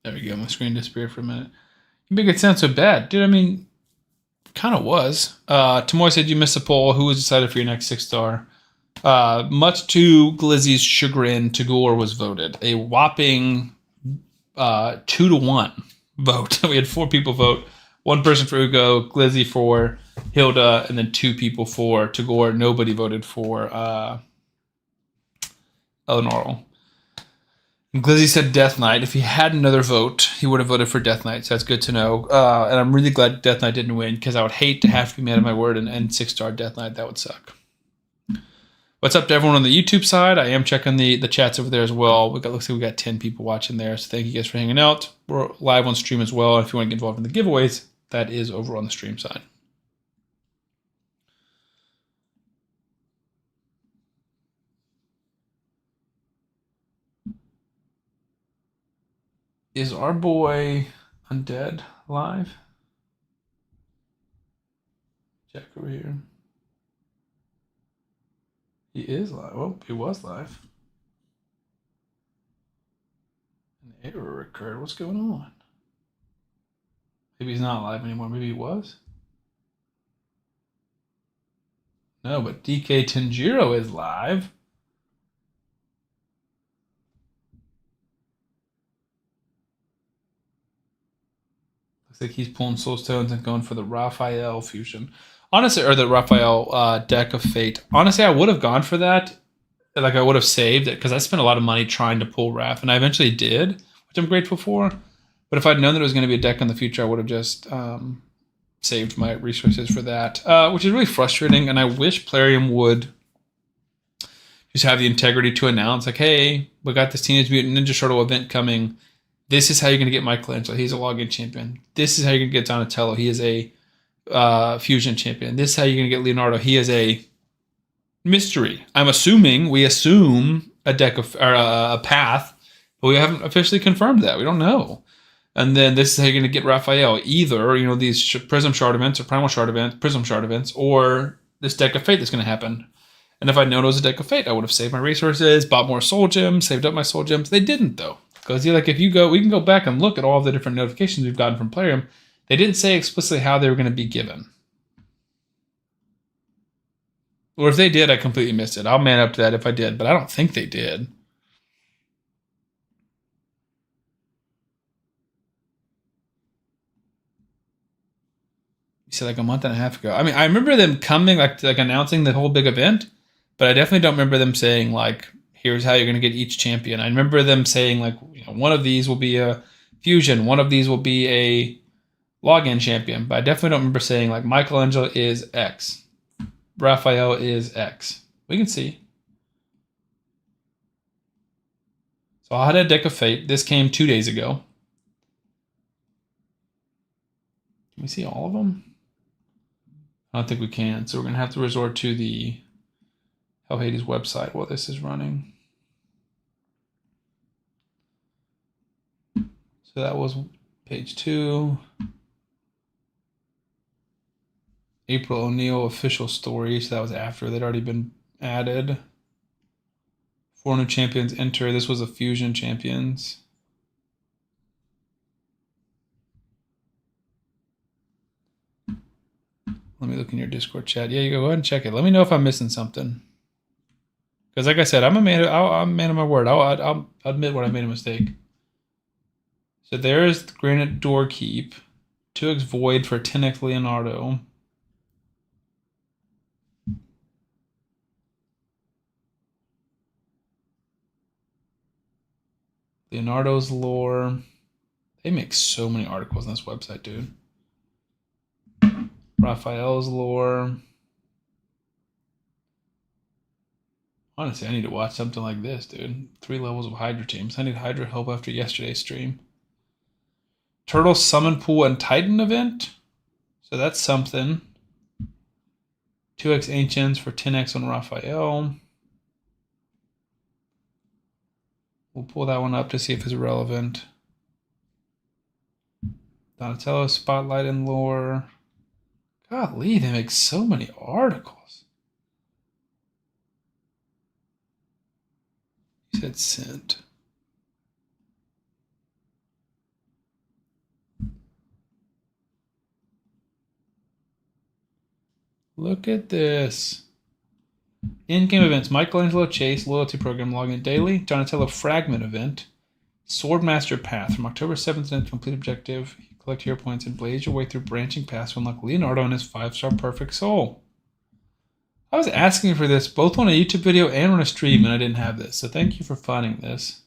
There we go. My screen disappeared for a minute. You make it sound so bad, dude. I mean, kind of was. Tamoy said you missed the poll. Who was decided for your next 6-star? Much to Glizzy's chagrin, Tagore was voted. A whopping 2-1 vote. We had 4 people vote. 1 person for Ugo, Glizzy for Hilda, and then 2 people for Tagore. Nobody voted for Eleanor. And Glizzy said Death Knight. If he had another vote, he would have voted for Death Knight, so that's good to know. And I'm really glad Death Knight didn't win, because I would hate to have to be mad at my word and 6-star Death Knight. That would suck. What's up to everyone on the YouTube side? I am checking the chats over there as well. Looks like we got 10 people watching there, so thank you guys for hanging out. We're live on stream as well. If you want to get involved in the giveaways, that is over on the stream side. Is our boy Undead live? Check over here. He is live. Well, he was live. An error occurred. What's going on? Maybe he's not live anymore. Maybe he was. No, but DK Tanjiro is live. Looks like he's pulling soul stones and going for the Raphael fusion. Honestly, or the Raphael deck of fate. Honestly, I would have gone for that. Like, I would have saved it, because I spent a lot of money trying to pull Raph, and I eventually did, which I'm grateful for. But if I'd known that it was going to be a deck in the future, I would have just saved my resources for that, which is really frustrating. And I wish Plarium would just have the integrity to announce, like, hey, we got this Teenage Mutant Ninja Turtle event coming. This is how you're going to get Michelangelo. He's a login champion. This is how you're going to get Donatello. He is a fusion champion. This is how you're going to get Leonardo. He is a mystery. We assume a deck of, or a path, but we haven't officially confirmed that. We don't know. And then this is how you're going to get Raphael. Either, these Prism Shard events or Primal Shard events, Prism Shard events, or this deck of fate that's going to happen. And if I'd known it was a deck of fate, I would have saved my resources, bought more soul gems, saved up my soul gems. They didn't, though. Because if you go, we can go back and look at all the different notifications we've gotten from Plarium. They didn't say explicitly how they were going to be given. Or if they did, I completely missed it. I'll man up to that if I did, but I don't think they did. said, like a month and a half ago. I mean, I remember them coming, like announcing the whole big event, but I definitely don't remember them saying, like, here's how you're going to get each champion. I remember them saying, like, one of these will be a fusion, one of these will be a login champion, but I definitely don't remember saying, like, Michelangelo is X, Raphael is X. We can see. So I had a Deck of Fate. This came 2 days ago. Can we see all of them? I don't think we can. So we're going to have to resort to the Hell Hades website while this is running. So that was page 2. April O'Neil official story. So that was after they'd already been added. 4 new champions enter. This was a fusion champions. Let me look in your Discord chat. Yeah, you go ahead and check it. Let me know if I'm missing something. Because like I said, I'm a man of my word. I'll admit when I made a mistake. So there's the Granite Doorkeep. 2x Void for 10x Leonardo. Leonardo's lore. They make so many articles on this website, dude. Raphael's lore. Honestly, I need to watch something like this, dude. 3 levels of Hydra teams. I need Hydra help after yesterday's stream. Turtle Summon Pool and Titan event. So that's something. 2x Ancients for 10x on Raphael. We'll pull that one up to see if it's relevant. Donatello Spotlight and Lore. Golly, they make so many articles. He said sent. Look at this. In-game events. Michelangelo Chase Loyalty Program login daily. Donatello Fragment event. Swordmaster Path from October 7th to complete objective. Collect hero points and blaze your way through branching paths to unlock Leonardo and his 5-star perfect soul. I was asking for this both on a YouTube video and on a stream, and I didn't have this. So thank you for finding this.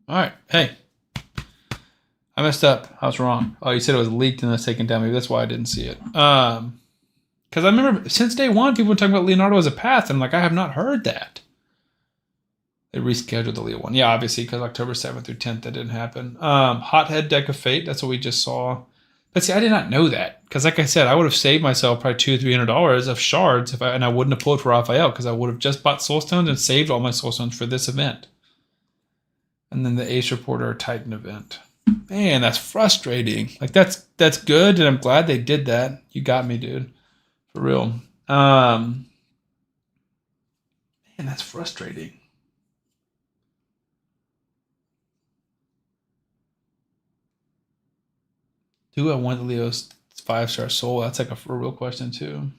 All right. Hey. I messed up. I was wrong. Oh, you said it was leaked and that's taken down. Maybe that's why I didn't see it. Because I remember since day one, people were talking about Leonardo as a path. And I'm like, I have not heard that. They rescheduled the Leo one. Yeah, obviously, because October 7th through 10th, that didn't happen. Hothead Deck of Fate. That's what we just saw. But see, I did not know that. Because like I said, I would have saved myself probably $200-300 of shards and I wouldn't have pulled for Raphael because I would have just bought Soulstones and saved all my Soulstones for this event. And then the Ace Reporter Titan event. Man, that's frustrating. Like that's good, and I'm glad they did that. You got me, dude. For real. Man, that's frustrating. Do I want Leo's 5-star soul? That's like a real question too.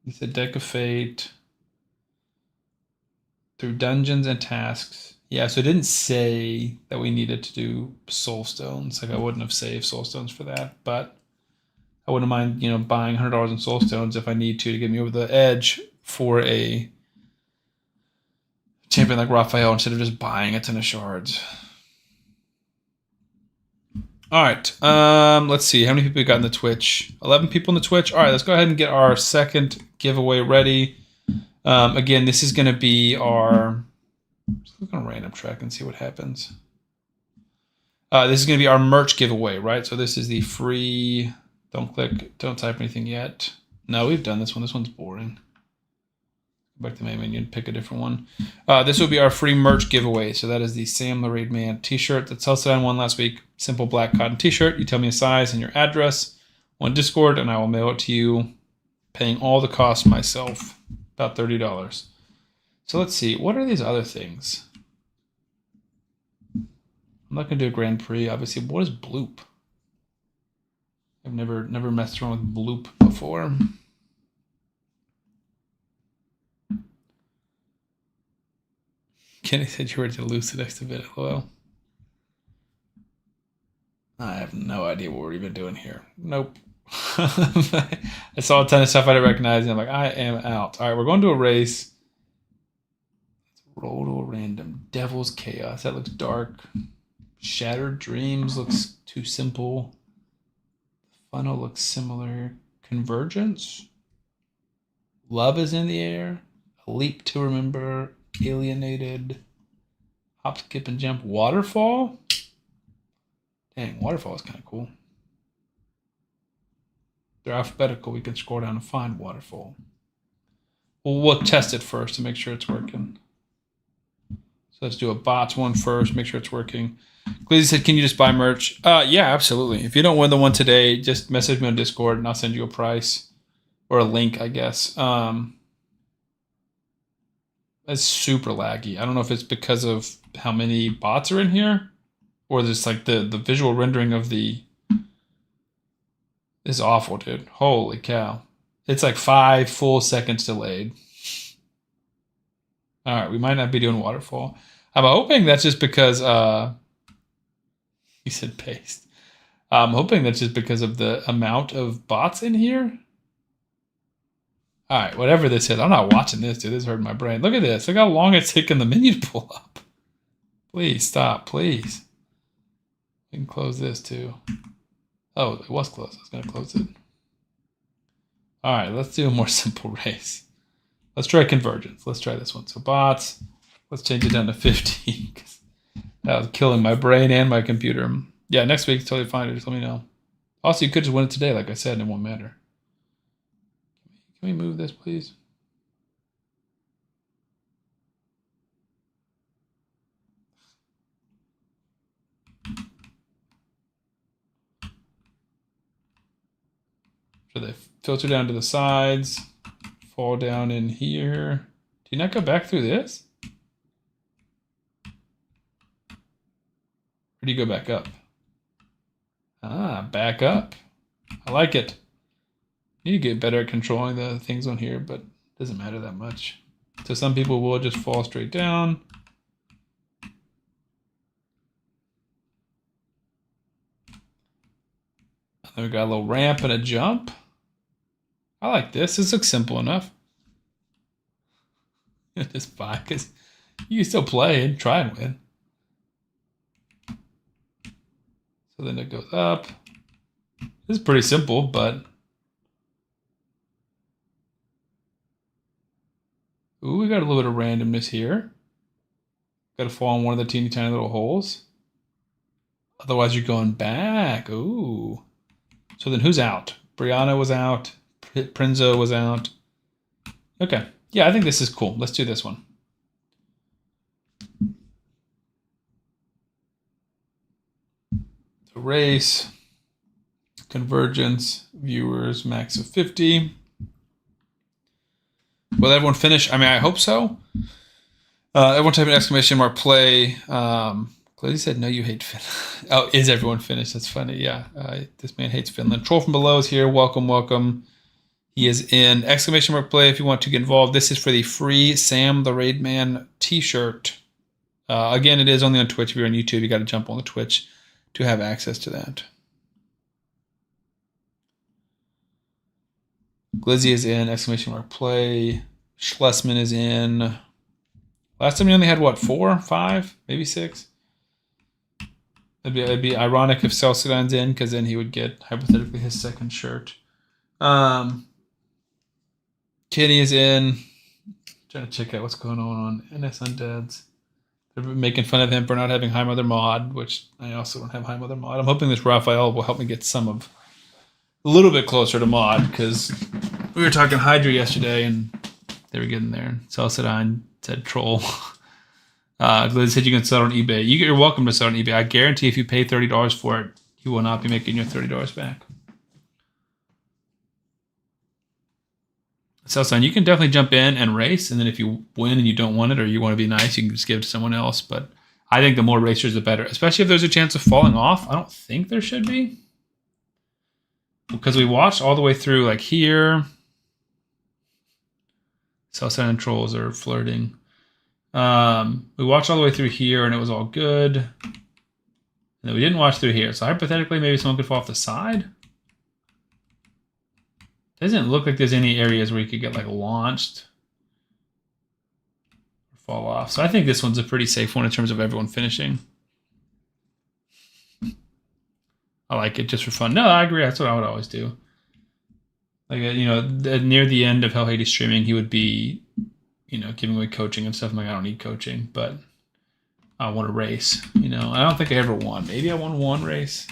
He said Deck of Fate. Through dungeons and tasks. Yeah, so it didn't say that we needed to do soul stones. Like I wouldn't have saved soul stones for that, but I wouldn't mind, buying $100 in soul stones if I need to get me over the edge for a champion like Raphael instead of just buying a ton of shards. All right, let's see. How many people we got in the Twitch? 11 people in the Twitch. All right, let's go ahead and get our second giveaway ready. Again, this is going to be our... Let's click on random track and see what happens. This is going to be our merch giveaway, right? So this is the free... Don't type anything yet. No, we've done this one. This one's boring. Go back to the main menu and pick a different one. This will be our free merch giveaway. So that is the Sam the Raid Man t-shirt that Celestine won last week. Simple black cotton t-shirt. You tell me a size and your address on Discord, and I will mail it to you, paying all the costs myself. About $30. So let's see. What are these other things? I'm not going to do a Grand Prix, obviously. What is Bloop? I've never messed around with Bloop before. Kenny said you were to lose the next bit. LOL. I have no idea what we're even doing here. Nope. I saw a ton of stuff I didn't recognize, and I'm like, I am out. All right, we're going to a race. Let's roll to a random. Devil's Chaos. That looks dark. Shattered Dreams looks too simple. Funnel looks similar. Convergence. Love is in the air. A Leap to Remember. Alienated. Hop, Skip, and Jump. Waterfall. Dang, Waterfall is kind of cool. They're alphabetical. We can scroll down and find Waterfall. Well, we'll test it first to make sure it's working. So let's do a bots one first, make sure it's working. Glizzy said, can you just buy merch? Yeah, absolutely. If you don't win the one today, just message me on Discord and I'll send you a price or a link, I guess. It's super laggy. I don't know if it's because of how many bots are in here or just like the visual rendering of the is awful, dude. Holy cow. It's like 5 full seconds delayed. All right, we might not be doing Waterfall. I'm hoping that's just because he said paste. I'm hoping that's just because of the amount of bots in here. All right, whatever this is. I'm not watching this, dude. This is hurting my brain. Look at this. Look how long it's taking the menu to pull up. Please stop, please. We can close this too. Oh, it was closed. I was going to close it. All right, let's do a more simple race. Let's try Convergence. Let's try this one. So bots, let's change it down to 50. That was killing my brain and my computer. Yeah, next week's totally fine. Just let me know. Also, you could just win it today, like I said, and it won't matter. Can we move this, please? So they filter down to the sides, fall down in here. Do you not go back through this? Or do you go back up? Ah, back up. I like it. You need to get better at controlling the things on here, but it doesn't matter that much. So some people will just fall straight down. And then we got a little ramp and a jump. I like this. This looks simple enough. Just fine, because you can still play and try and win. So then it goes up. This is pretty simple, but... Ooh, we got a little bit of randomness here. Got to fall in one of the teeny tiny little holes. Otherwise, you're going back. Ooh. So then who's out? Brianna was out. Prinzo was out. Okay. Yeah, I think this is cool. Let's do this one. The race. Convergence. Viewers, max of 50. Will everyone finish? I mean, I hope so. Everyone type an exclamation mark play. Glady said, no, you hate Finland. Oh, is everyone finished? That's funny. Yeah. This man hates Finland. Troll from below is here. Welcome, welcome. He is in exclamation mark play if you want to get involved. This is for the free Sam the Raid Man t-shirt. Again, it is only on Twitch. If you're on YouTube, you got to jump on the Twitch to have access to that. Glizzy is in, exclamation mark play. Schlesman is in. Last time we only had, what, 4, 5, maybe 6? It'd be ironic if Celsidine's in, because then he would get, hypothetically, his second shirt. Kenny is in. Trying to check out what's going on NS Undeads. They're making fun of him for not having High Mother mod, which I also don't have High Mother mod. I'm hoping this Raphael will help me get a little bit closer to mod, because we were talking Hydra yesterday and they were getting there. Celsidine said troll. Glizzy said you can sell it on eBay. You're welcome to sell it on eBay. I guarantee if you pay $30 for it, you will not be making your $30 back. Celsidine, you can definitely jump in and race, and then if you win and you don't want it or you want to be nice, you can just give it to someone else. But I think the more racers, the better, especially if there's a chance of falling off. I don't think there should be. because we watched all the way through like here. Southside and Trolls are flirting. We watched all the way through here and it was all good. And then we didn't watch through here. So hypothetically, maybe someone could fall off the side. Doesn't look like there's any areas where you could get like launched or fall off. So I think this one's a pretty safe one in terms of everyone finishing. I like it just for fun. No, I agree. That's what I would always do. Like, you know, near the end of Hell Hades streaming, he would be, you know, giving away coaching and stuff. I'm like, I don't need coaching, but I want to race. You know, I don't think I ever won. Maybe I won one race.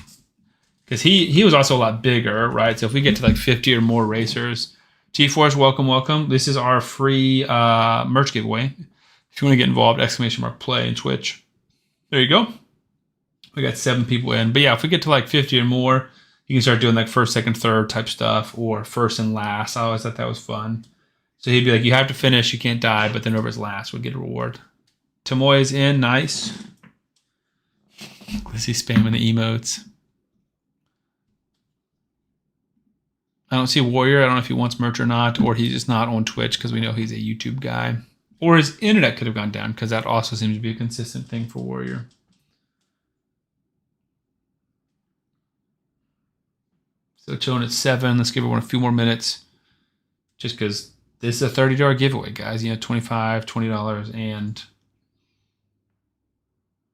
Because he was also a lot bigger, right? So if we get to like 50 or more racers, GeForce, welcome, welcome. This is our free merch giveaway. If you want to get involved, !play and Twitch. There you go. We got 7 people in. But yeah, if we get to like 50 or more, you can start doing like first, second, third type stuff or first and last. I always thought that was fun. So he'd be like, you have to finish, you can't die, but then whoever's last would get a reward. Tamoy is in, nice. Let's see, spamming the emotes. I don't see Warrior. I don't know if he wants merch or not, or he's just not on Twitch because we know he's a YouTube guy. Or his internet could have gone down because that also seems to be a consistent thing for Warrior. So chilling at 7. Let's give everyone a few more minutes. Just because this is a $30 giveaway, guys. You know, $25, $20, and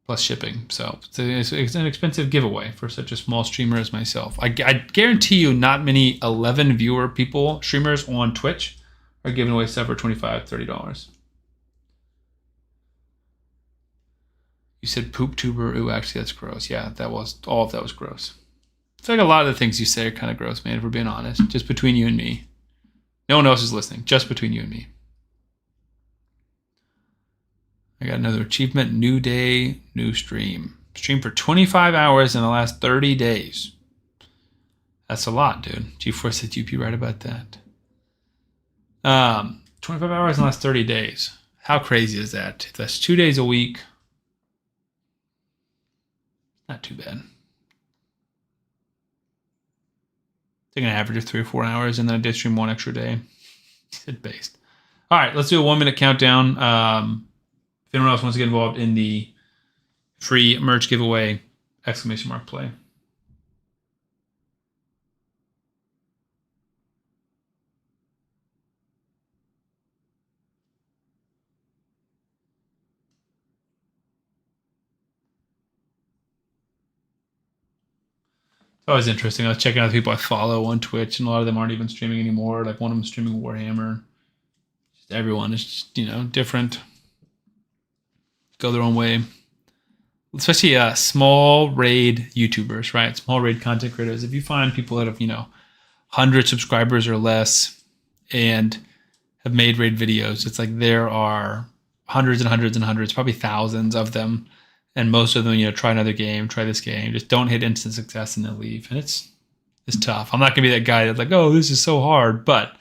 plus shipping. So it's an expensive giveaway for such a small streamer as myself. I guarantee you not many 11 viewer people, streamers on Twitch, are giving away stuff for $25, $30. You said poop tuber. Ooh, actually, that's gross. Yeah, all of that was gross. I feel like a lot of the things you say are kind of gross, man, if we're being honest. Just between you and me. No one else is listening. Just between you and me. I got another achievement. New day, new stream. Stream for 25 hours in the last 30 days. That's a lot, dude. GeForce said you'd be right about that. 25 hours in the last 30 days. How crazy is that? If that's 2 days a week. Not too bad. I think an average of 3 or 4 hours, and then I did stream 1 extra day. It's based. All right, let's do a 1-minute countdown. If anyone else wants to get involved in the free merch giveaway, !play. It's always interesting. I was checking out the people I follow on Twitch, and a lot of them aren't even streaming anymore. Like one of them is streaming Warhammer. Just everyone is just, you know, different. Go their own way. Especially small raid YouTubers, right? Small raid content creators. If you find people that have, you know, 100 subscribers or less and have made raid videos, it's like there are hundreds and hundreds and hundreds, probably thousands of them. And most of them, you know, try another game, try this game, just don't hit instant success and then leave. And it's tough. I'm not going to be that guy that's like, oh, this is so hard. But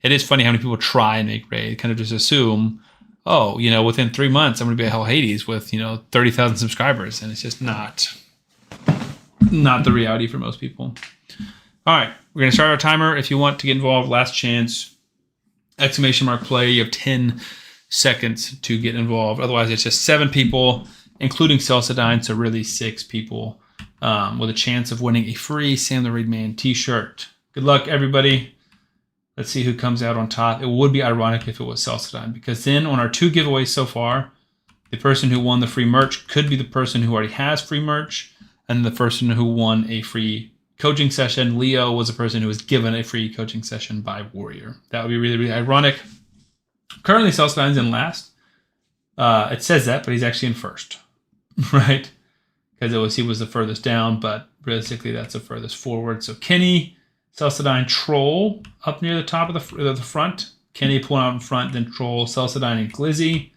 it is funny how many people try and make raid, kind of just assume, oh, you know, within 3 months, I'm going to be at Hell Hades with, you know, 30,000 subscribers. And it's just not the reality for most people. All right, we're going to start our timer. If you want to get involved, last chance, !play. You have 10 seconds to get involved. Otherwise, it's just 7 people, including Celsadine, so really 6 people with a chance of winning a free Sam the Raid Man t-shirt. Good luck, everybody. Let's see who comes out on top. It would be ironic if it was Celsadine, because then on our 2 giveaways so far, the person who won the free merch could be the person who already has free merch, and the person who won a free coaching session, Leo, was the person who was given a free coaching session by Warrior. That would be really, really ironic. Currently, Celsadine's in last. It says that, but he's actually in first. Right? Because he was the furthest down, but realistically that's the furthest forward. So Kenny, Celsadine, Troll up near the top of the front. Kenny pulling out in front, then Troll, Celsadine, and Glizzy.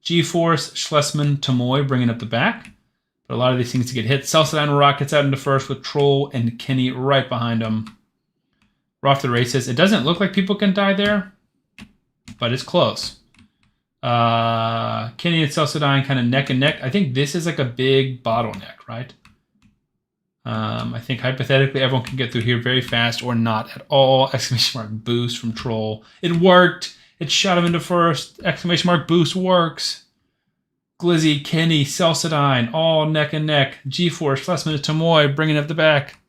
GeForce, Schlesman, Tamoy bringing up the back. But a lot of these things to get hit. Celsadine rockets out into first with Troll and Kenny right behind him. We're off to the races. It doesn't look like people can die there, but it's close. Kenny and Celsadine kind of neck and neck. I think this is like a big bottleneck, right? I think hypothetically everyone can get through here very fast or not at all. Exclamation mark boost from Troll. It worked. It shot him into first. Exclamation mark boost works. Glizzy, Kenny, Celsadine, all neck and neck. G-Force, Schlesman to Tomoy, bringing up the back.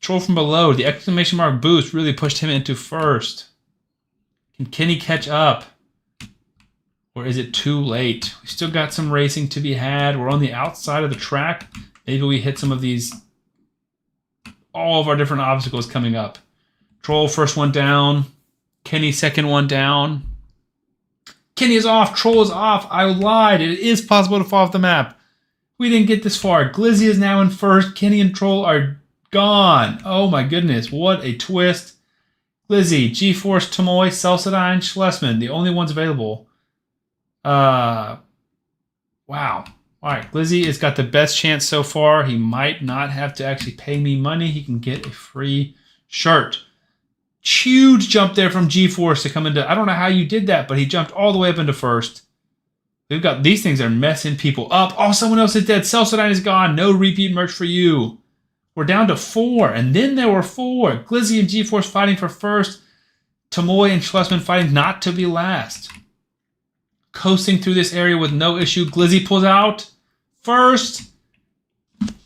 Troll from below. The exclamation mark boost really pushed him into first. Can Kenny catch up? Or is it too late? We still got some racing to be had. We're on the outside of the track. Maybe we hit some of these, all of our different obstacles coming up. Troll, first one down. Kenny, second one down. Kenny is off. Troll is off. I lied. It is possible to fall off the map. We didn't get this far. Glizzy is now in first. Kenny and Troll are gone. Oh my goodness. What a twist. Glizzy, G-Force, Tomoy, Celsadine, Schlesman. The only ones available. Wow. All right, Glizzy has got the best chance so far. He might not have to actually pay me money. He can get a free shirt. Huge jump there from G-Force to come into... I don't know how you did that, but he jumped all the way up into first. We've got... These things are messing people up. Oh, someone else is dead. Celsadine is gone. No repeat merch for you. We're down to 4, and then there were 4. Glizzy and G-Force fighting for first. Tomoy and Schlesman fighting not to be last. Coasting through this area with no issue. Glizzy pulls out first.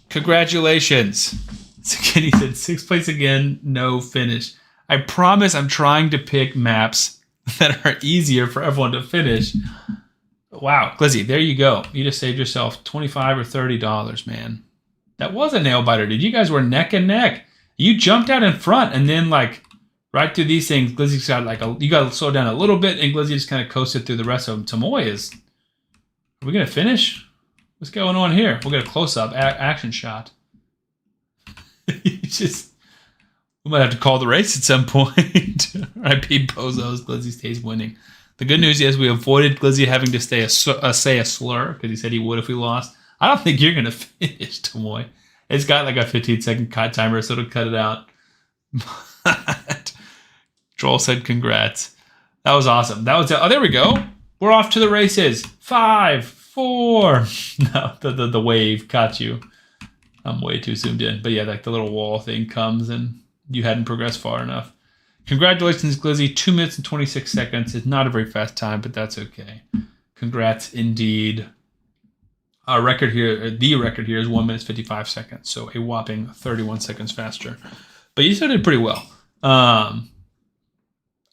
Congratulations. So Kenny said 6th place again, no finish. I promise I'm trying to pick maps that are easier for everyone to finish. Wow, Glizzy, there you go. You just saved yourself $25 or $30, man. That was a nail biter, dude. You guys were neck and neck. You jumped out in front, and then like right through these things, Glizzy's got like you got to slow down a little bit, and Glizzy just kind of coasted through the rest of them. Tomoy is. Are we gonna finish? What's going on here? We'll get a close-up action shot. We might have to call the race at some point. R.I.P. Bozos. Glizzy stays winning. The good news is we avoided Glizzy having to say a slur because he said he would if we lost. I don't think you're gonna finish, Tomoy. It's got like a 15-second cut timer, so it'll cut it out. Troll said congrats. That was awesome. That was there we go. We're off to the races. 5, 4. No, the wave caught you. I'm way too zoomed in. But yeah, like the little wall thing comes and you hadn't progressed far enough. Congratulations, Glizzy. 2 minutes and 26 seconds. It's not a very fast time, but that's okay. Congrats indeed. Our record here, the record here is 1 minute 55 seconds. So a whopping 31 seconds faster. But you still did pretty well.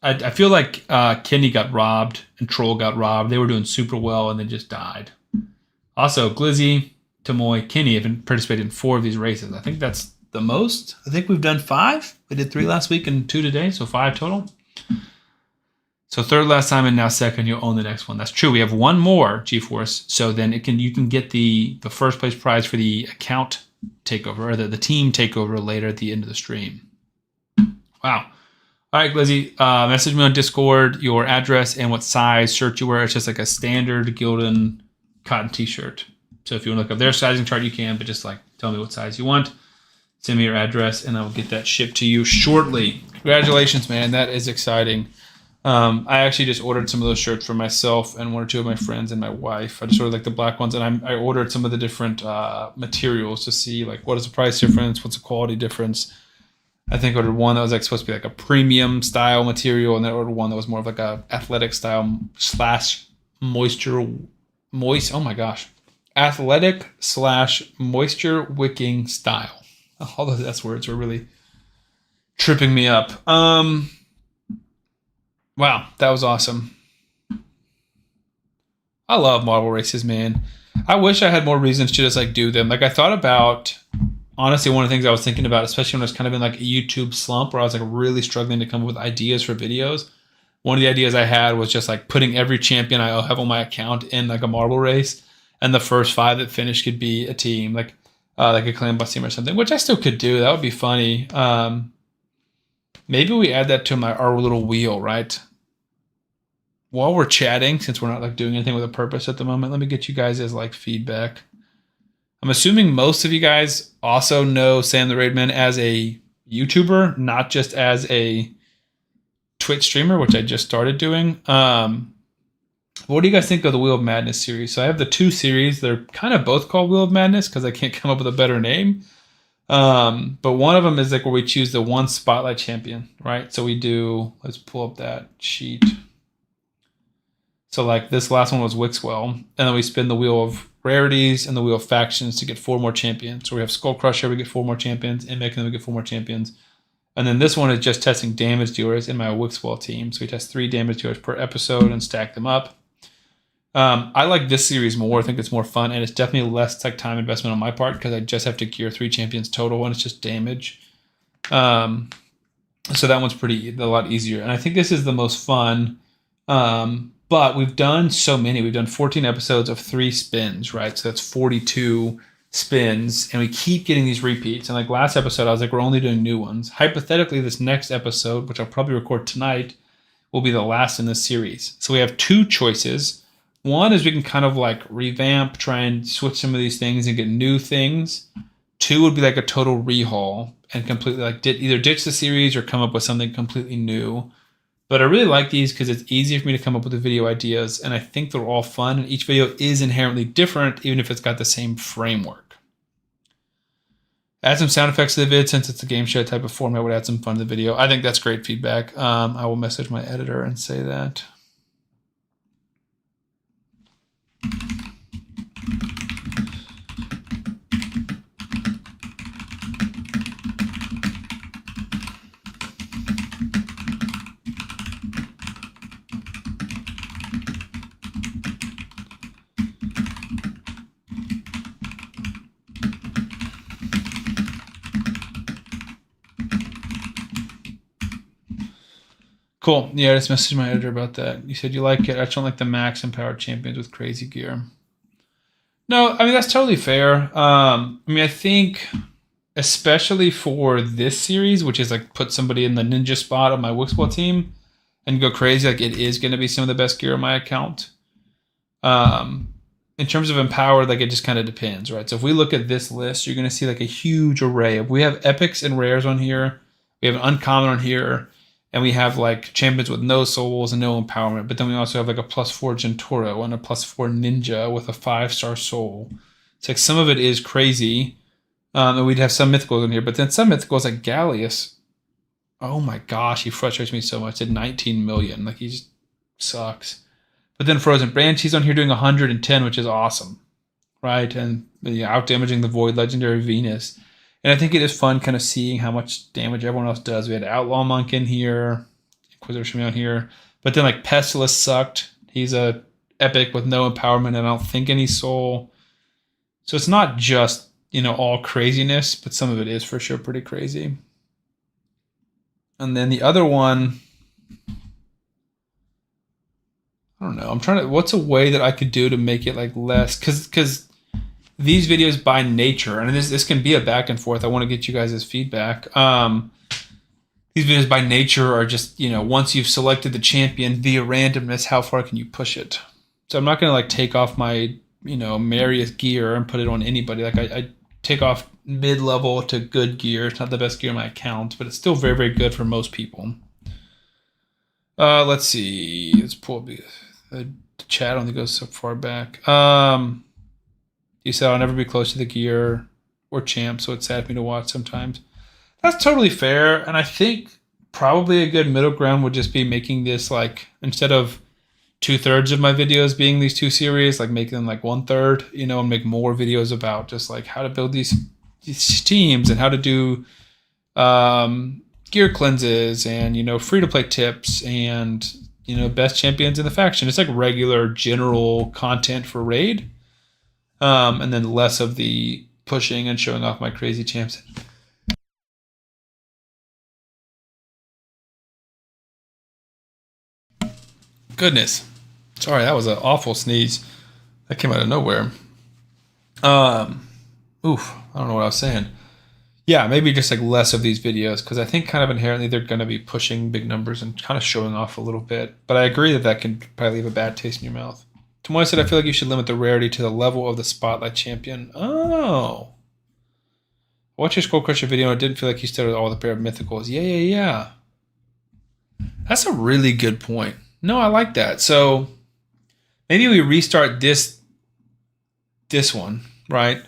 I feel like Kenny got robbed and Troll got robbed. They were doing super well and then just died. Also, Glizzy, Tomoy, Kenny have participated in 4 of these races. I think that's the most. I think we've done 5. We did 3 last week and 2 today, so 5 total. So 3rd last time and now 2nd, you'll own the next one. That's true. We have 1 more G-Force, so then you can get the first place prize for the account takeover or the team takeover later at the end of the stream. Wow. All right, Glizzy, message me on Discord your address and what size shirt you wear. It's just like a standard Gildan cotton t-shirt. So if you want to look up their sizing chart, you can, but just like tell me what size you want. Send me your address, and I will get that shipped to you shortly. Congratulations, man. That is exciting. I actually just ordered some of those shirts for myself and 1 or 2 of my friends and my wife. I just ordered like the black ones, and I ordered some of the different materials to see like what is the price difference, what's the quality difference. I think I ordered one that was like supposed to be like a premium style material, and then I ordered one that was more of like a athletic style / moist. Oh my gosh, athletic / moisture wicking style. All those S words were really tripping me up. Wow, that was awesome. I love marble races, man. I wish I had more reasons to just like do them. Like I thought about. Honestly, one of the things I was thinking about, especially when I was kind of in like a YouTube slump where I was like really struggling to come up with ideas for videos. One of the ideas I had was just like putting every champion I have on my account in like a marble race, and the first 5 that finish could be a team, like a clan bus team or something, which I still could do. That would be funny. Maybe we add that to our little wheel, right? While we're chatting, since we're not like doing anything with a purpose at the moment, let me get you guys as like feedback. I'm assuming most of you guys also know Sam the Raidman as a YouTuber, not just as a Twitch streamer, which I just started doing. What do you guys think of the Wheel of Madness series? So I have the 2 series. They're kind of both called Wheel of Madness because I can't come up with a better name. But one of them is like where we choose the one spotlight champion, right? So we do, let's pull up that sheet. So like this last one was Wixwell, and then we spin the wheel of rarities and the wheel of factions to get 4 more champions. So we have Skull Crusher, we get 4 more champions, Immic, and then we get 4 more champions. And then this one is just testing damage dealers in my Wixwell team. So we test 3 damage dealers per episode and stack them up. I like this series more. I think it's more fun, and it's definitely less like time investment on my part because I just have to gear 3 champions total, and it's just damage. So that one's a lot easier, and I think this is the most fun. But we've done so many. We've done 14 episodes of 3 spins, right? So that's 42 spins, and we keep getting these repeats. And like last episode, I was like, we're only doing new ones. Hypothetically, this next episode, which I'll probably record tonight, will be the last in this series. So we have 2 choices. One is we can kind of like revamp, try and switch some of these things and get new things. 2 would be like a total rehaul and completely like either ditch the series or come up with something completely new. But I really like these because it's easy for me to come up with the video ideas, and I think they're all fun, and each video is inherently different, even if it's got the same framework. Add some sound effects to the vid since it's a game show type of format would add some fun to the video. I think that's great feedback. I will message my editor and say that. Cool. Yeah, I just messaged my editor about that. You said you like it. I just don't like the max empowered champions with crazy gear. No, I mean, that's totally fair. I think especially for this series, which is like put somebody in the ninja spot of my Wixwell team and go crazy, like it is going to be some of the best gear on my account. In terms of empowered, like it just kind of depends, right? So if we look at this list, you're going to see like a huge array of, we have epics and rares on here. We have an uncommon on here. And we have like champions with no souls and no empowerment. But then we also have like a +4 Gentoro and a +4 Ninja with a 5-star soul. It's like some of it is crazy. And we'd have some mythicals in here. But then some mythicals like Gallius. Oh my gosh, he frustrates me so much. At 19 million. Like he just sucks. But then Frozen Branch, he's on here doing 110, which is awesome. Right? And out damaging the Void Legendary Venus. And I think it is fun kind of seeing how much damage everyone else does. We had Outlaw Monk in here, Inquisitor should be on here. But then like Pestilus sucked. He's a epic with no empowerment and I don't think any soul. So it's not just, all craziness, but some of it is for sure pretty crazy. And then the other one, I don't know. I'm trying to, what's a way that I could do to make it like less? Because these videos by nature, and this can be a back and forth. I want to get you guys' feedback. These videos by nature are just, once you've selected the champion via randomness, how far can you push it? So I'm not going to like take off my, merriest gear and put it on anybody. Like I take off mid-level to good gear. It's not the best gear on my account, but it's still very, very good for most people. Let's see. Let's pull up the chat. I don't think it goes so far back. You said I'll never be close to the gear or champ, so it's sad for me to watch sometimes. That's totally fair, and I think probably a good middle ground would just be making this like, instead of 2/3 of my videos being these 2 series, like making them like 1/3, and make more videos about just like how to build these teams and how to do gear cleanses and, free-to-play tips and, best champions in the faction. It's like regular general content for Raid. And then less of the pushing and showing off my crazy champs. Goodness. Sorry, that was an awful sneeze. That came out of nowhere. I don't know what I was saying. Yeah, maybe just like less of these videos because I think kind of inherently they're going to be pushing big numbers and kind of showing off a little bit. But I agree that can probably leave a bad taste in your mouth. Tomoy said, I feel like you should limit the rarity to the level of the Spotlight champion. Oh. I watched your Skull Crusher video and I didn't feel like you started all the pair of mythicals. Yeah. That's a really good point. No, I like that. So maybe we restart this one, right?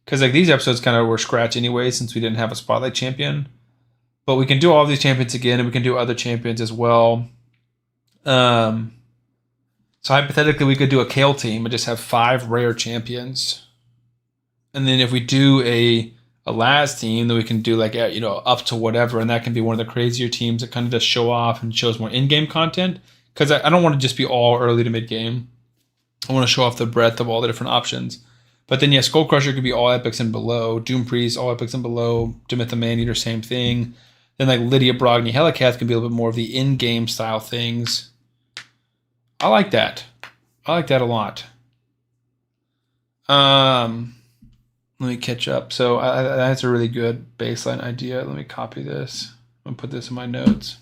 because like these episodes kind of were scratch anyway since we didn't have a spotlight champion. But we can do all these champions again, and we can do other champions as well. So hypothetically, we could do a Kale team and just have 5 rare champions. And then if we do a Laz team, then we can do like up to whatever, and that can be one of the crazier teams that kind of just show off and shows more in-game content. Because I don't want to just be all early to mid-game. I want to show off the breadth of all the different options. But then, Skull Crusher could be all epics and below. Doom Priest, all epics and below. Demitha Maneater, same thing. Then like Lydia Brogni Helicath can be a little bit more of the in-game style things. I like that. I like that a lot. Let me catch up. So that's a really good baseline idea. Let me copy this. I'm going to put this in my notes.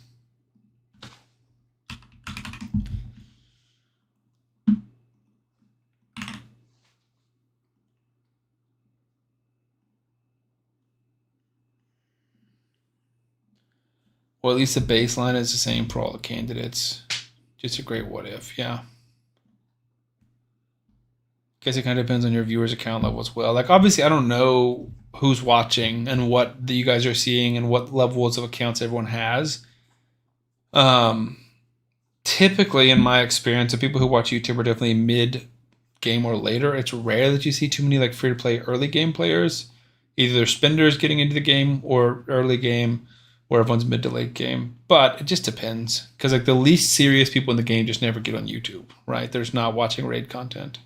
Or at least the baseline is the same for all the candidates. Just a great what if, yeah. Guess it kind of depends on your viewers' account level as well. Like, obviously, I don't know who's watching and what you guys are seeing and what levels of accounts everyone has. Typically, in my experience, the people who watch YouTube are definitely mid-game or later. It's rare that you see too many like free-to-play early game players. Either they're spenders getting into the game or early game, where everyone's mid to late game. But it just depends. Because like the least serious people in the game just never get on YouTube, right? There's not watching raid content.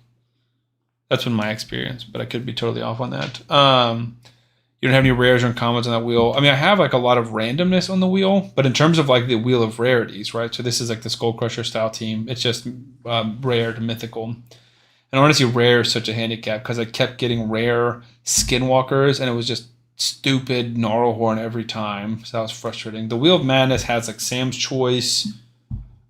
That's been my experience, but I could be totally off on that. You don't have any rares or uncommons on that wheel. I mean, I have like a lot of randomness on the wheel, but in terms of like the wheel of rarities, right? So this is like the Skull Crusher style team. It's just rare to mythical. And honestly, rare is such a handicap because I kept getting rare skinwalkers, and it was just stupid Gnarlhorn every time. So that was frustrating. The Wheel of Madness has like Sam's Choice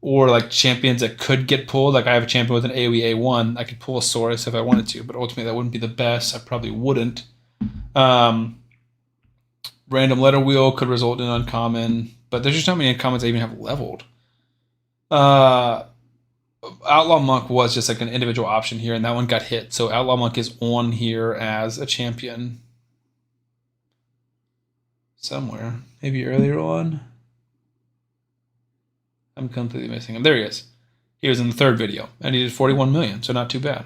or like champions that could get pulled. Like I have a champion with an AoE A1. I could pull a Saurus if I wanted to, but ultimately that wouldn't be the best. I probably wouldn't. Random letter wheel could result in uncommon, but there's just not many uncommons I even have leveled. Outlaw Monk was just like an individual option here, and that one got hit. So Outlaw Monk is on here as a champion. Somewhere. Maybe earlier on. I'm completely missing him. There he is. He was in the 3rd video, and he did 41 million, so not too bad.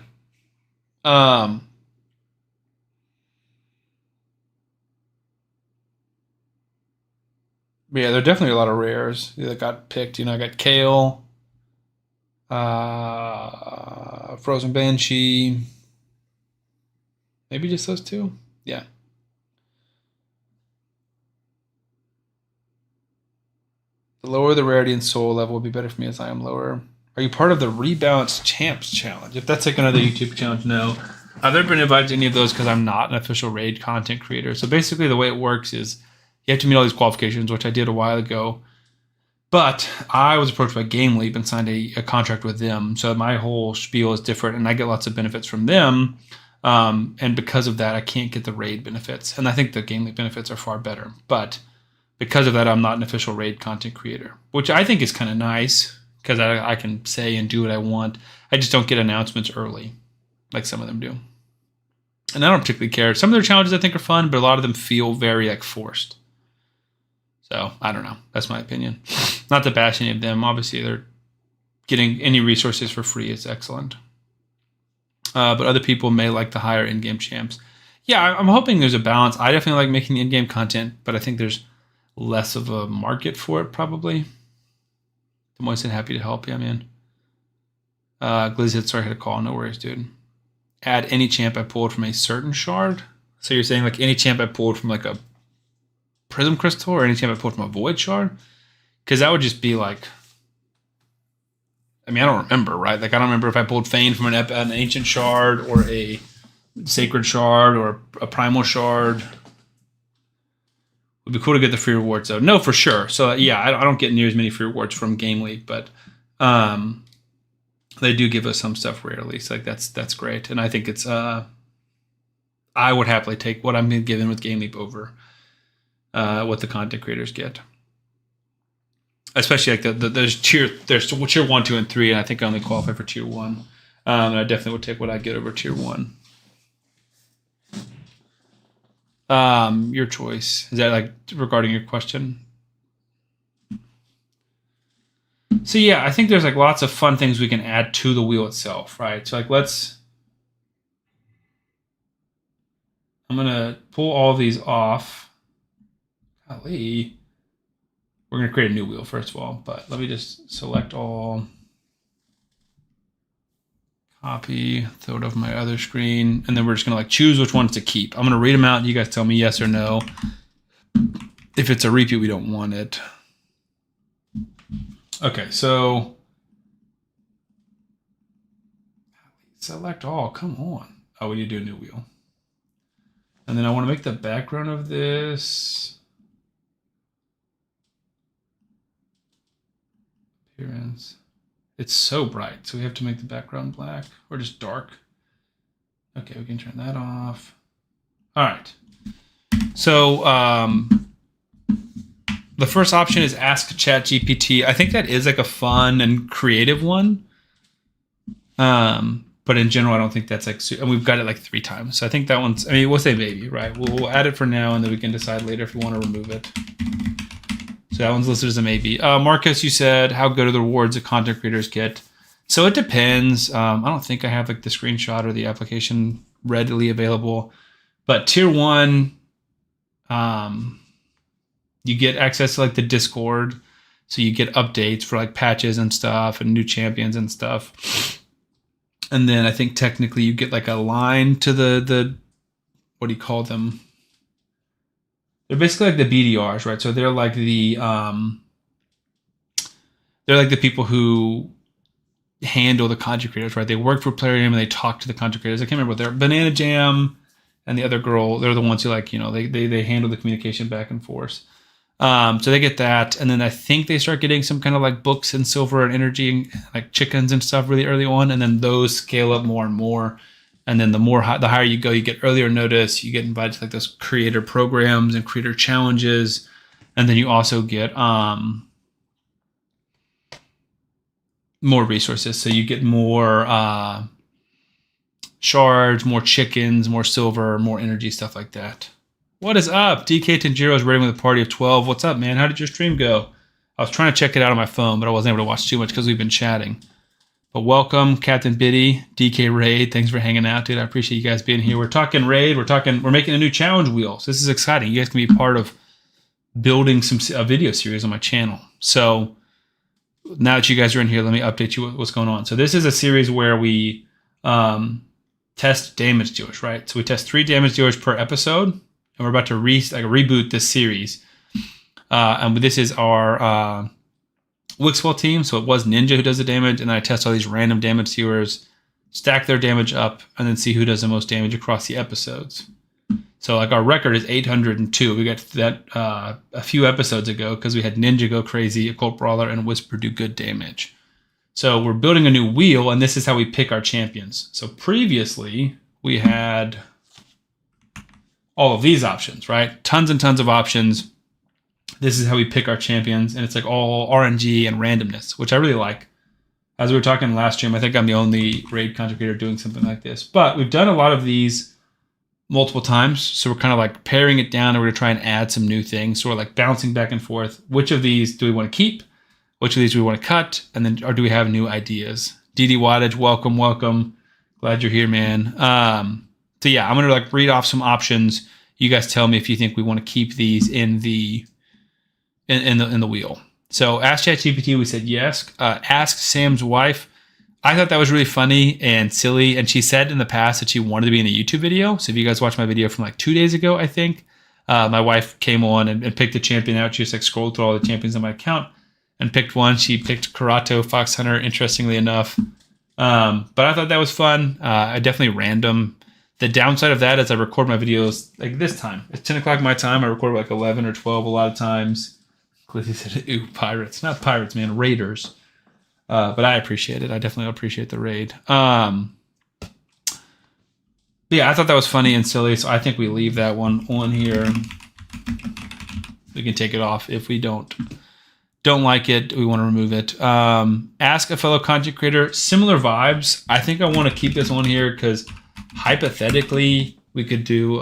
Yeah, there are definitely a lot of rares that got picked. I got Kale, Frozen Banshee. Maybe just those 2? Yeah. The lower the rarity and soul level would be better for me as I am lower. Are you part of the Rebalance Champs Challenge? If that's like another YouTube challenge, no. I've never been invited to any of those because I'm not an official raid content creator. So basically the way it works is you have to meet all these qualifications, which I did a while ago. But I was approached by Game Leap and signed a contract with them. So my whole spiel is different, and I get lots of benefits from them. And because of that, I can't get the raid benefits. And I think the Game Leap benefits are far better. But because of that, I'm not an official raid content creator, which I think is kind of nice because I can say and do what I want. I just don't get announcements early like some of them do. And I don't particularly care. Some of their challenges I think are fun, but a lot of them feel very like forced. So I don't know. That's my opinion. Not to bash any of them. Obviously, they're getting any resources for free is excellent. But other people may like the higher in-game champs. Yeah, I'm hoping there's a balance. I definitely like making the in-game content, but I think there's less of a market for it, probably. I'm always happy to help. Yeah, man. Glizzy said, sorry, I had a call. No worries, dude. Add any champ I pulled from a certain shard. So you're saying like any champ I pulled from like a Prism Crystal or any champ I pulled from a Void shard? Because that would just be like... I mean, I don't remember, right? Like, I don't remember if I pulled Fane from an Ancient Shard or a Sacred Shard or a Primal Shard. Would be cool to get the free rewards though. No, for sure. So yeah, I don't get near as many free rewards from Game Leap, but they do give us some stuff rarely. So like that's great, and I think it's I would happily take what I'm being given with Game Leap over what the content creators get. Especially like there's tier 1, 2, and 3, and I think I only qualify for tier 1. And I definitely would take what I get over tier 1. Your choice. Is that like regarding your question? So yeah, I think there's like lots of fun things we can add to the wheel itself, right? So like I'm gonna pull all these off. Golly. We're gonna create a new wheel first of all, but let me just select all, copy, throw it over my other screen, and then we're just gonna like choose which ones to keep. I'm gonna read them out and you guys tell me yes or no. If it's a repeat, we don't want it. Okay, so select all, come on. Oh, we need to do a new wheel. And then I want to make the background of this appearance. It's so bright, so we have to make the background black or just dark. Okay, we can turn that off. All right. So the first option is Ask ChatGPT. I think that is like a fun and creative one. But in general, I don't think that's like, and we've got it like 3 times. So I think that one's, I mean, we'll say maybe, right? We'll add it for now and then we can decide later if we want to remove it. So that one's listed as a maybe. Marcus, you said, how good are the rewards that content creators get? So it depends. I don't think I have like the screenshot or the application readily available. But tier 1, you get access to like the Discord. So you get updates for like patches and stuff and new champions and stuff. And then I think technically you get like a line to the what do you call them? They're basically like the BDRs, right? So they're like the people who handle the content creators, right? They work for Plarium and they talk to the content creators. I can't remember what they're. Banana Jam and the other girl, they're the ones who like, you know, they handle the communication back and forth. So they get that, and then I think they start getting some kind of like books and silver and energy and like chickens and stuff really early on, and then those scale up more and more. And then the higher you go, you get earlier notice. You get invited to like those creator programs and creator challenges, and then you also get more resources. So you get more shards, more chickens, more silver, more energy, stuff like that. What is up? DK Tanjiro is raiding with a party of 12. What's up, man? How did your stream go? I was trying to check it out on my phone, but I wasn't able to watch too much because we've been chatting. But welcome, Captain Biddy, DK Raid. Thanks for hanging out, dude. I appreciate you guys being here. We're talking raid. We're making a new challenge wheel. So this is exciting. You guys can be part of building a video series on my channel. So now that you guys are in here, let me update you what's going on. So this is a series where we test damage dealers, right? So we test 3 damage dealers per episode. And we're about to reboot this series. And this is our Wixwell team. So it was Ninja who does the damage. And then I test all these random damage dealers, stack their damage up, and then see who does the most damage across the episodes. So like our record is 802. We got that a few episodes ago because we had Ninja go crazy, Occult Brawler, and Whisper do good damage. So we're building a new wheel, and this is how we pick our champions. So previously, we had all of these options, right? Tons and tons of options. This is how we pick our champions, and it's like all RNG and randomness, which I really like. As we were talking last stream, I think I'm the only raid content creator doing something like this. But we've done a lot of these multiple times, so we're kind of like paring it down, and we're going to try and add some new things. So we're like bouncing back and forth. Which of these do we want to keep? Which of these do we want to cut? And then, or do we have new ideas? DD Wattage, welcome. Glad you're here, man. So yeah, I'm going to like read off some options. You guys tell me if you think we want to keep these in the wheel. So ask ChatGPT, we said yes. Ask Sam's wife. I thought that was really funny and silly. And she said in the past that she wanted to be in a YouTube video. So if you guys watched my video from like 2 days ago, I think, my wife came on and picked a champion out. She just like scrolled through all the champions on my account and picked one. She picked Karato Fox Hunter, interestingly enough. But I thought that was fun. I definitely random. The downside of that is I record my videos like this time. It's 10 o'clock my time. I record like 11 or 12 a lot of times. Cliffy said, ooh, pirates. Not pirates, man. Raiders. But I appreciate it. I definitely appreciate the raid. But yeah, I thought that was funny and silly, so I think we leave that one on here. We can take it off if we don't like it. We want to remove it. Ask a fellow content creator. Similar vibes. I think I want to keep this on here because hypothetically we could do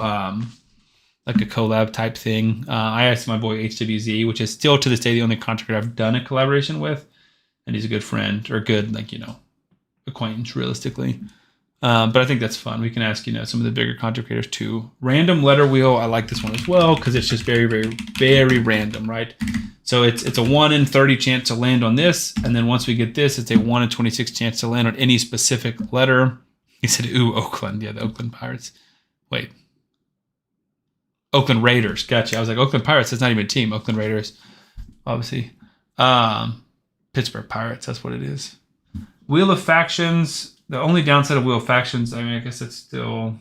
like like a collab type thing. I asked my boy HWZ, which is still to this day the only content creator I've done a collaboration with, and he's a good friend or good acquaintance realistically. But I think that's fun. We can ask some of the bigger content creators too. Random letter wheel. I like this one as well because it's just very, very, very random, right? So it's a 1 in 30 chance to land on this, and then once we get this, it's a 1 in 26 chance to land on any specific letter. He said, "Ooh, Oakland, yeah, the Oakland Pirates." Wait, Oakland Raiders. Gotcha. I was like, Oakland Pirates. That's not even a team. Oakland Raiders, obviously. Pittsburgh Pirates. That's what it is. Wheel of Factions. The only downside of Wheel of Factions, I mean, I guess it's still...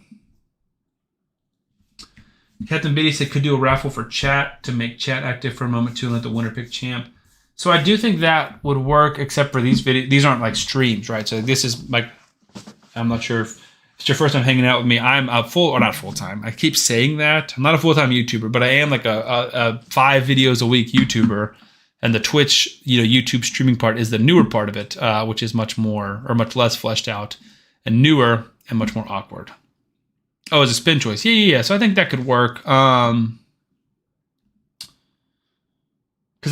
Captain Biddy said could do a raffle for chat to make chat active for a moment too and let the winner pick champ. So I do think that would work, except for these videos. These aren't like streams, right? So this is like, I'm not sure if it's your first time hanging out with me. I'm a not full-time. I keep saying that. I'm not a full-time YouTuber, but I am like a 5 videos a week YouTuber. And the Twitch, YouTube streaming part is the newer part of it, which is much less fleshed out and newer and much more awkward. Oh, it's a spin choice. Yeah. So I think that could work. Because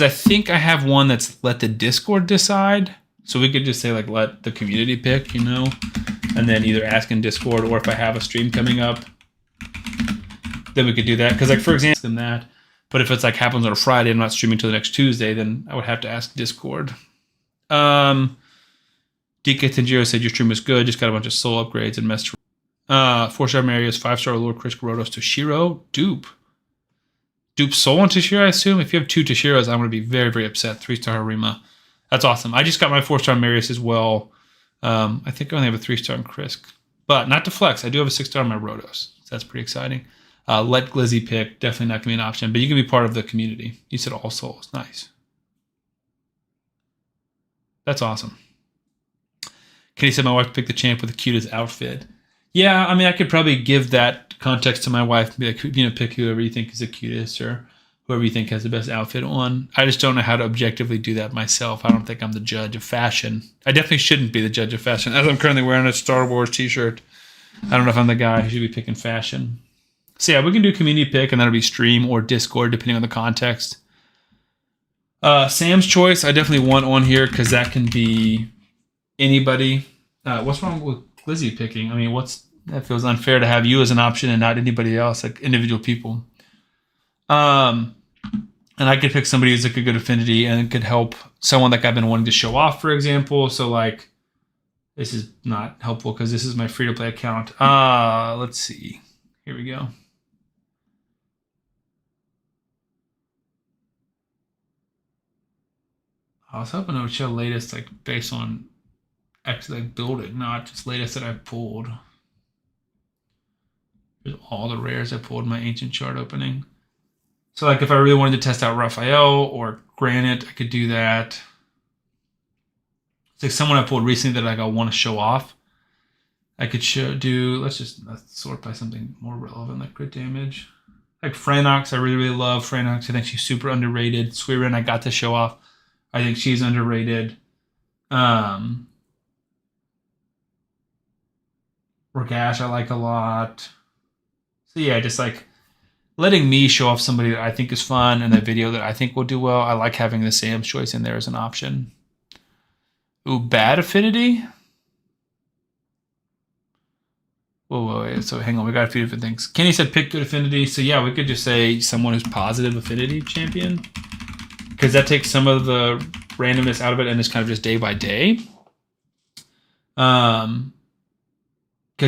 I think I have one that's let the Discord decide. So we could just say like let the community pick, and then either ask in Discord, or if I have a stream coming up, then we could do that. Because like for example, that. But if it's like happens on a Friday, I'm not streaming till the next Tuesday, then I would have to ask Discord. DK Tanjiro said your stream was good, just got a bunch of soul upgrades and messed. 4-star Marius, 5-star Lord Chris Garotos, Toshiro, Dupe soul on Toshiro, I assume. If you have 2 Toshiros, I'm going to be very, very upset. 3-star Harima. That's awesome. I just got my 4-star Marius as well. I think I only have a 3-star in Chris. But not to flex, I do have a 6-star on my Rotos. So that's pretty exciting. Let Glizzy pick, definitely not going to be an option, but you can be part of the community. You said all souls. Nice. That's awesome. Kenny said my wife picked the champ with the cutest outfit. Yeah, I mean, I could probably give that context to my wife and be like, pick whoever you think is the cutest or whoever you think has the best outfit on. I just don't know how to objectively do that myself. I don't think I'm the judge of fashion. I definitely shouldn't be the judge of fashion. As I'm currently wearing a Star Wars t-shirt, I don't know if I'm the guy who should be picking fashion. So yeah, we can do community pick, and that'll be stream or Discord, depending on the context. Sam's choice, I definitely want on here because that can be anybody. What's wrong with Glizzy picking? I mean, that feels unfair to have you as an option and not anybody else, like individual people. And I could pick somebody who's like a good affinity and could help someone that I've been wanting to show off, for example. So like, this is not helpful because this is my free-to-play account. Let's see. Here we go. I was hoping it would show latest, like based on actually like building, not just latest that I've pulled. There's all the rares I pulled in my ancient chart opening. So like if I really wanted to test out Raphael or Granite, I could do that. It's like someone I pulled recently that like I want to show off. I could let's sort by something more relevant, like crit damage. Like Franox, I really, really love Franox. I think she's super underrated. Suiren, I got to show off. I think she's underrated. Ragash, I like a lot. So yeah, just like letting me show off somebody that I think is fun and a video that I think will do well. I like having the Sam's choice in there as an option. Ooh, bad affinity? Whoa, wait. So hang on, we got a few different things. Kenny said pick good affinity. So yeah, we could just say someone who's positive affinity champion. Because that takes some of the randomness out of it and it's kind of just day by day. Because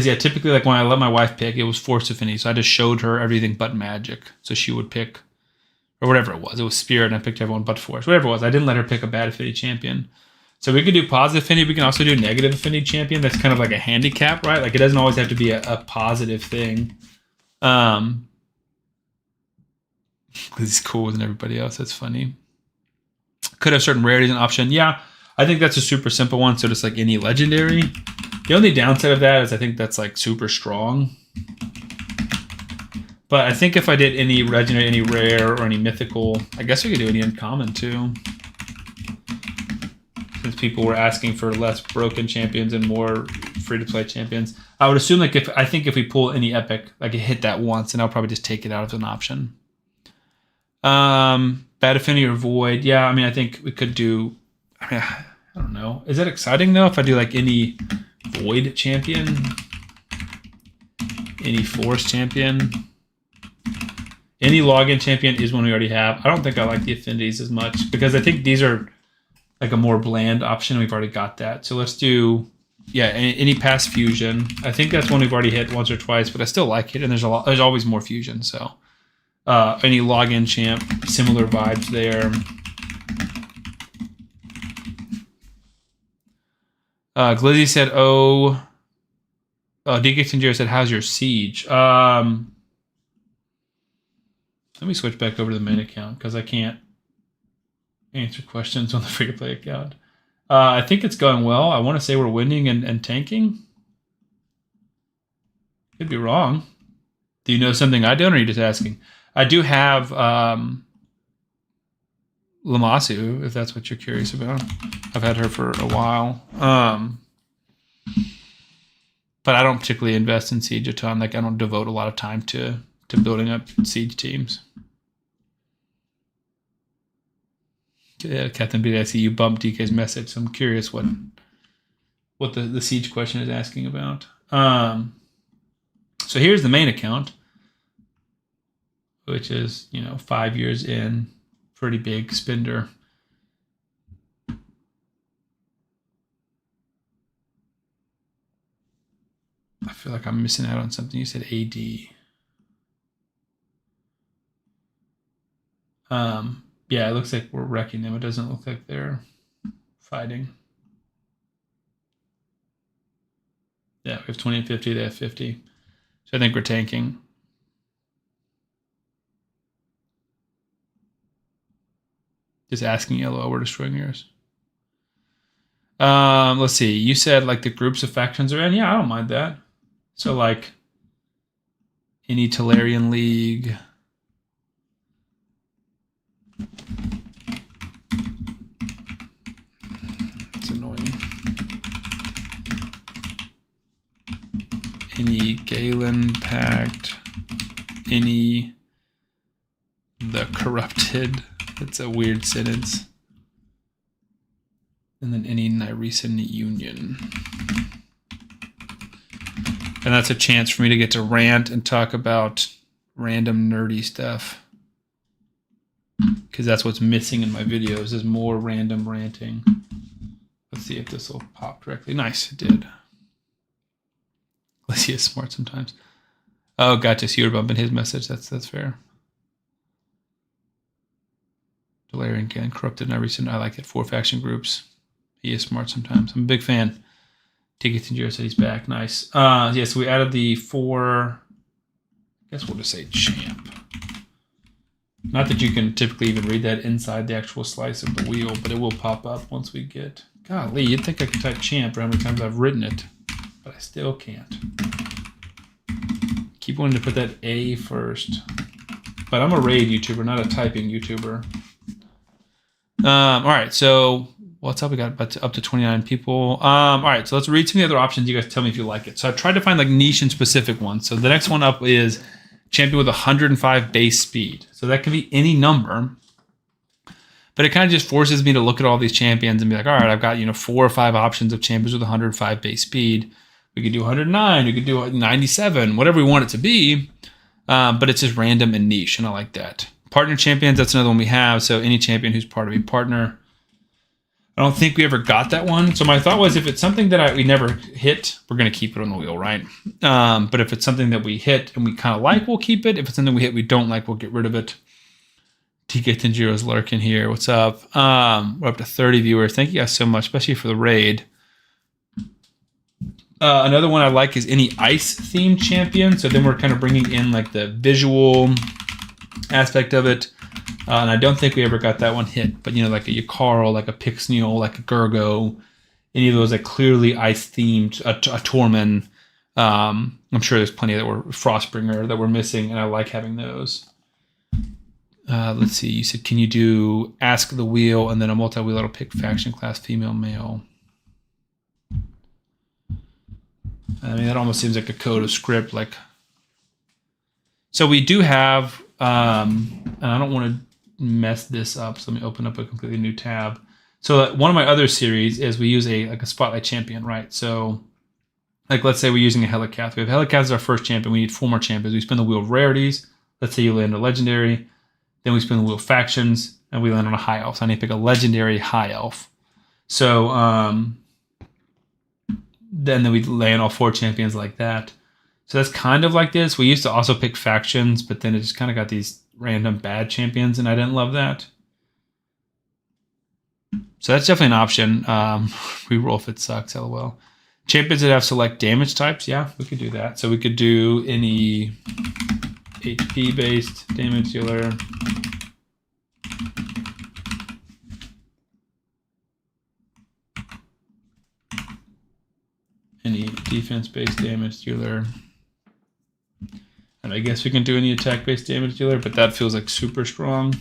yeah, typically like when I let my wife pick, it was forced affinity. So I just showed her everything but magic. So she would pick, or whatever it was. It was spirit and I picked everyone but force. Whatever it was. I didn't let her pick a bad affinity champion. So we could do positive affinity. We can also do negative affinity champion. That's kind of like a handicap, right? Like it doesn't always have to be a positive thing. He's cooler than everybody else. That's funny. Could have certain rarities an option. Yeah, I think that's a super simple one. So just like any legendary. The only downside of that is I think that's like super strong. But I think if I did any legendary, any rare, or any mythical, I guess we could do any uncommon too. Since people were asking for less broken champions and more free-to-play champions. I would assume like if we pull any epic, like it hit that once, and I'll probably just take it out as an option. Bad Affinity or Void. Yeah, I mean, I think we could do. I mean, I don't know. Is that exciting though? If I do like any Void champion, any Force champion, any login champion is one we already have. I don't think I like the affinities as much because I think these are like a more bland option. We've already got that. So let's do, yeah, any past fusion. I think that's one we've already hit once or twice, but I still like it. And there's always more fusion. So any login champ, similar vibes there. Glizzy said, DK Tanjiro said, how's your siege? Let me switch back over to the main account because I can't answer questions on the free-to-play account. I think it's going well. I want to say we're winning and tanking. Could be wrong. Do you know something I don't, or are you just asking? I do have Lamasu, if that's what you're curious about. I've had her for a while. But I don't particularly invest in Siege a ton. Like, I don't devote a lot of time to building up Siege teams. Yeah, Captain B, I see you bumped DK's message, so I'm curious what the Siege question is asking about. So here's the main account, which is, 5 years in, pretty big spender. I feel like I'm missing out on something. You said AD. Yeah, it looks like we're wrecking them. It doesn't look like they're fighting. Yeah, we have 20 and 50. They have 50. So I think we're tanking. Just asking LOL, we're destroying yours. Let's see. You said like the groups of factions are in. Yeah, I don't mind that. So like any Tolarian League. It's annoying. Any Galen Pact. Any the Corrupted. That's a weird sentence. And then any Nyreesan Union. And that's a chance for me to get to rant and talk about random nerdy stuff. Because that's what's missing in my videos is more random ranting. Let's see if this will pop correctly. Nice, it did. Let's see, it's smart sometimes. Oh, gotcha. So you were bumping his message. That's fair. Delarian Galen, Corrupted, Nyreesan. I like it. 4 faction groups. He is smart sometimes. I'm a big fan. Tiki Tanjiro said he's back. Nice. Yeah, so we added the 4. I guess we'll just say champ. Not that you can typically even read that inside the actual slice of the wheel, but it will pop up once we get. Golly, you'd think I could type champ for how many times I've written it, but I still can't. Keep wanting to put that A first. But I'm a raid YouTuber, not a typing YouTuber. All right, so what's up? We got up to 29 people. All right, so let's read some of the other options. You guys tell me if you like it. So I tried to find like niche and specific ones. So the next one up is champion with 105 base speed. So that can be any number, but it kind of just forces me to look at all these champions and be like, all right, I've got 4 or 5 options of champions with 105 base speed. We could do 109. We could do 97, whatever we want it to be. But it's just random and niche, and I like that. Partner champions, that's another one we have. So any champion who's part of a partner. I don't think we ever got that one. So my thought was if it's something that we never hit, we're going to keep it on the wheel, right? But if it's something that we hit and we kind of like, we'll keep it. If it's something we hit we don't like, we'll get rid of it. TK Tanjiro's lurking here. What's up? We're up to 30 viewers. Thank you guys so much, especially for the raid. Another one I like is any ice-themed champion. So then we're kind of bringing in like the visual aspect of it. And I don't think we ever got that one hit. But, like a Yukaro, like a Pixniel, like a Gurgo, any of those like clearly ice-themed, a Tormund. I'm sure there's plenty that were Frostbringer that we're missing, and I like having those. Let's see. You said, can you do Ask the Wheel and then a multi-wheel that'll pick faction class, female, male? I mean, that almost seems like a code of script. Like, so we do have, and I don't want to mess this up. So let me open up a completely new tab. So one of my other series is we use a spotlight champion, right? So like, let's say we're using a Helicath. We have Helicath as our first champion. We need 4 more champions. We spin the wheel of rarities. Let's say you land a legendary. Then we spin the wheel of factions, and we land on a high elf. So I need to pick a legendary high elf. So then we land all 4 champions like that. So that's kind of like this. We used to also pick factions, but then it just kind of got these random bad champions, and I didn't love that. So that's definitely an option. Reroll if it sucks, lol. Champions that have select damage types, yeah, we could do that. So we could do any HP-based damage dealer. Any defense-based damage dealer. And I guess we can do any attack-based damage dealer, but that feels like super strong.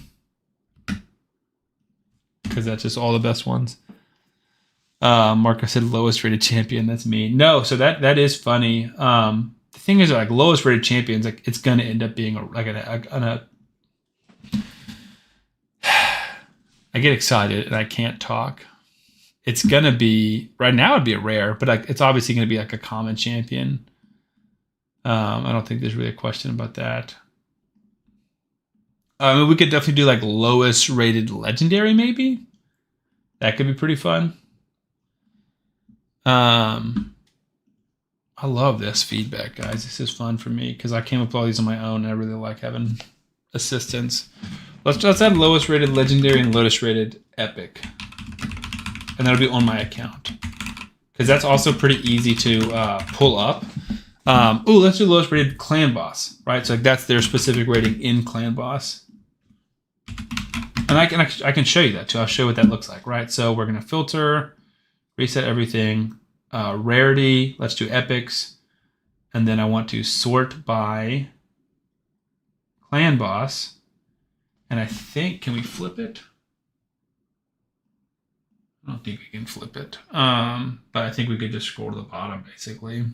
Because that's just all the best ones. Marcus said lowest rated champion. That's me. No, so that is funny. The thing is, like, lowest rated champions, like, it's gonna end up being I get excited and I can't talk. It's gonna be right now. It'd be a rare, but like, it's obviously gonna be like a common champion. I don't think there's really a question about that. We could definitely do like lowest rated legendary, maybe. That could be pretty fun. I love this feedback, guys. This is fun for me because I came up with all these on my own and I really like having assistance. Let's add lowest rated legendary and lowest rated epic. And that'll be on my account. Because that's also pretty easy to pull up. Let's do lowest rated clan boss, right? So like that's their specific rating in clan boss. And I can show you that too. I'll show you what that looks like, right? So we're gonna filter, reset everything, rarity. Let's do epics, and then I want to sort by clan boss. And I think, can we flip it? I don't think we can flip it, but I think we could just scroll to the bottom basically.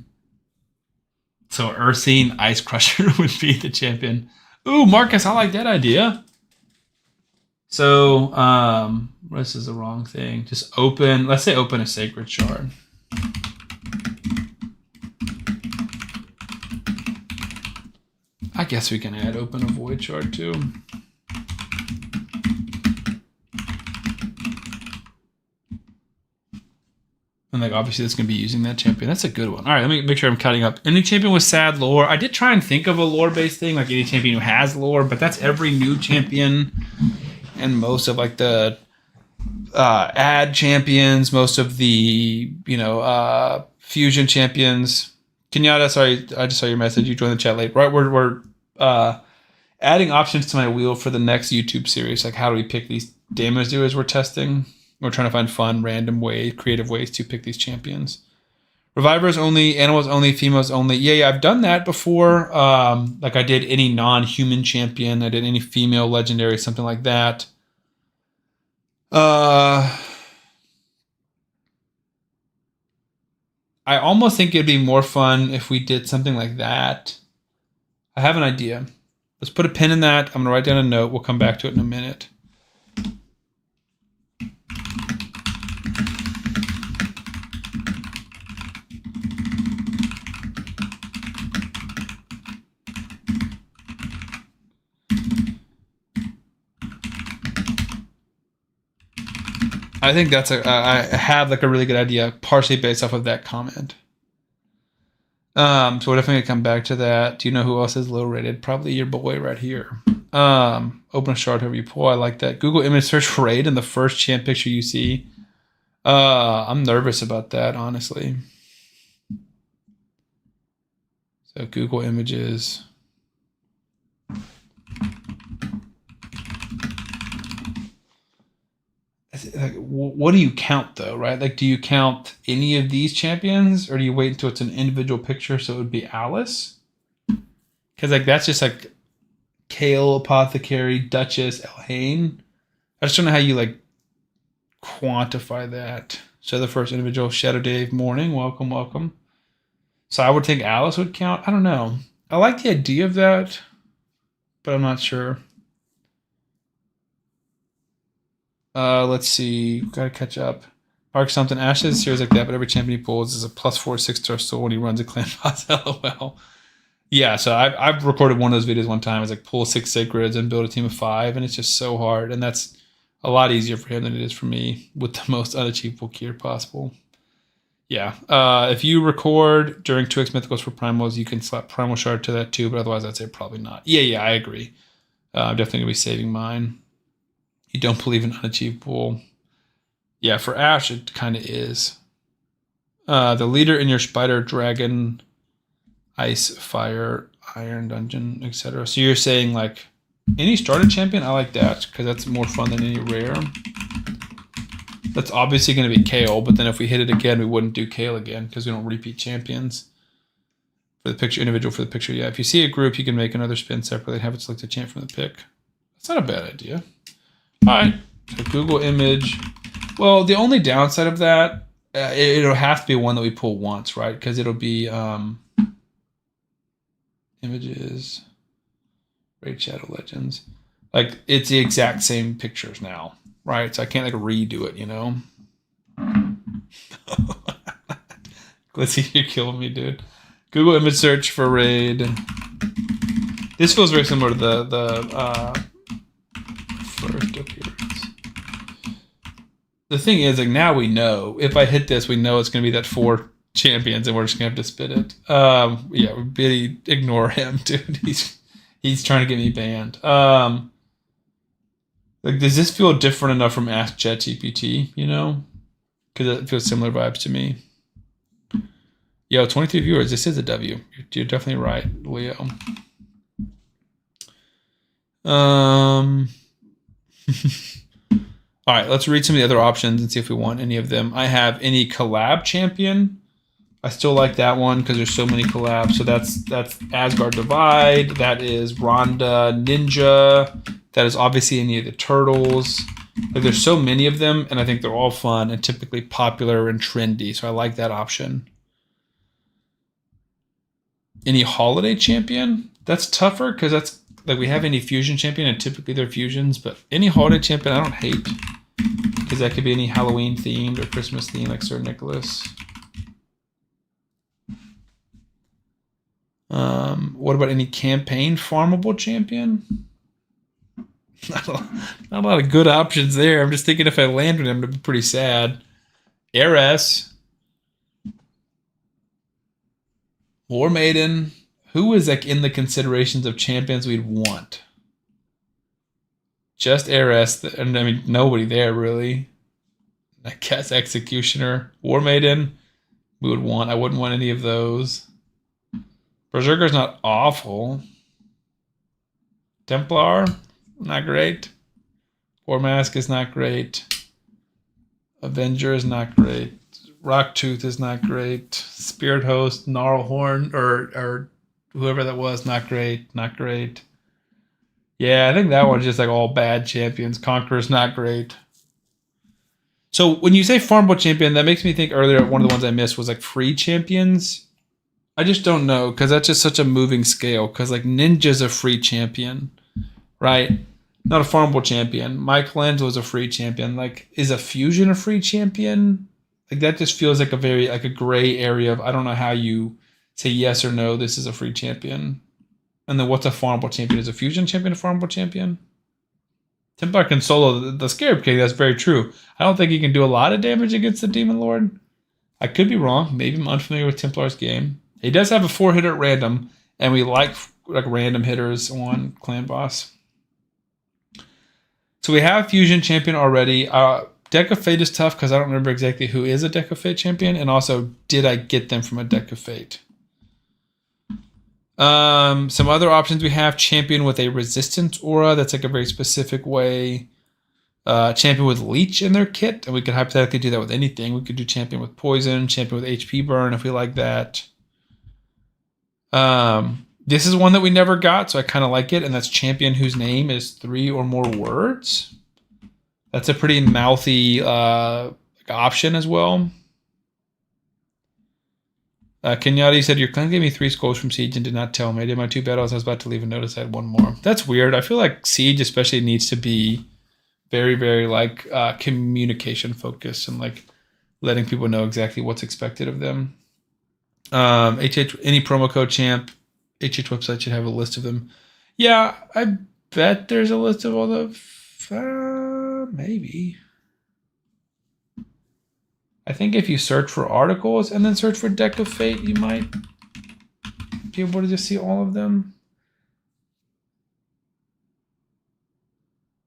So Ursine Ice Crusher would be the champion. Ooh, Marcus, I like that idea. So, this is the wrong thing. Just open, let's say open a Sacred Shard. I guess we can add open a Void Shard too. And like obviously that's going to be using that champion. That's a good one. All right, let me make sure I'm cutting up. Any champion with sad lore. I did try and think of a lore-based thing, like any champion who has lore, but that's every new champion and most of like the ad champions, most of the, fusion champions. Kenyatta, sorry, I just saw your message. You joined the chat late. Right, we're adding options to my wheel for the next YouTube series. Like how do we pick these damage dealers we're testing? We're trying to find fun, random ways, creative ways to pick these champions. Revivers only, animals only, females only. Yeah, I've done that before. Like I did any non-human champion. I did any female legendary, something like that. I almost think it'd be more fun if we did something like that. I have an idea. Let's put a pin in that. I'm going to write down a note. We'll come back to it in a minute. I think that's I have like a really good idea, partially based off of that comment. So we're definitely gonna come back to that. Do you know who else is low rated? Probably your boy right here. Open a shard however you pull. I like that. Google image search for raid in the first champ picture you see. I'm nervous about that, honestly. So Google images. Like, what do you count though, right? Like, do you count any of these champions, or do you wait until it's an individual picture? So it would be Alice, because like that's just like Kale, Apothecary, Duchess, Elhain. I just don't know how you like quantify that. So the first individual, Shadow Dave, morning, welcome. So I would think Alice would count. I don't know. I like the idea of that, but I'm not sure. Let's see. Gotta catch up. Mark something. Ash has a series like that, but every champion he pulls is a +4 6-star soul when he runs a clan boss. LOL. Yeah, so I've recorded one of those videos one time. It's like pull 6 sacreds and build a team of 5, and it's just so hard. And that's a lot easier for him than it is for me with the most unachievable gear possible. Yeah. If you record during 2x mythicals for primals, you can slap primal shard to that too, but otherwise I'd say probably not. Yeah, I agree. I'm definitely gonna be saving mine. You don't believe in unachievable. Yeah, for Ash it kind of is. The leader in your spider, dragon, ice, fire, iron, dungeon, etc. So you're saying like any starter champion? I like that because that's more fun than any rare. That's obviously going to be Kale, but then if we hit it again, we wouldn't do Kale again because we don't repeat champions. For the picture, individual for the picture, yeah. If you see a group, you can make another spin separately and have it select a champ from the pick. That's not a bad idea. All right, so Google image. Well, the only downside of that, it'll have to be one that we pull once, right? Because it'll be images, Raid Shadow Legends. Like, it's the exact same pictures now. Right, so I can't like redo it, you know. Glitzy, you're killing me, dude. Google image search for raid. This feels very similar to the first appearance. The thing is, like now we know if I hit this, we know it's gonna be that 4 champions, and we're just gonna have to spit it. Yeah, really ignore him, dude. He's trying to get me banned. Like, does this feel different enough from Ask ChatGPT, you know? Because it feels similar vibes to me. Yo, 23 viewers. This is a W. You're definitely right, Leo. All right, let's read some of the other options and see if we want any of them. I have any collab champion. I still like that one because there's so many collabs. So that's Asgard Divide. That is Rhonda Ninja. That is obviously any of the turtles. Like, there's so many of them, and I think they're all fun and typically popular and trendy. So I like that option. Any holiday champion? That's tougher because that's like we have any fusion champion, and typically they're fusions. But any holiday champion, I don't hate because that could be any Halloween themed or Christmas themed, like Sir Nicholas. What about any campaign farmable champion? Not a lot of good options there. I'm just thinking if I landed him, it'd be pretty sad. Heiress. War Maiden. Who is like in the considerations of champions we'd want? Just Heiress. And I mean, nobody there really. I guess Executioner. War Maiden. We would want. I wouldn't want any of those. Berserker's not awful. Templar. Not great. War Mask is not great. Avenger is not great. Rocktooth is not great. Spirit Host, Gnarlhorn, or whoever that was, not great. Not great. Yeah, I think that one's just like all bad champions. Conqueror's not great. So when you say farmable champion, that makes me think earlier one of the ones I missed was like free champions. I just don't know because that's just such a moving scale. Because like Ninja's a free champion, right? Not a farmable champion. Michelangelo's a free champion. Like, is a fusion a free champion? Like, that just feels like a very like a gray area of I don't know how you say yes or no. This is a free champion. And then what's a farmable champion? Is a fusion champion a farmable champion? Templar can solo the Scarab King. That's very true. I don't think he can do a lot of damage against the Demon Lord. I could be wrong. Maybe I'm unfamiliar with Templar's game. He does have a 4-hitter at random, and we like random hitters on Clan Boss. So we have Fusion Champion already. Deck of Fate is tough because I don't remember exactly who is a Deck of Fate champion, and also did I get them from a Deck of Fate? Some other options we have: champion with a resistance aura. That's like a very specific way. Champion with leech in their kit, and we could hypothetically do that with anything. We could do champion with poison, champion with HP burn if we like that. This is one that we never got, so I kind of like it, and that's champion whose name is 3 or more words. That's a pretty mouthy option as well. Kenyatta said, your clan gave me 3 scrolls from Siege and did not tell me. I did my 2 battles. I was about to leave and notice I had 1 more. That's weird. I feel like Siege especially needs to be very, very like communication focused and like letting people know exactly what's expected of them. Any promo code champ, HH website should have a list of them. Yeah, I bet there's a list of all the maybe. I think if you search for articles and then search for Deck of Fate, you might be able to just see all of them.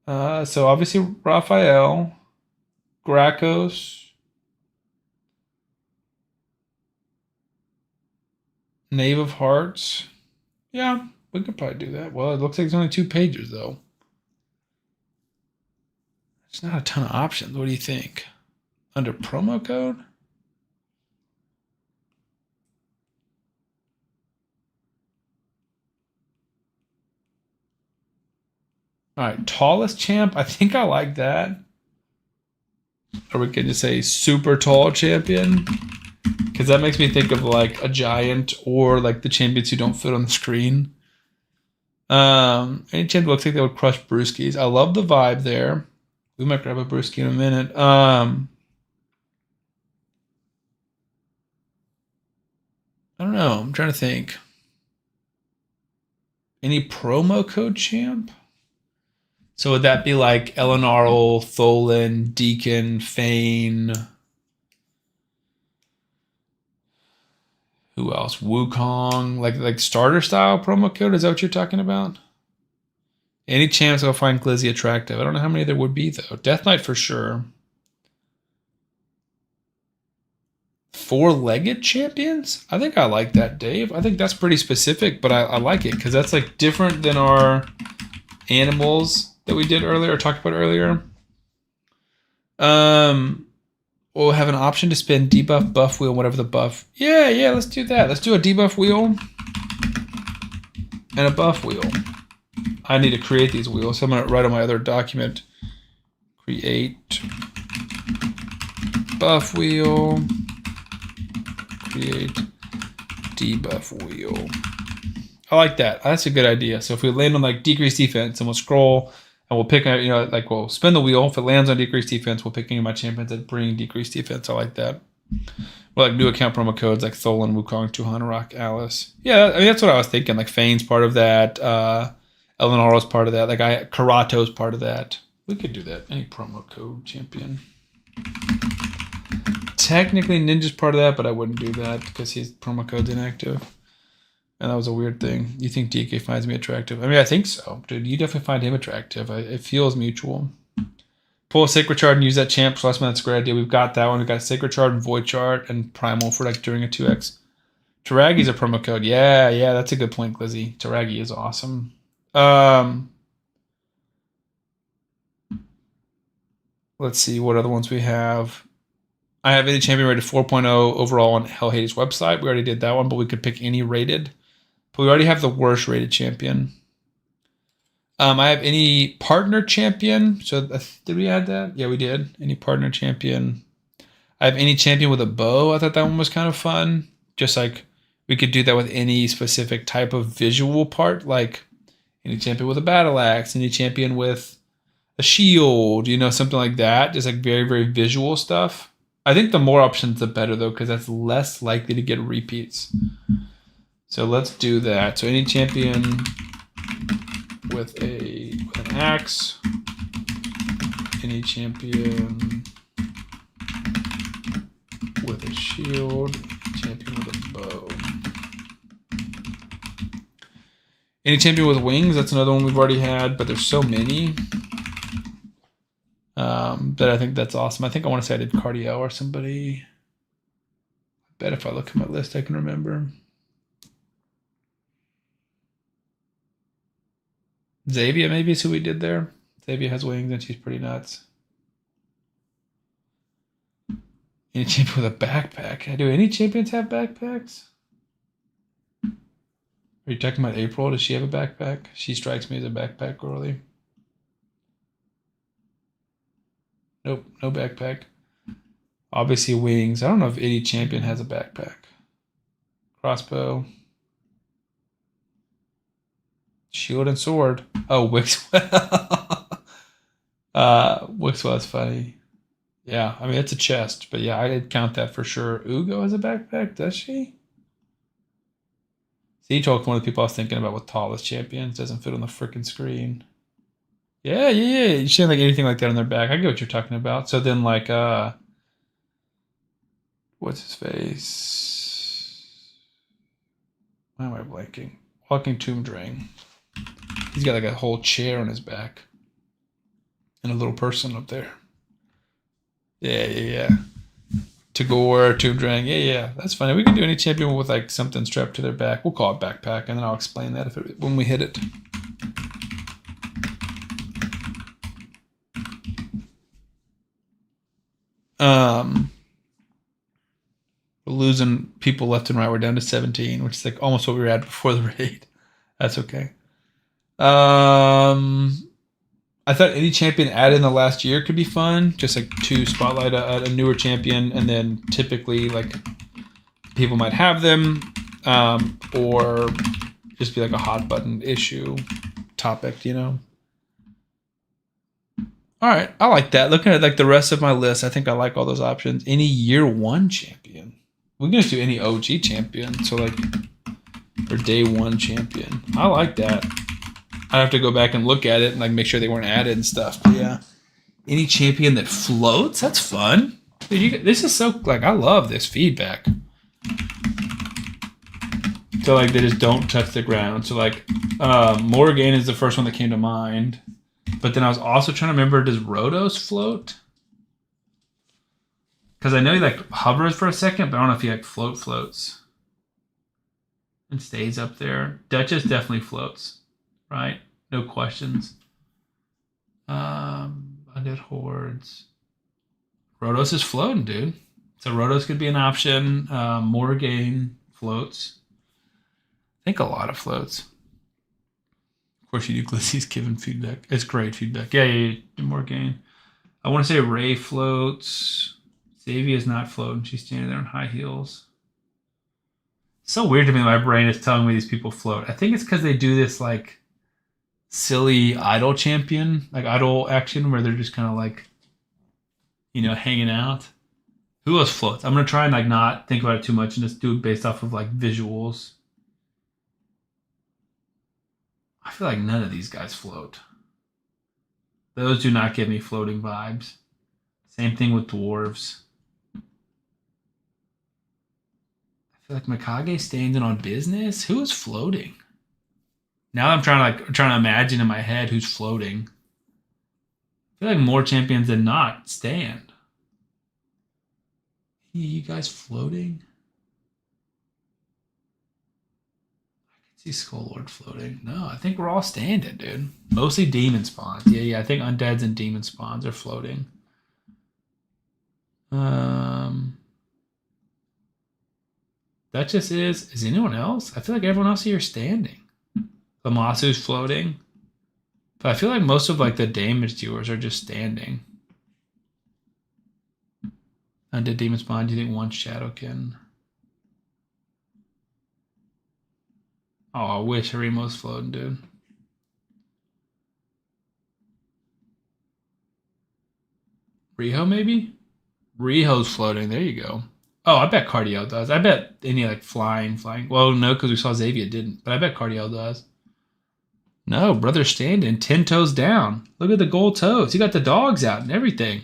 So obviously Raphael, Gracchus, Knave of Hearts. Yeah, we could probably do that. Well, it looks like it's only 2 pages though. It's not a ton of options. What do you think? Under promo code? All right, tallest champ. I think I like that. Or we could just say super tall champion. Because that makes me think of like a giant or like the champions who don't fit on the screen. Any champion looks like they would crush brewskis. I love the vibe there. We might grab a brewski in a minute. I don't know. I'm trying to think. Any promo code champ? So would that be like Elenarl, Tholen, Deacon, Fane? Who else? Wukong, like starter style promo code. Is that what you're talking about? Any chance I'll find Glizzy attractive? I don't know how many there would be though. Death Knight for sure. 4-legged champions? I think I like that, Dave. I think that's pretty specific, but I like it because that's like different than our animals that we did earlier or talked about earlier. We'll have an option to spin debuff, buff wheel, whatever the buff. Yeah, let's do that. Let's do a debuff wheel and a buff wheel. I need to create these wheels, so I'm going to write on my other document. Create buff wheel. Create debuff wheel. I like that. That's a good idea. So if we land on like decreased defense and we'll scroll and we'll pick, like we'll spin the wheel. If it lands on decreased defense, we'll pick any of my champions that bring decreased defense. I like that. Well, like new account promo codes like Tholen, Wukong, Tuhan, Rock, Alice. Yeah, I mean, that's what I was thinking. Like Fane's part of that. Elenar's part of that. Like Karato's part of that. We could do that. Any promo code champion. Technically, Ninja's part of that, but I wouldn't do that because his promo code's inactive. And that was a weird thing. You think DK finds me attractive? I mean, I think so. Dude, you definitely find him attractive. It feels mutual. Pull a Sacred Shard and use that champ. So that's a great idea. We've got that one. We've got Sacred Shard and Void Shard and Primal for like during a 2x. Taragi's a promo code. Yeah, that's a good point, Glizzy. Taragi is awesome. Let's see what other ones we have. I have any champion rated 4.0 overall on Hell Hades website. We already did that one, but we could pick any rated. But we already have the worst rated champion. I have any partner champion. So did we add that? Yeah, we did. Any partner champion. I have any champion with a bow. I thought that one was kind of fun. Just like we could do that with any specific type of visual part, like any champion with a battle axe, any champion with a shield, something like that. Just like very, very visual stuff. I think the more options, the better, though, because that's less likely to get repeats. So let's do that. So any champion with an axe, any champion with a shield, champion with a bow. Any champion with wings, that's another one we've already had, but there's so many. But I think that's awesome. I think I want to say I did Cardio or somebody. I bet if I look at my list, I can remember. Xavia maybe is who we did there. Xavia has wings and she's pretty nuts. Any champion with a backpack? Do any champions have backpacks? Are you talking about April? Does she have a backpack? She strikes me as a backpack girly. Nope, no backpack. Obviously wings. I don't know if any champion has a backpack. Crossbow. Shield and sword. Oh, Wixwell. Wixwell is funny. Yeah, I mean, it's a chest, but yeah, I did count that for sure. Ugo has a backpack, does she? Sea Hulk's one of the people I was thinking about with tallest champions. Doesn't fit on the freaking screen. Yeah. You shouldn't like anything like that on their back. I get what you're talking about. So then, like, what's his face? Why am I blanking? Walking Tomb Drain. He's got like a whole chair on his back. And a little person up there. Yeah. Tagore, Tomb Drain. Yeah. That's funny. We can do any champion with like something strapped to their back. We'll call it backpack, and then I'll explain that when we hit it. We're losing people left and right. We're down to 17, which is like almost what we were at before the raid. That's okay. I thought any champion added in the last year could be fun. Just like to spotlight a newer champion, and then typically like people might have them, or just be like a hot button issue topic, you know. All right, I like that. Looking at like the rest of my list, I think I like all those options. Any year one champion. We can just do any OG champion. So like, or day one champion. I like that. I have to go back and look at it and like make sure they weren't added and stuff. But yeah, any champion that floats, that's fun. Dude, this is so like I love this feedback. So like they just don't touch the ground. So like Morgan is the first one that came to mind. But then I was also trying to remember, does Rhodos float? Because I know he like hovers for a second, but I don't know if he like floats and stays up there. Duchess definitely floats, right? No questions. Undead Hordes. Rhodos is floating, dude. So Rhodos could be an option. Morgan floats. I think a lot of floats. Of course, you do Glissy's giving feedback. It's great feedback. Yeah. Morgan. I want to say Ray floats. Xavier is not floating. She's standing there in high heels. It's so weird to me that my brain is telling me these people float. I think it's because they do this like silly idol champion, like idol action where they're just kind of like, you know, hanging out. Who else floats? I'm going to try and like not think about it too much and just do it based off of like visuals. I feel like none of these guys float. Those do not give me floating vibes. Same thing with dwarves. I feel like Mikage standing on business. Who is floating? Now I'm trying to imagine in my head who's floating. I feel like more champions than not stand. You guys floating? See Skull Lord floating. No, I think we're all standing, dude. Mostly demon spawns. Yeah. I think undeads and demon spawns are floating. That just is anyone else? I feel like everyone else here is standing. Lamasu's floating. But I feel like most of like the damage dealers are just standing. Undead demon spawn, do you think one Shadowkin? Oh, I wish Harimo's floating, dude. Riho, maybe? Riho's floating. There you go. Oh, I bet Cardiel does. I bet any like flying. Well, no, because we saw Xavier didn't. But I bet Cardiel does. No, brother's standing 10 toes down. Look at the gold toes. He got the dogs out and everything.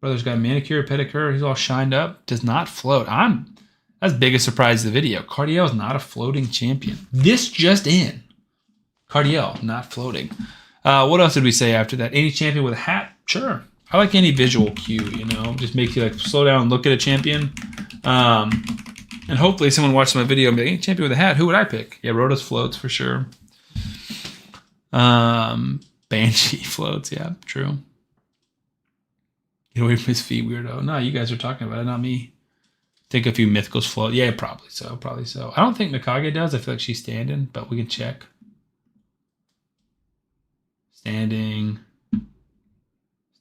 Brother's got manicure, pedicure. He's all shined up. Does not float. That's the biggest surprise of the video. Cardiel is not a floating champion. This just in. Cardiel, not floating. What else did we say after that? Any champion with a hat? Sure. I like any visual cue, you know? Just makes you like slow down and look at a champion. And hopefully someone watched my video and be like, hey, champion with a hat, who would I pick? Yeah, Rhodos floats for sure. Banshee floats, yeah, true. Get away from his feet, weirdo. No, you guys are talking about it, not me. Think a few mythicals float. Yeah, probably so. I don't think Mikage does. I feel like she's standing, but we can check. Standing.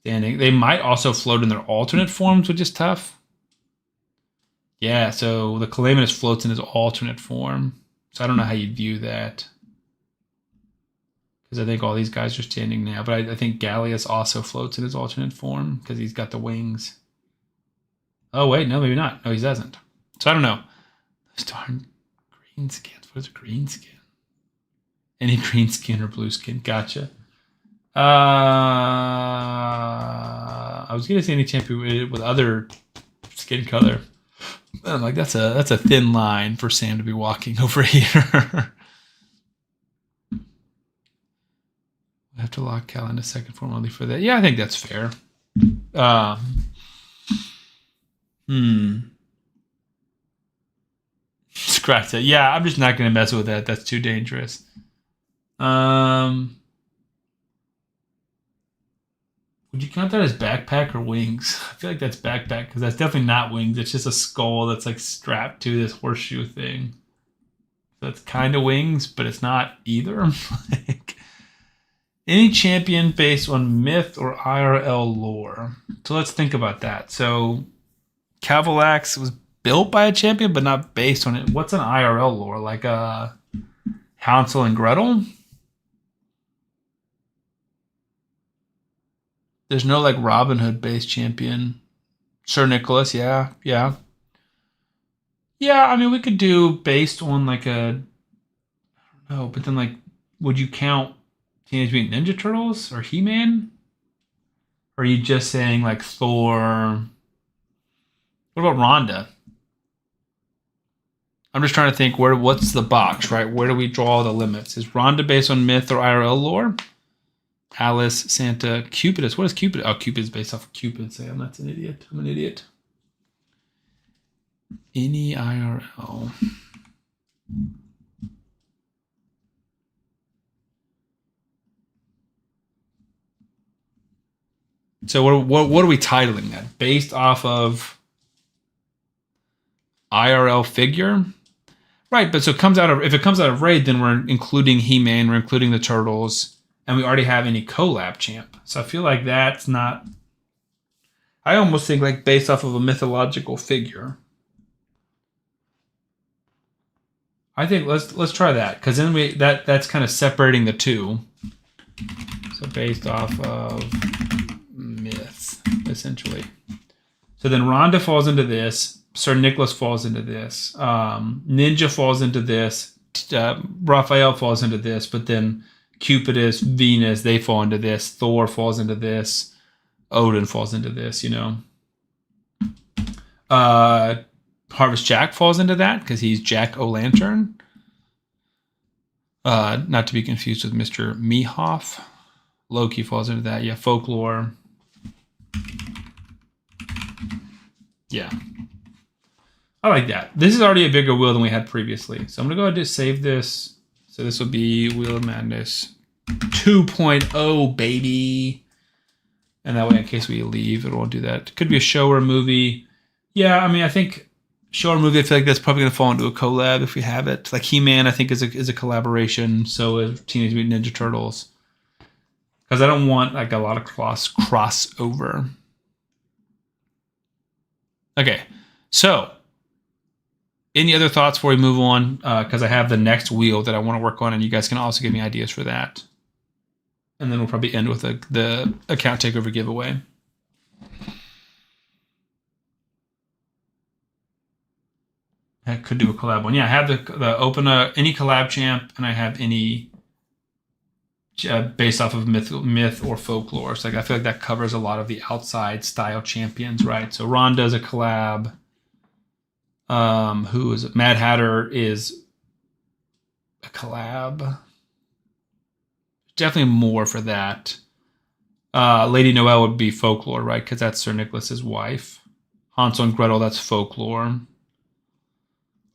They might also float in their alternate forms, which is tough. Yeah, so the Calamitous floats in his alternate form. So I don't know how you view that. Because I think all these guys are standing now. But I think Gallius also floats in his alternate form because he's got the wings. Oh, wait, no, maybe not. No, he doesn't. So I don't know. Those darn green skins. What is a green skin? Any green skin or blue skin. Gotcha. I was going to say any champion with other skin color. I'm like, that's a thin line for Sam to be walking over here. We have to lock Cal into second form only for that. Yeah, I think that's fair. Scratch that. Yeah, I'm just not going to mess with that. That's too dangerous. Would you count that as backpack or wings? I feel like that's backpack because that's definitely not wings. It's just a skull that's like strapped to this horseshoe thing. So it's kind of wings, but it's not either. Like, any champion based on myth or IRL lore. So let's think about that. So Cavalax was built by a champion, but not based on it. What's an IRL lore? Like Hansel and Gretel? There's no like Robin Hood based champion. Sir Nicholas, yeah. Yeah, I mean, we could do based on like I don't know, but then like, would you count Teenage Mutant Ninja Turtles or He-Man? Or are you just saying like Thor? What about Rhonda? I'm just trying to think what's the box, right? Where do we draw the limits? Is Rhonda based on myth or IRL lore? Alice, Santa, Cupidus. What is Cupid? Oh, Cupid's based off of Cupid. Sam, that's an idiot. I'm an idiot. Any IRL. So what are we titling that? Based off of IRL figure? Right, but so if it comes out of Raid, then we're including He-Man, we're including the Turtles, and we already have any collab champ. So I feel like that's not. I almost think like based off of a mythological figure. I think let's try that because then that's kind of separating the two. So based off of myth, essentially. So then Rhonda falls into this. Sir Nicholas falls into this. Ninja falls into this. Raphael falls into this. But then Cupidus, Venus, they fall into this. Thor falls into this. Odin falls into this, Harvest Jack falls into that because he's Jack O'Lantern. Not to be confused with Mr. Mehoff. Loki falls into that. Yeah, folklore. Yeah. I like that. This is already a bigger wheel than we had previously. So I'm going to go ahead and just save this. So this will be Wheel of Madness 2.0, baby. And that way, in case we leave, it won't do that. Could be a show or a movie. Yeah, I mean, I think show or movie, I feel like that's probably going to fall into a collab if we have it. Like He-Man, I think, is a collaboration. So is Teenage Mutant Ninja Turtles. Because I don't want like a lot of crossover. Okay, so any other thoughts before we move on? Because I have the next wheel that I want to work on, and you guys can also give me ideas for that. And then we'll probably end with the account takeover giveaway. I could do a collab one. Yeah, I have the open any collab champ, and I have any based off of myth or folklore. So like, I feel like that covers a lot of the outside style champions, right? So Ronda's a collab. Who is it? Mad Hatter is a collab. Definitely more for that. Lady Noelle would be folklore, right? Because that's Sir Nicholas's wife. Hansel and Gretel, that's folklore.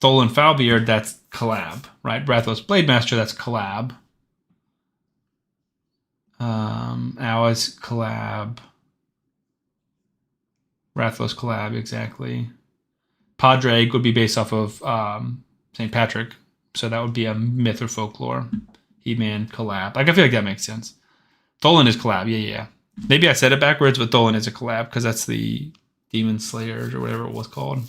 Tholan Foulbeard, that's collab, right? Brathos Blademaster, that's collab. Alice collab. Rathlos collab, exactly. Padraig would be based off of St. Patrick, so that would be a myth or folklore. He-Man collab. Like, I feel like that makes sense. Tholan is collab, yeah. Maybe I said it backwards, but Tholan is a collab because that's the Demon Slayers or whatever it was called.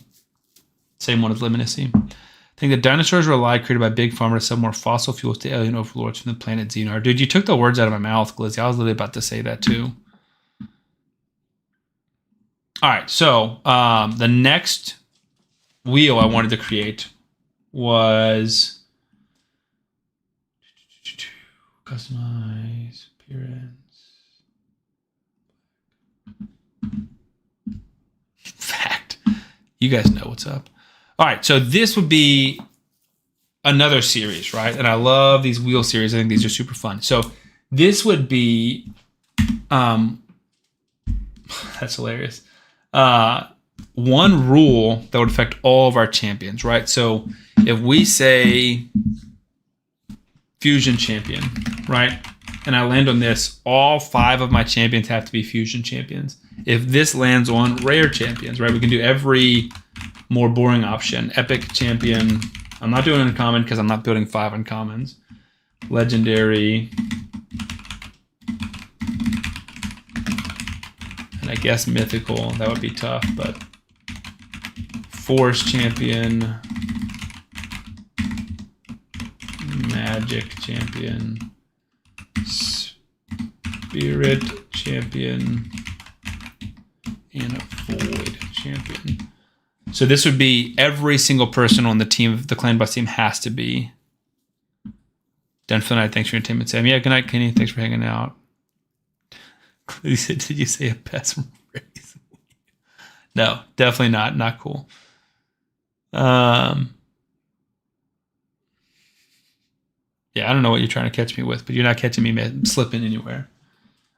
Same one as Liminacy. I think the dinosaurs were a lie created by Big Pharma to sell more fossil fuels to alien overlords from the planet Xenar. Dude, you took the words out of my mouth, Glizzy. I was literally about to say that too. All right, so the next wheel I wanted to create was customize appearance. Fact. You guys know what's up. All right, so this would be another series, right? And I love these wheel series. I think these are super fun. So this would be, that's hilarious. One rule that would affect all of our champions, right? So if we say fusion champion, right? And I land on this, all 5 of my champions have to be fusion champions. If this lands on rare champions, right? We can do every more boring option. Epic champion. I'm not doing uncommon because I'm not building 5 uncommons. Legendary. And I guess mythical. That would be tough, but Force champion. Magic champion. Spirit champion. And a void champion. So this would be every single person on the team, the Clan Boss team has to be. Done for the night. Thanks for your entertainment, Sam. Yeah, good night, Kenny. Thanks for hanging out. He said, did you say a best race? No, definitely not. Not cool. Yeah, I don't know what you're trying to catch me with, but you're not catching me slipping anywhere.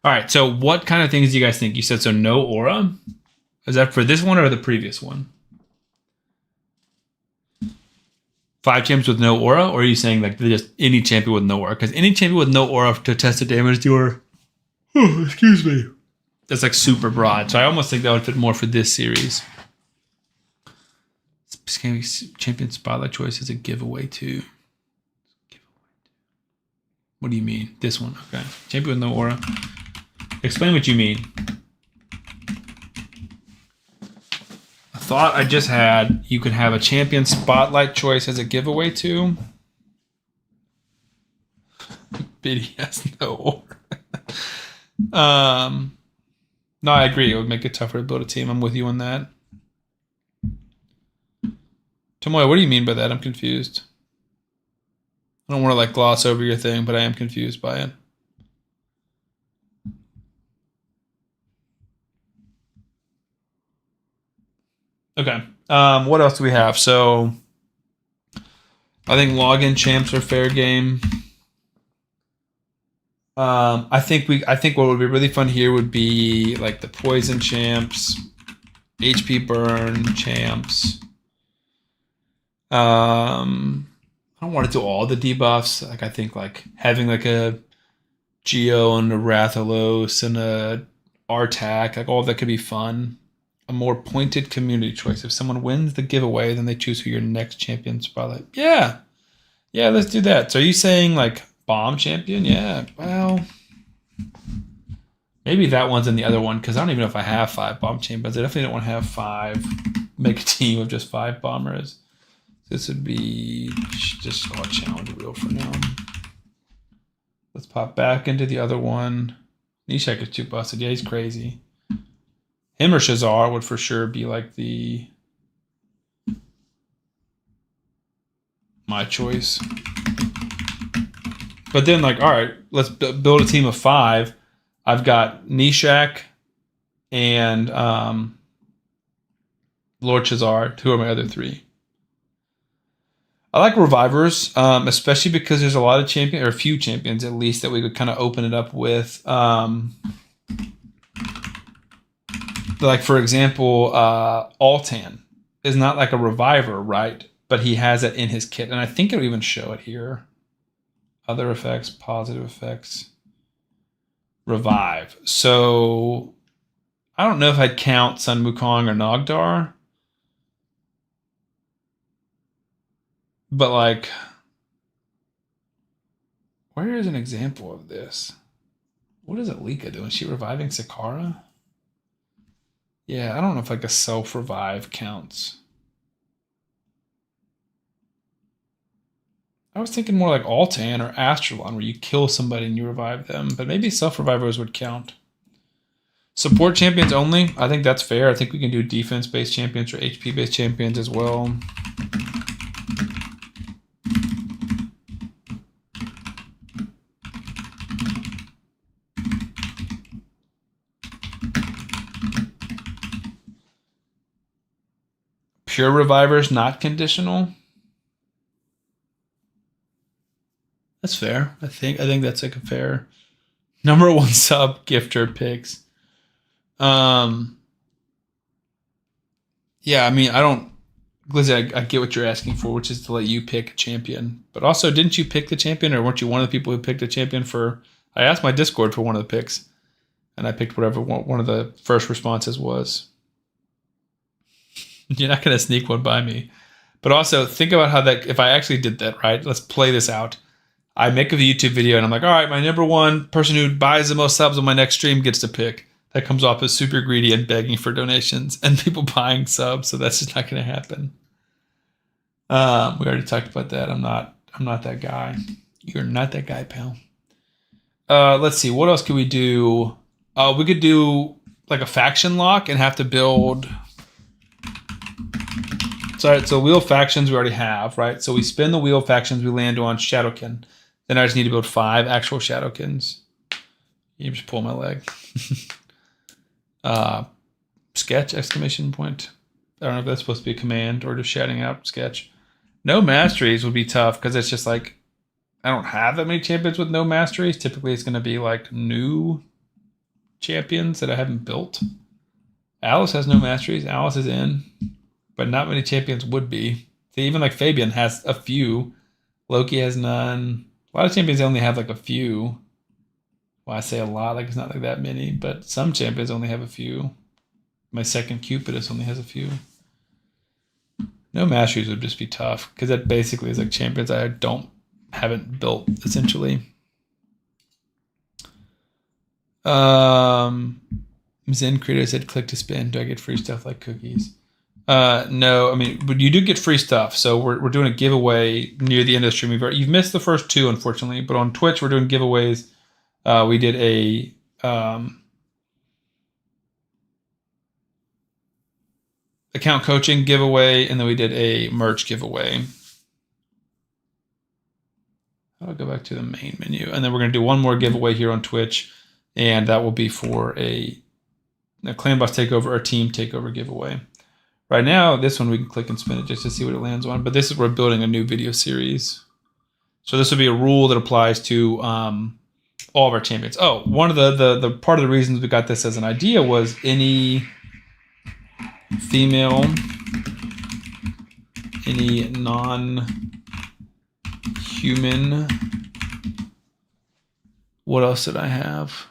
All right, so what kind of things do you guys think? You said so no aura? Is that for this one or the previous one? 5 champions with no aura, or are you saying like just any champion with no aura? Because any champion with no aura to test the damage dealer, excuse me, that's like super broad. So I almost think that would fit more for this series. Champion spotlight choice is a giveaway too. What do you mean? This one, okay. Champion with no aura. Explain what you mean. Thought I just had you could have a champion spotlight choice as a giveaway too. Biddy has no order. No, I agree. It would make it tougher to build a team. I'm with you on that. Tomoya, what do you mean by that? I'm confused. I don't want to like gloss over your thing, but I am confused by it. Okay. What else do we have? So I think login champs are fair game. I think what would be really fun here would be like the poison champs, HP burn champs. I don't want to do all the debuffs. Like I think like having like a Geo and a Rathalos and a Artak, like all of that could be fun. A more pointed community choice. If someone wins the giveaway, then they choose who your next champion spotlight. Yeah, let's do that. So are you saying like bomb champion? Yeah, well, maybe that one's in the other one because I don't even know if I have 5 bomb champions. I definitely don't want to have 5. Make a team of just 5 bombers. This would be just a challenge wheel for now. Let's pop back into the other one. Nishak is too busted. Yeah, he's crazy. Him or Shazar would for sure be like my choice. But then like, all right, let's build a team of 5. I've got Nishak and Lord Shazar. Who are my other 3? I like Revivers, especially because there's a lot of champions, or a few champions at least, that we could kind of open it up with. Like, for example, Altan is not like a reviver, right? But he has it in his kit. And I think it'll even show it here. Other effects, positive effects, revive. So I don't know if I'd count Sun Wukong or Nogdar. But like, where is an example of this? What is Alika doing? Is she reviving Sakara? Yeah, I don't know if like a self-revive counts. I was thinking more like Altan or Astralon, where you kill somebody and you revive them, but maybe self-revivers would count. Support champions only. I think that's fair. I think we can do defense-based champions or HP-based champions as well. Pure revivers, not conditional. That's fair. I think that's like a fair number one sub gifter picks. Yeah, I mean, Glizzy, I get what you're asking for, which is to let you pick a champion. But also, didn't you pick the champion, or weren't you one of the people who picked a champion for? I asked my Discord for one of the picks, and I picked whatever one of the first responses was. You're not going to sneak one by me. But also, think about how that, if I actually did that, right? Let's play this out. I make a YouTube video, and I'm like, all right, my number one person who buys the most subs on my next stream gets to pick. That comes off as super greedy and begging for donations and people buying subs, so that's just not going to happen. We already talked about that. I'm not that guy. You're not that guy, pal. Let's see. What else could we do? We could do like a faction lock and have to build... So wheel factions we already have, right? So we spin the wheel factions, we land on Shadowkin. Then I just need to build 5 actual Shadowkins. You just pull my leg. Sketch, exclamation point. I don't know if that's supposed to be a command or just shouting out sketch. No masteries would be tough because it's just like, I don't have that many champions with no masteries. Typically it's going to be like new champions that I haven't built. Alice has no masteries. Alice is in. But not many champions would be. See, even like Fabian has a few. Loki has none. A lot of champions only have like a few. Well, I say a lot, like it's not like that many, but some champions only have a few. My second Cupidus only has a few. No masteries would just be tough, because that basically is like champions I haven't built, essentially. Zen Creator said click to spin. Do I get free stuff like cookies? No, I mean, but you do get free stuff. So we're doing a giveaway near the end of the stream. You've missed the first 2, unfortunately, but on Twitch we're doing giveaways. We did a account coaching giveaway, and then we did a merch giveaway. I'll go back to the main menu, and then we're going to do one more giveaway here on Twitch, and that will be for a Clan Boss Takeover or Team Takeover giveaway. Right now, this one we can click and spin it just to see what it lands on. But this is we're building a new video series. So this would be a rule that applies to all of our champions. Oh, one of the part of the reasons we got this as an idea was any female, any non-human. What else did I have?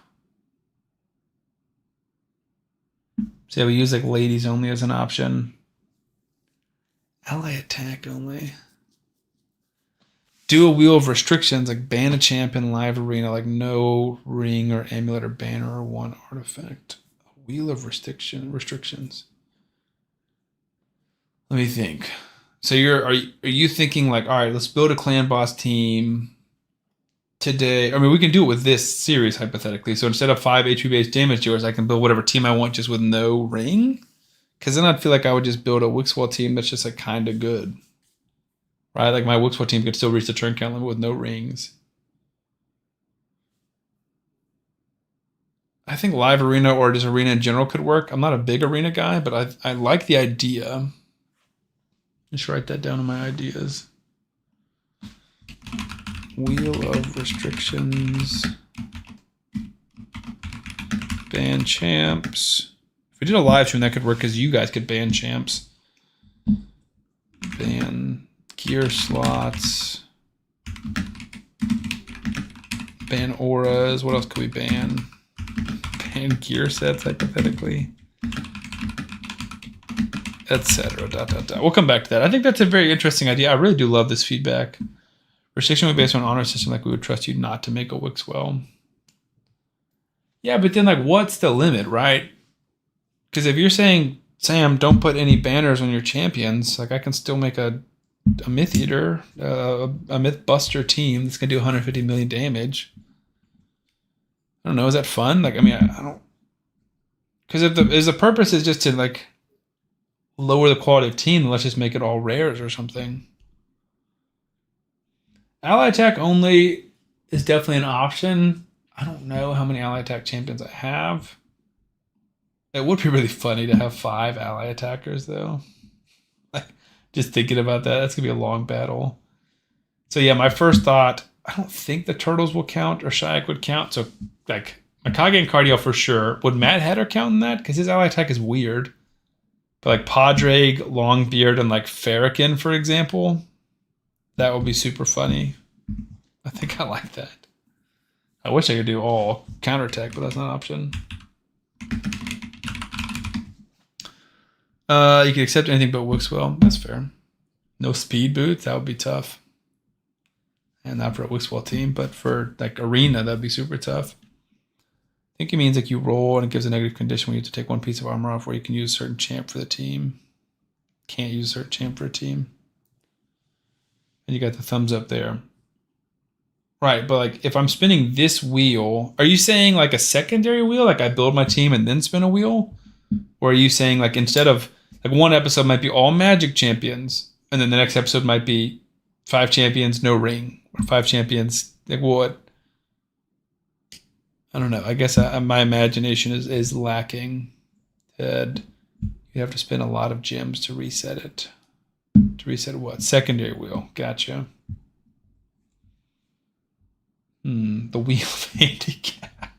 So yeah, we use like ladies only as an option. Ally attack only. Do a wheel of restrictions, like ban a champ in live arena, like no ring or amulet or banner or 1 artifact. A wheel of restrictions. Let me think. So are you thinking like, all right, let's build a clan boss team today? I mean, we can do it with this series hypothetically. So instead of 5 HP based damage dealers, I can build whatever team I want just with no ring. Because then I'd feel like I would just build a Wixwell team that's just like kind of good, right? Like my Wixwell team could still reach the turn count limit with no rings. I think live arena or just arena in general could work. I'm not a big arena guy, but I like the idea. Just write that down in my ideas. Wheel of restrictions. Ban champs. If we did a live stream, that could work because you guys could ban champs. Ban gear slots. Ban auras. What else could we ban? Ban gear sets, hypothetically. Etc. We'll come back to that. I think that's a very interesting idea. I really do love this feedback. Restriction would be based on an honor system, like we would trust you not to make a Wixwell. Yeah, but then like what's the limit, right? Because if you're saying, Sam, don't put any banners on your champions, like I can still make a a Myth Eater, a Myth Buster team that's gonna do 150 million damage. I don't know. Is that fun? Like, I mean, I don't. Because if the purpose is just to like lower the quality of team, let's just make it all rares or something. Ally attack only is definitely an option. I don't know how many ally attack champions I have. It would be really funny to have 5 ally attackers though. Like, just thinking about that, that's gonna be a long battle. So yeah, my first thought, I don't think the turtles will count or Shayak would count. So like Mikage and Cardio for sure. Would Mad Hatter count in that? Because his ally attack is weird. But like Padraig, Longbeard, and like Farrakhan, for example, that would be super funny. I think I like that. I wish I could do all counterattack, but that's not an option. You can accept anything but Wixwell. That's fair. No speed boots, that would be tough. And not for a Wixwell team, but for like Arena, that'd be super tough. I think it means like you roll and it gives a negative condition when you have to take one piece of armor off, where you can use a certain champ for the team. Can't use a certain champ for a team. And you got the thumbs up there. Right, but like if I'm spinning this wheel, are you saying like a secondary wheel? Like I build my team and then spin a wheel? Or are you saying like instead of like one episode might be all Magic champions, and then the next episode might be 5 champions, no ring, or 5 champions, like what? I don't know. I guess my imagination is lacking. Ted, you have to spend a lot of gems to reset it. To reset what? Secondary wheel. Gotcha. The wheel of handicap.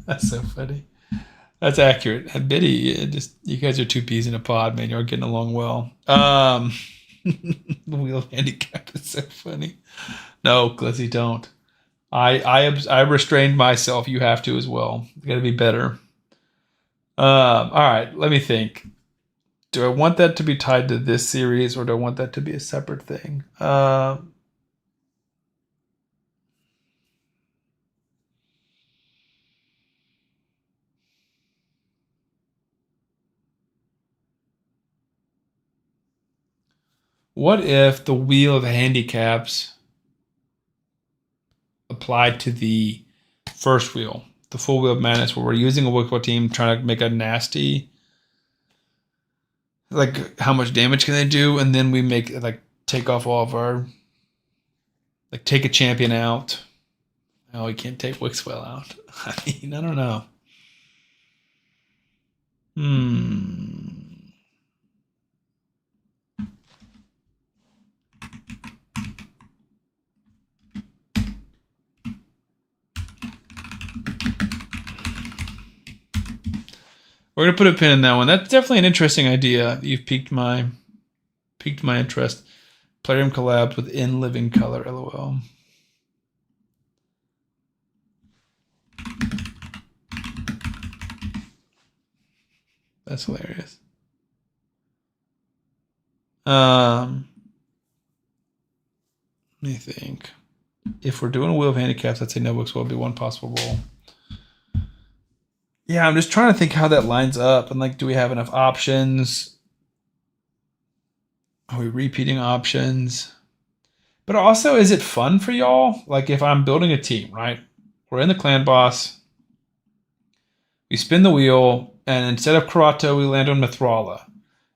That's so funny. That's accurate. And Biddy, you guys are 2 peas in a pod, man. You're getting along well. The wheel of handicap is so funny. No, Glizzy, don't. I restrained myself. You have to as well. You got to be better. All right, let me think. Do I want that to be tied to this series, or do I want that to be a separate thing? What if the wheel of handicaps applied to the first wheel, the full wheel of madness, where we're using a Wixwell team trying to make a nasty, like how much damage can they do, and then we make like take off all of our, like take a champion out. Oh, we can't take Wixwell out. I mean, I don't know. We're gonna put a pin in that one. That's definitely an interesting idea. You've piqued my interest. Plarium collabs with In Living Color, LOL. That's hilarious. Let me think. If we're doing a wheel of handicaps, I'd say no books will be one possible roll. Yeah, I'm just trying to think how that lines up, and like, do we have enough options? Are we repeating options? But also, is it fun for y'all? Like, if I'm building a team, right? We're in the clan boss. We spin the wheel, and instead of Karato, we land on Mithrala.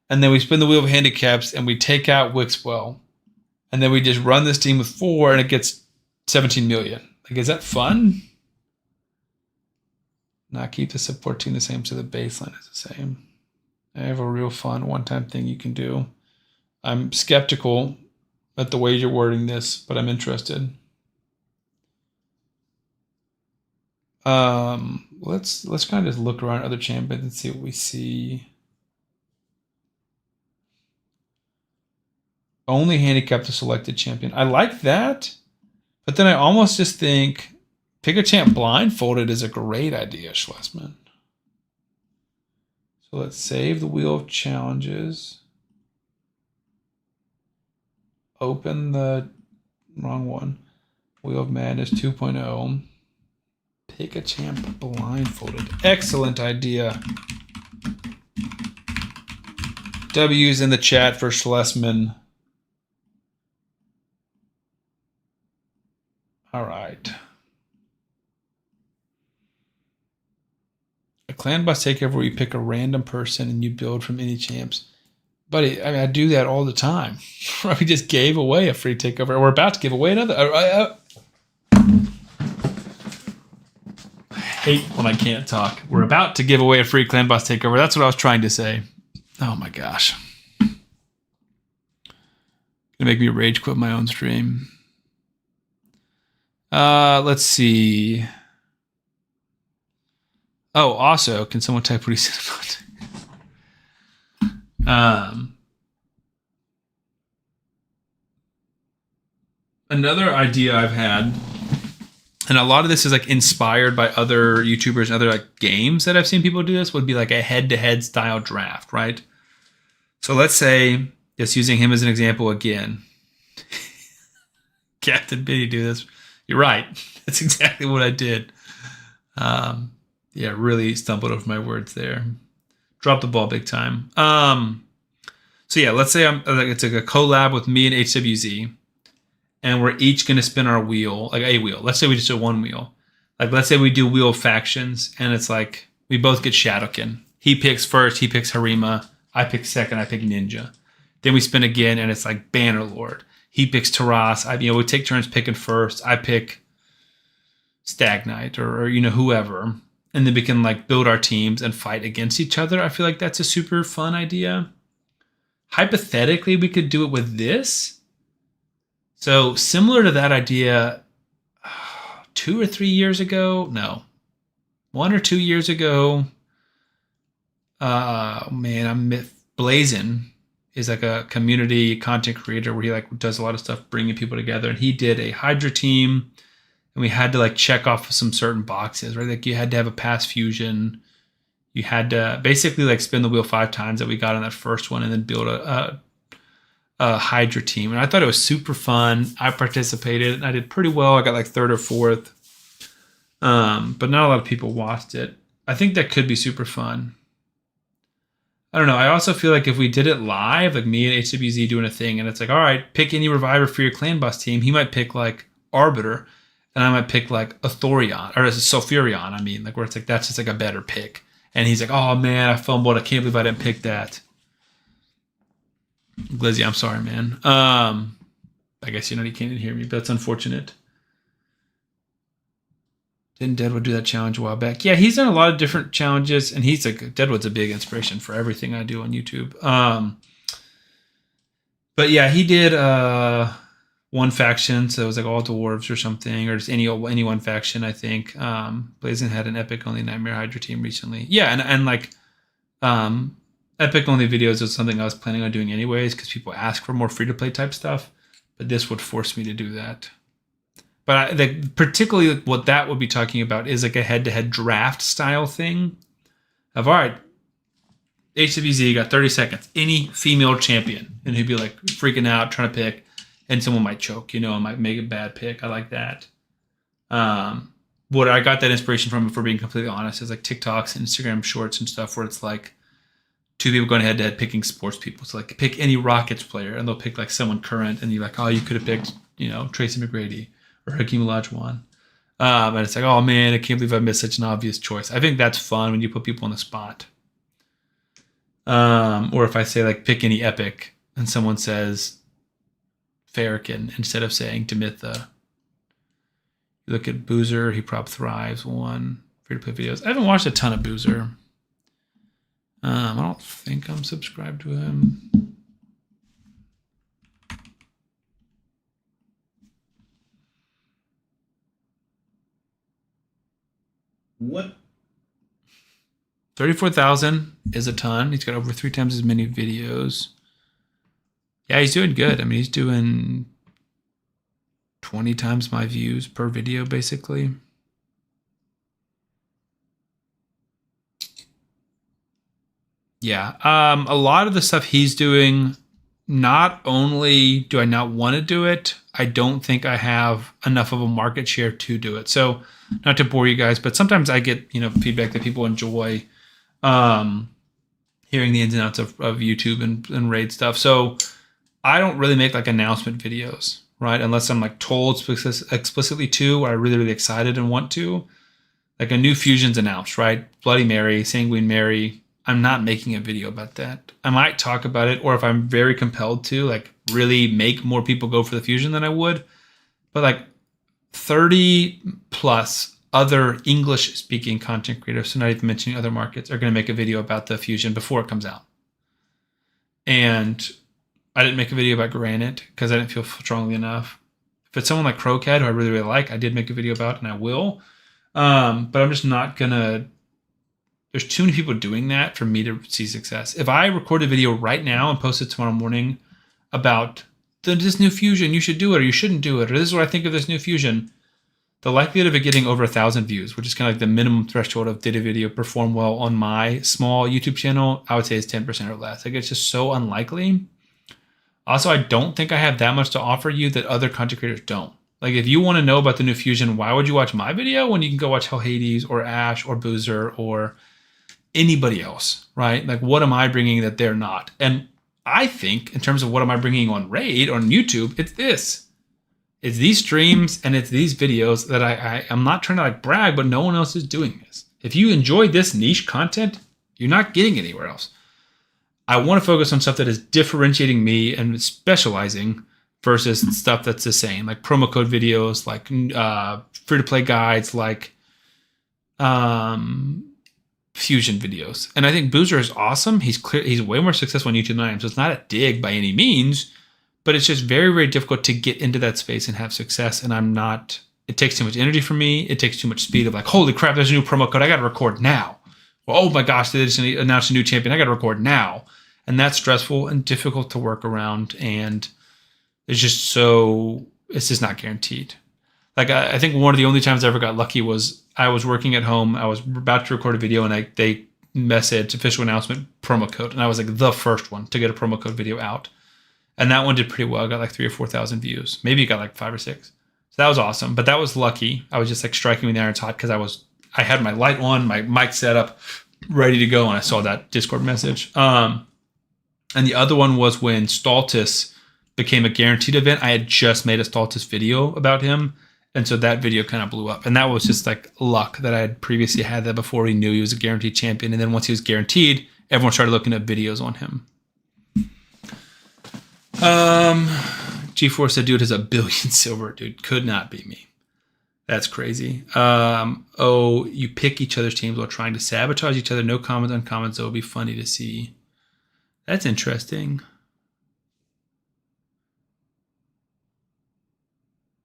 And then we spin the wheel of handicaps, and we take out Wixwell. And then we just run this team with 4, and it gets 17 million. Like, is that fun? Not keep the support team the same, so the baseline is the same. I have a real fun one-time thing you can do. I'm skeptical at the way you're wording this, but I'm interested. Let's kind of just look around other champions and see what we see. Only handicap the selected champion. I like that, but then I almost just think pick a champ blindfolded is a great idea, Schlesman. So let's save the wheel of challenges. Open the wrong one. Wheel of Madness 2.0. Pick a champ blindfolded. Excellent idea. W's in the chat for Schlesman. All right. A clan boss takeover where you pick a random person and you build from any champs. Buddy, I do that all the time. We just gave away a free takeover. We're about to give away another. I hate when I can't talk. We're about to give away a free clan boss takeover. That's what I was trying to say. Oh my gosh. Gonna make me rage quit my own stream. Let's see. Oh, also, can someone type what he said about it? Another idea I've had, and a lot of this is like inspired by other YouTubers and other like games that I've seen people do this, would be like a head-to-head style draft, right? So let's say, just using him as an example again. Captain Biddy do this. You're right. That's exactly what I did. Yeah, really stumbled over my words there. Dropped the ball big time. So yeah, let's say it's like a collab with me and HWZ, and we're each going to spin our wheel, like a wheel. Let's say we just do one wheel. Like let's say we do Wheel of Factions, and it's like we both get Shadowkin. He picks first, he picks Harima. I pick second, I pick Ninja. Then we spin again, and it's like Bannerlord. He picks Taras. We take turns picking first. I pick Stag Knight or whoever. And then we can like build our teams and fight against each other. I feel like that's a super fun idea. Hypothetically, we could do it with this. So similar to that idea 2 or 3 years ago. No. 1 or 2 years ago. Blazin is like a community content creator where he like does a lot of stuff bringing people together. And he did a Hydra team. And we had to like check off some certain boxes, right? Like you had to have a pass fusion. You had to basically like spin the wheel 5 times that we got on that first one and then build a Hydra team. And I thought it was super fun. I participated and I did pretty well. I got like 3rd or 4th. But not a lot of people watched it. I think that could be super fun. I don't know. I also feel like if we did it live, like me and HWZ doing a thing, and it's like, all right, pick any reviver for your clan boss team. He might pick like Arbiter. And I might pick like a Thorion or a Sulfurion. I mean, like where it's like that's just like a better pick. And he's like, "Oh man, I fumbled. I can't believe I didn't pick that." Glizzy, I'm sorry, man. I guess you can't hear me, but that's unfortunate. Didn't Deadwood do that challenge a while back? Yeah, he's done a lot of different challenges, and he's like Deadwood's a big inspiration for everything I do on YouTube. But yeah, he did one faction, so it was like all dwarves or something, or just any one faction, I think. Blazin had an Epic only Nightmare Hydra team recently. Yeah, and like Epic only videos is something I was planning on doing anyways because people ask for more free-to-play type stuff, but this would force me to do that. But particularly what that would be talking about is like a head-to-head draft style thing of, all right, HWZ got 30 seconds, any female champion, and he'd be like freaking out trying to pick, and someone might choke, and might make a bad pick. I like that. What I got that inspiration from, if we're being completely honest, is like TikToks and Instagram shorts and stuff where it's like 2 people going head to head picking sports people. So like pick any Rockets player and they'll pick like someone current and you're like, oh, you could have picked, Tracy McGrady or Hakeem Olajuwon. And it's like, oh man, I can't believe I missed such an obvious choice. I think that's fun when you put people on the spot. Or if I say like pick any epic and someone says Farrakhan instead of saying Demitha. You look at Boozer, he prop thrives one. Free to play videos. I haven't watched a ton of Boozer. I don't think I'm subscribed to him. What? 34,000 is a ton. He's got over 3 times as many videos. Yeah, he's doing good. I mean, he's doing 20 times my views per video, basically. Yeah, a lot of the stuff he's doing, not only do I not want to do it, I don't think I have enough of a market share to do it. So, not to bore you guys, but sometimes I get, feedback that people enjoy hearing the ins and outs of YouTube and raid stuff. So I don't really make like announcement videos, right? Unless I'm like told explicitly to, or I'm really, really excited and want to. Like a new fusion's announced, right? Bloody Mary, Sanguine Mary. I'm not making a video about that. I might talk about it, or if I'm very compelled to, like really make more people go for the fusion than I would. But like 30 plus other English speaking content creators, so not even mentioning other markets, are going to make a video about the fusion before it comes out. And I didn't make a video about Granite because I didn't feel strongly enough. If it's someone like Crowcat, who I really, really like, I did make a video about, and I will. But I'm just not gonna. There's too many people doing that for me to see success. If I record a video right now and post it tomorrow morning about this new fusion, you should do it or you shouldn't do it, or this is what I think of this new fusion, the likelihood of it getting over 1,000 views, which is kind of like the minimum threshold of did a video perform well on my small YouTube channel, I would say is 10% or less. Like, it's just so unlikely. Also, I don't think I have that much to offer you that other content creators don't. Like, if you want to know about the new fusion, why would you watch my video when you can go watch Hell Hades or Ash or Boozer or anybody else, right? Like, what am I bringing that they're not? And I think, in terms of what am I bringing on Raid, on YouTube, it's this. It's these streams and it's these videos that I'm not trying to like brag, but no one else is doing this. If you enjoy this niche content, you're not getting anywhere else. I want to focus on stuff that is differentiating me and specializing versus stuff that's the same, like promo code videos, like free-to-play guides, like fusion videos. And I think Boozer is awesome. He's way more successful on YouTube than I am, so it's not a dig by any means, but it's just very, very difficult to get into that space and have success. And I'm not, it takes too much energy from me. It takes too much speed of like, holy crap, there's a new promo code. I got to record now. Well, oh my gosh, they just announced a new champion. I got to record now. And that's stressful and difficult to work around. And it's just not guaranteed. Like, I think one of the only times I ever got lucky was I was working at home. I was about to record a video and they messaged official announcement promo code. And I was like the first one to get a promo code video out. And that one did pretty well. I got like 3,000 or 4,000 views. Maybe it got like 5 or 6. So that was awesome. But that was lucky. I was just like striking when the iron's hot because I had my light on, my mic set up, ready to go, and I saw that Discord message. And the other one was when Stultus became a guaranteed event. I had just made a Stultus video about him. And so that video kind of blew up. And that was just like luck that I had previously had that before he knew he was a guaranteed champion. And then once he was guaranteed, everyone started looking at videos on him. G4 said, dude has 1 billion silver. Dude, could not be me. That's crazy. You pick each other's teams while trying to sabotage each other. No comments, uncomments. So it would be funny to see. That's interesting.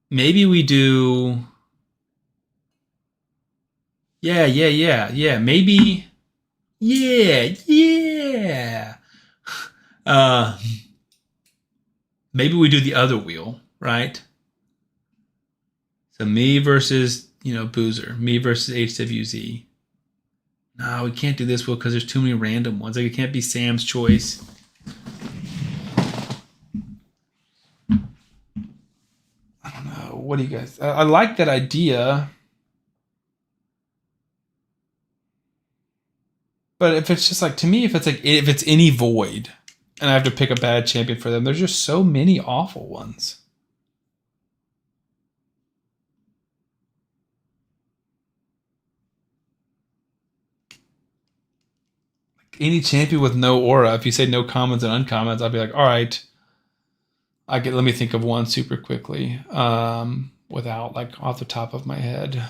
Maybe we do. Yeah. Maybe. Yeah. Maybe we do the other wheel, right? So me versus, Boozer. Me versus HWZ. No, we can't do this wheel because there's too many random ones. Like, it can't be Sam's choice. I don't know. What do you guys... I like that idea. But if it's just like, to me, if it's any void and I have to pick a bad champion for them, there's just so many awful ones. Like any champion with no aura, if you say no commons and uncommons, I'll be like, all right, let me think of one super quickly, without like off the top of my head.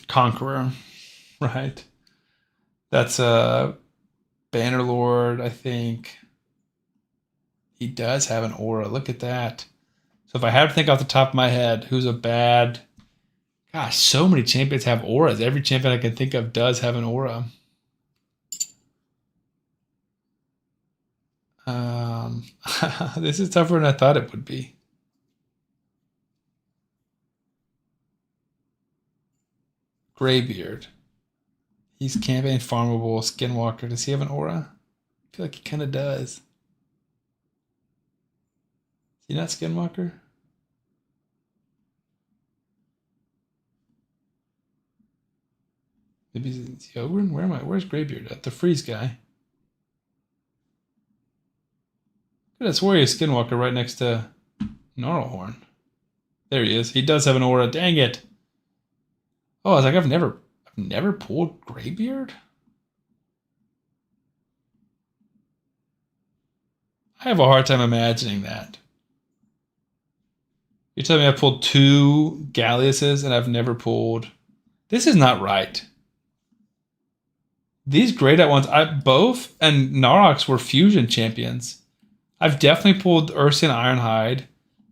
Conqueror, right? That's a Bannerlord, I think. He does have an aura. Look at that. So if I had to think off the top of my head, who's a bad... Gosh, so many champions have auras. Every champion I can think of does have an aura. This is tougher than I thought it would be. Greybeard. He's campaign farmable, Skinwalker. Does he have an aura? I feel like he kind of does. Is he not Skinwalker? Maybe is he Ogren? Where am I? Where's Greybeard at? The freeze guy. That's Warrior Skinwalker right next to Gnarlhorn. There he is. He does have an aura. Dang it. Oh, I was like, I've never pulled Greybeard? I have a hard time imagining that. You're telling me I pulled 2 Galliuses and I've never pulled... This is not right. These grayed out ones, both and Narox were fusion champions. I've definitely pulled Ursian Ironhide.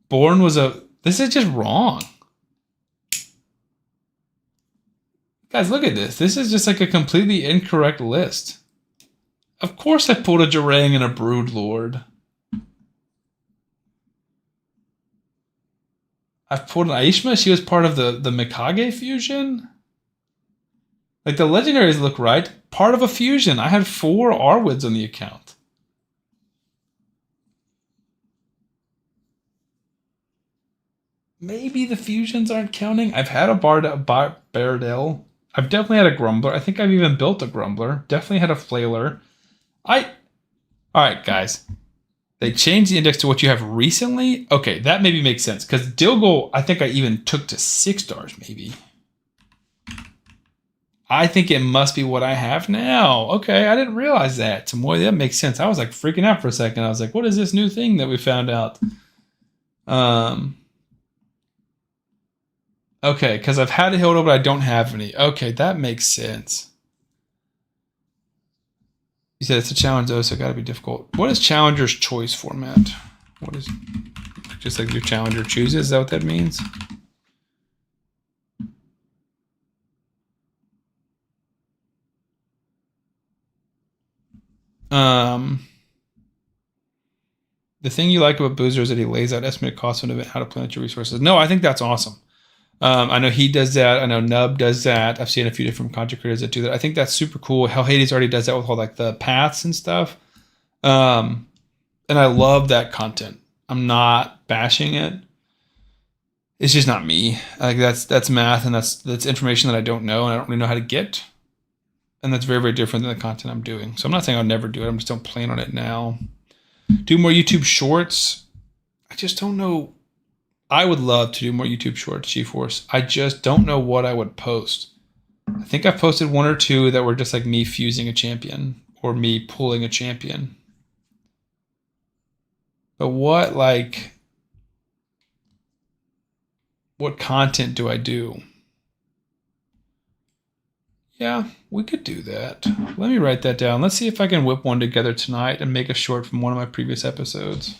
Born was a... This is just wrong. Guys, look at this. This is just like a completely incorrect list. Of course I pulled a Jarang and a Broodlord. I've pulled an Aishma. She was part of the Mikage fusion. Like, the legendaries look right. Part of a fusion. I had 4 Arwids on the account. Maybe the fusions aren't counting. I've had a Bardell. I've definitely had a Grumbler. I think I've even built a Grumbler. Definitely had a Flailer. Alright, guys. They changed the index to what you have recently. Okay, that maybe makes sense. Because Dilgul, I think I even took to 6 stars, maybe. I think it must be what I have now. Okay, I didn't realize that. Tomoy, that makes sense. I was like freaking out for a second. I was like, what is this new thing that we found out? Okay, because I've had a Hilda, but I don't have any. Okay, that makes sense. You said it's a challenge, though, so it got to be difficult. What is Challenger's choice format? What is... Just like your Challenger chooses? Is that what that means? The thing you like about Boozer is that he lays out estimated costs of an event, how to plan your resources. No, I think that's awesome. I know he does that. I know Nub does that. I've seen a few different content creators that do that. I think that's super cool. Hell Hades already does that with all like the paths and stuff. And I love that content. I'm not bashing it. It's just not me. Like that's math and that's information that I don't know and I don't really know how to get. And that's very, very different than the content I'm doing. So I'm not saying I'll never do it. I'm just don't plan on it now. Do more YouTube shorts. I just don't know. I would love to do more YouTube shorts, GeForce. I just don't know what I would post. I think I've posted 1 or 2 that were just like me fusing a champion or me pulling a champion. But what content do I do? Yeah, we could do that. Let me write that down. Let's see if I can whip one together tonight and make a short from one of my previous episodes.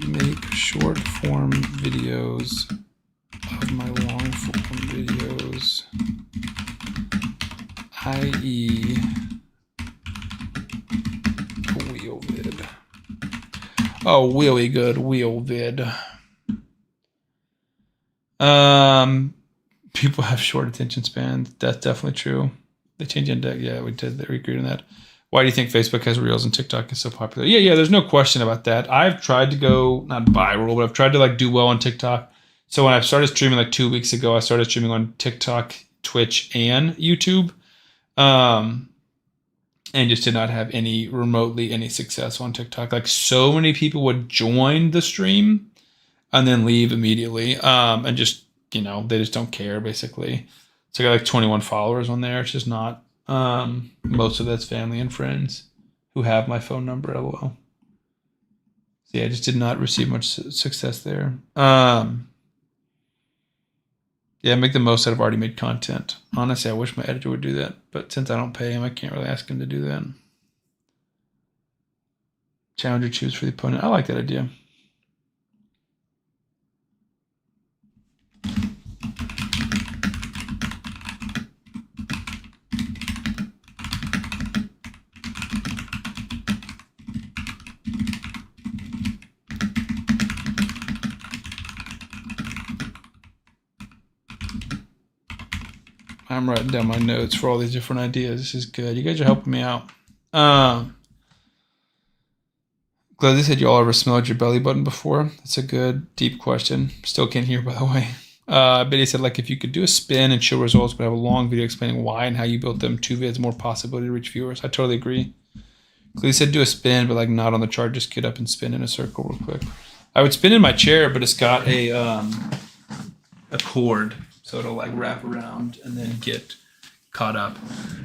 Make short form videos of my long form videos, i.e. wheel vid. Oh, really good wheel vid. People have short attention spans. That's definitely true. They change index. Yeah, we agreed on that. Why do you think Facebook has Reels and TikTok is so popular? Yeah, there's no question about that. I've tried to go, not viral, but I've tried to like do well on TikTok. So when I started streaming like 2 weeks ago, I started streaming on TikTok, Twitch, and YouTube. And just did not have remotely any success on TikTok. Like so many people would join the stream and then leave immediately. And just, they just don't care basically. So I got like 21 followers on there. It's just not. Most of that's family and friends who have my phone number, lol. So yeah, I just did not receive much success there. Yeah, make the most out of already made content. Honestly, I wish my editor would do that, but since I don't pay him, I can't really ask him to do that. Challenger choose for the opponent. I like that idea. I'm writing down my notes for all these different ideas. This is good. You guys are helping me out. Glad they said you all ever smelled your belly button before. That's a good, deep question. Still can't hear, by the way. But he said, like, if you could do a spin and show results, but have a long video explaining why and how you built them, 2 vids, more possibility to reach viewers. I totally agree. He said do a spin, but like not on the chart. Just get up and spin in a circle real quick. I would spin in my chair, but it's got a cord, so it'll like wrap around and then get caught up.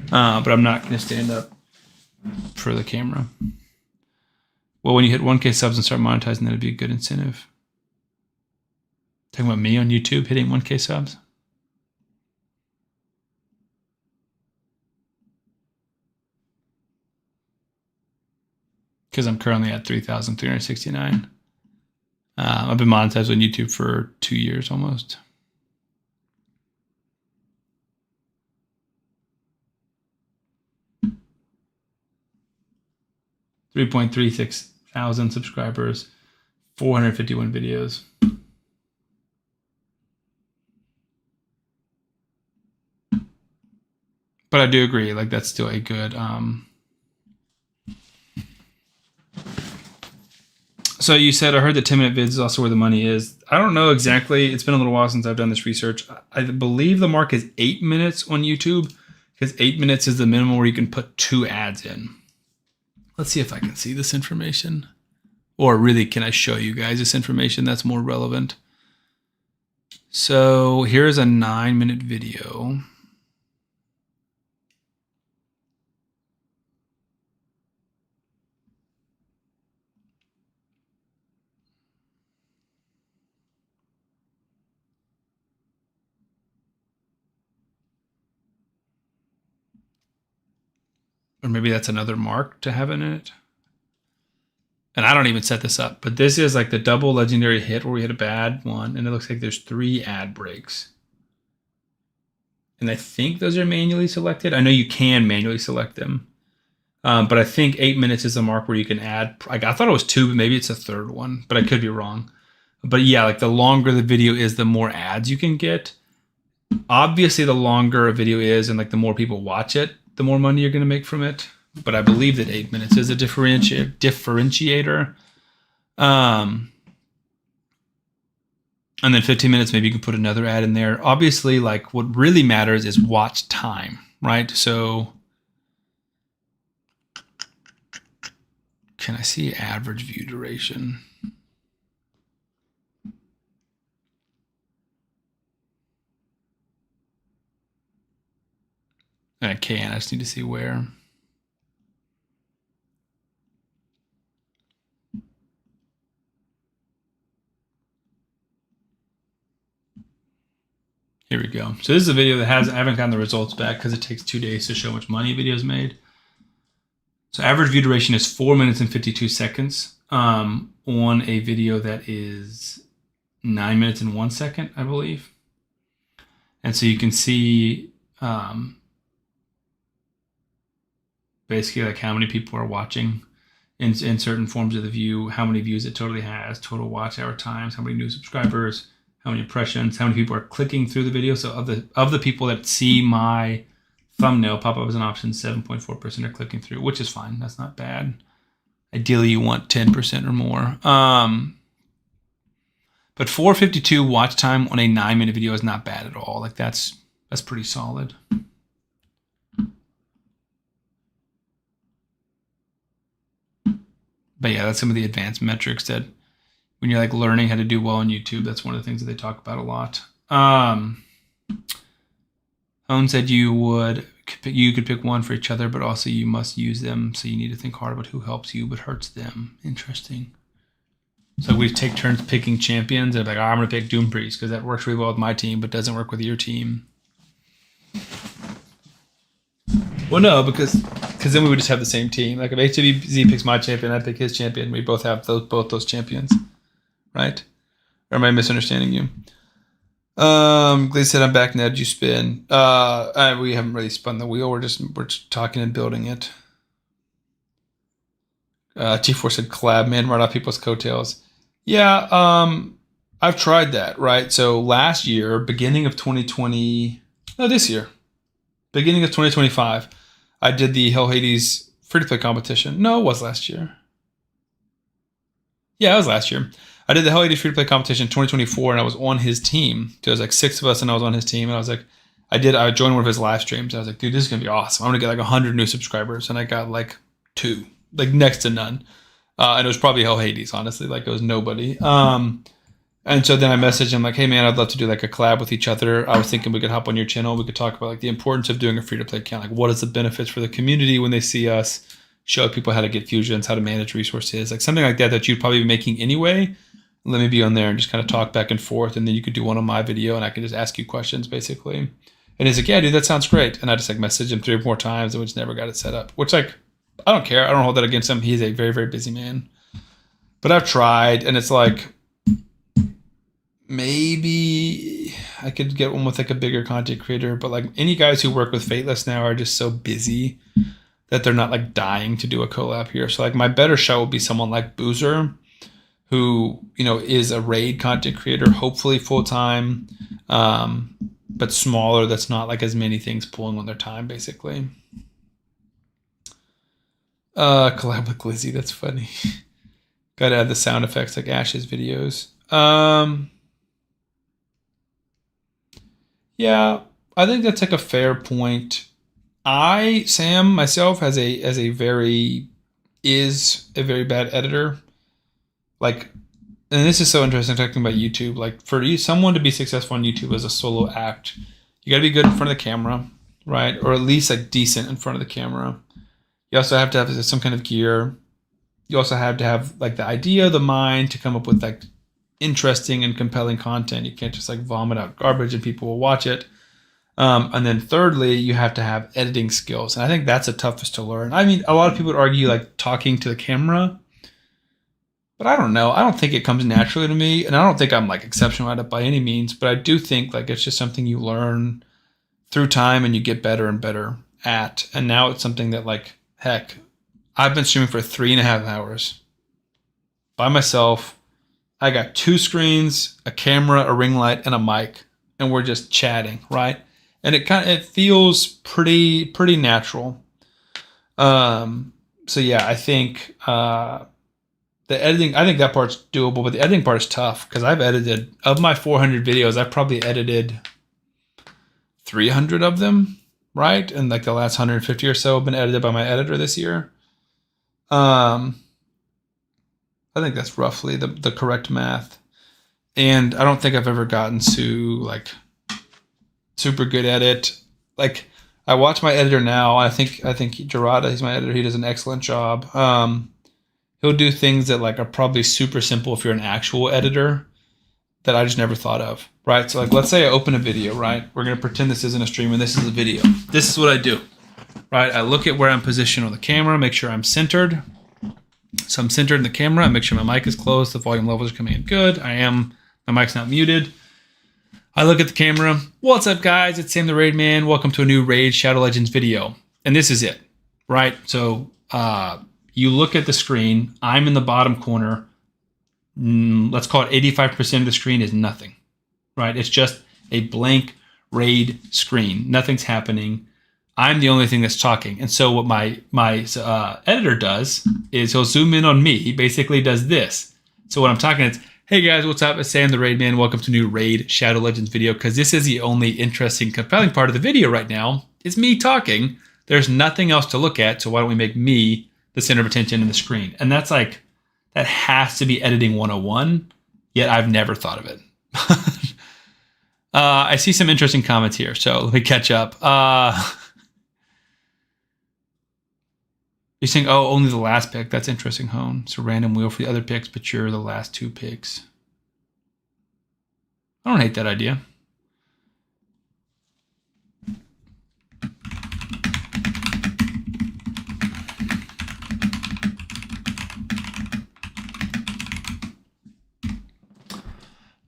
But I'm not going to stand up for the camera. Well, when you hit 1K subs and start monetizing, that'd be a good incentive. Talking about me on YouTube hitting 1K subs. Because I'm currently at 3,369. I've been monetized on YouTube for 2 years almost. $3.36 thousand subscribers, 451 videos. But I do agree, like that's still a good. So you said, I heard that 10-minute vids is also where the money is. I don't know exactly. It's been a little while since I've done this research. I believe the mark is 8 minutes on YouTube because 8 minutes is the minimum where you can put 2 ads in. Let's see if I can see this information. Or really, can I show you guys this information that's more relevant? So here's a 9-minute video. Or maybe that's another mark to have in it. And I don't even set this up, but this is like the double legendary hit where we had a bad one, and it looks like there's 3 ad breaks. And I think those are manually selected. I know you can manually select them, but I think 8 minutes is the mark where you can add. I thought it was 2, but maybe it's a 3rd one, but I could be wrong. But yeah, like the longer the video is, the more ads you can get. Obviously, the longer a video is and like the more people watch it, the more money you're going to make from it. But I believe that 8 minutes is a differentiator. And then 15 minutes, maybe you can put another ad in there. Obviously, like what really matters is watch time, right? So can I see average view duration? I can, I just need to see where. Here we go. So this is a video that I haven't gotten the results back because it takes 2 days to show how much money a video is made. So average view duration is 4 minutes and 52 seconds on a video that is 9 minutes and 1 second, I believe. And so you can see basically like how many people are watching in certain forms of the view, how many views it totally has, total watch hour times, how many new subscribers, how many impressions, how many people are clicking through the video. So of the people that see my thumbnail pop up as an option, 7.4% are clicking through, which is fine. That's not bad. Ideally, you want 10% or more. But 452 watch time on a 9-minute video is not bad at all. Like that's pretty solid. But yeah, that's some of the advanced metrics that when you're like learning how to do well on YouTube, that's one of the things that they talk about a lot. Owen said you could pick one for each other, but also you must use them. So you need to think hard about who helps you but hurts them. Interesting. So we take turns picking champions and like, I'm going to pick Doom Priest because that works really well with my team, but doesn't work with your team. Well, no, because then we would just have the same team. Like if HWZ picks my champion, I pick his champion. We both have both those champions, right? Or am I misunderstanding you? They said I'm back now. Did you spin? We haven't really spun the wheel. We're just talking and building it. T4 said collab, man, right off people's coattails. Yeah, I've tried that, right? So last year, beginning of 2020, no, this year, beginning of 2025, I did the Hell Hades free-to-play competition. No, it was last year. Yeah, it was last year. I did the Hell 80 free to play competition in 2024, and I was on his team. There was like 6 of us, and I was on his team, and I was like, I joined one of his live streams. I was like, dude, this is gonna be awesome. I'm gonna get like 100 new subscribers, and I got like 2, like next to none. And it was probably Hell Hades, honestly. Like it was nobody. And so then I messaged him like, hey man, I'd love to do like a collab with each other. I was thinking we could hop on your channel. We could talk about like the importance of doing a free to play account. Like what is the benefits for the community when they see us, show people how to get fusions, how to manage resources, like something like that you'd probably be making anyway. Let me be on there and just kind of talk back and forth. And then you could do one on my video and I could just ask you questions basically. And he's like, yeah, dude, that sounds great. And I just like messaged him 3 or 4 times and we just never got it set up, which like, I don't care. I don't hold that against him. He's a very, very busy man. But I've tried, and it's like, maybe I could get one with like a bigger content creator, but like any guys who work with Fateless now are just so busy that they're not like dying to do a collab here. So like my better shot would be someone like Boozer, who, you know, is a raid content creator, hopefully full-time, but smaller. That's not like as many things pulling on their time, basically. Collab with Glizzy, that's funny. Gotta add the sound effects like Ash's videos. Yeah, I think that's like a fair point. Sam myself is a very bad editor. Like, and this is so interesting talking about YouTube. Like for someone to be successful on YouTube as a solo act, you gotta be good in front of the camera, right? Or at least like decent in front of the camera. You also have to have some kind of gear. You also have to have like the idea, the mind to come up with like interesting and compelling content. You can't just like vomit out garbage and people will watch it. And then thirdly, you have to have editing skills. And I think that's the toughest to learn. I mean, a lot of people would argue like talking to the camera, but I don't know. I don't think it comes naturally to me. And I don't think I'm like exceptional at it by any means, but I do think like it's just something you learn through time and you get better and better at. And now it's something that like, heck, I've been streaming for 3.5 hours by myself. I got 2 screens, a camera, a ring light, and a mic, and we're just chatting, right? And it feels pretty natural. So yeah, I think the editing, I think that part's doable, but the editing part is tough because I've edited, of my 400 videos, I've probably edited 300 of them, right? And like the last 150 or so have been edited by my editor this year. I think that's roughly the correct math. And I don't think I've ever gotten to like super good at it. Like I watch my editor now. I think Gerada, he's my editor. He does an excellent job. He'll do things that like are probably super simple if you're an actual editor that I just never thought of, right? So like, let's say I open a video, right? We're going to pretend this isn't a stream and this is a video. This is what I do, right? I look at where I'm positioned on the camera, make sure I'm centered. So I'm centered in the camera. I make sure my mic is closed. The volume levels are coming in good. My mic's not muted. I look at the camera. What's up, guys? It's Sam the Raid Man. Welcome to a new Raid Shadow Legends video. And this is it, right? So you look at the screen. I'm in the bottom corner. Let's call it 85% of the screen is nothing, right? It's just a blank Raid screen. Nothing's happening. I'm the only thing that's talking. And so what my editor does is he'll zoom in on me. He basically does this. So when I'm talking, it's, hey guys, what's up? It's Sam the Raid Man. Welcome to a new Raid Shadow Legends video. Because this is the only interesting, compelling part of the video right now. Is me talking. There's nothing else to look at. So why don't we make me the center of attention in the screen? And that's like, that has to be editing 101. Yet I've never thought of it. I see some interesting comments here. So let me catch up. You're saying, oh, only the last pick. That's interesting, Hone. So random wheel for the other picks, but you're the last 2 picks. I don't hate that idea.